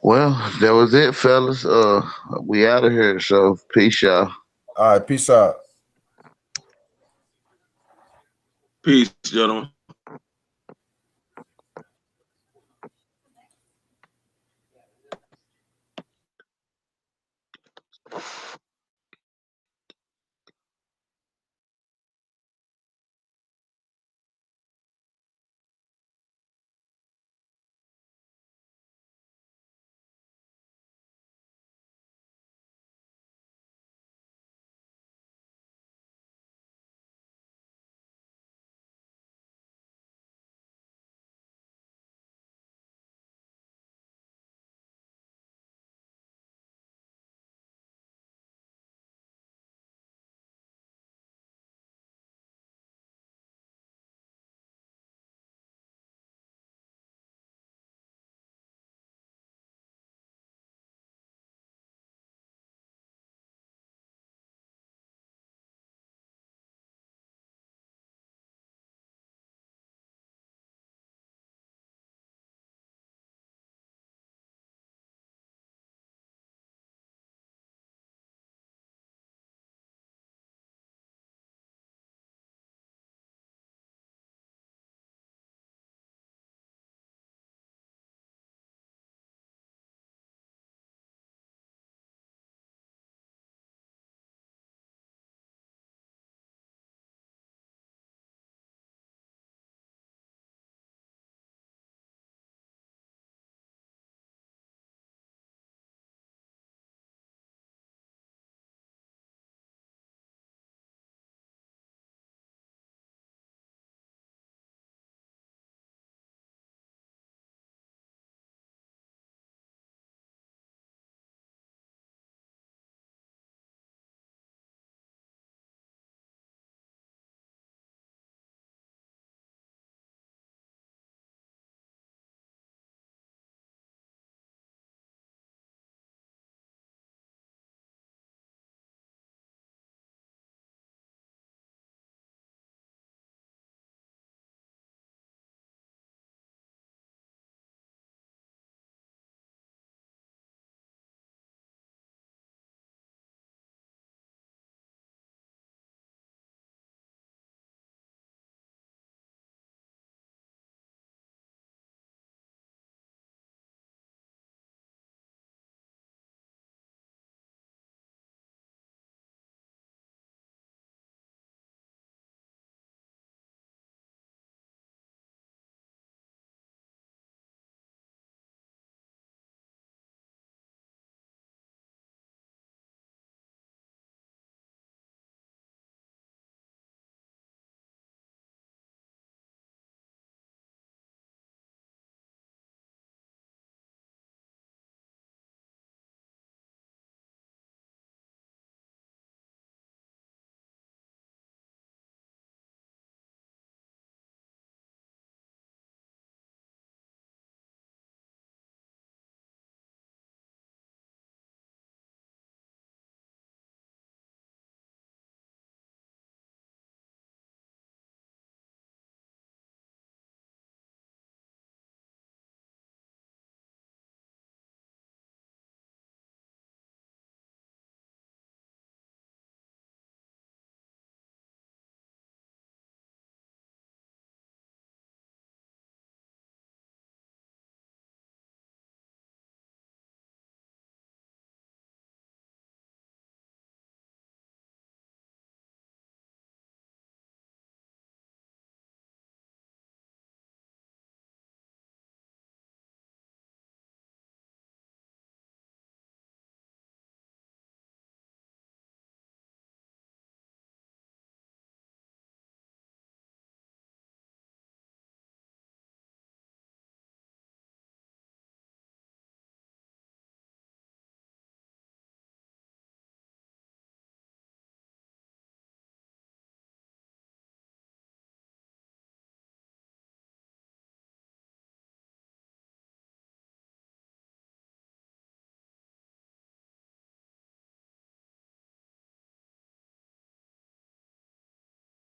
Well, that was it, fellas. We out of here. So peace, y'all. All right. Peace out. Peace, gentlemen.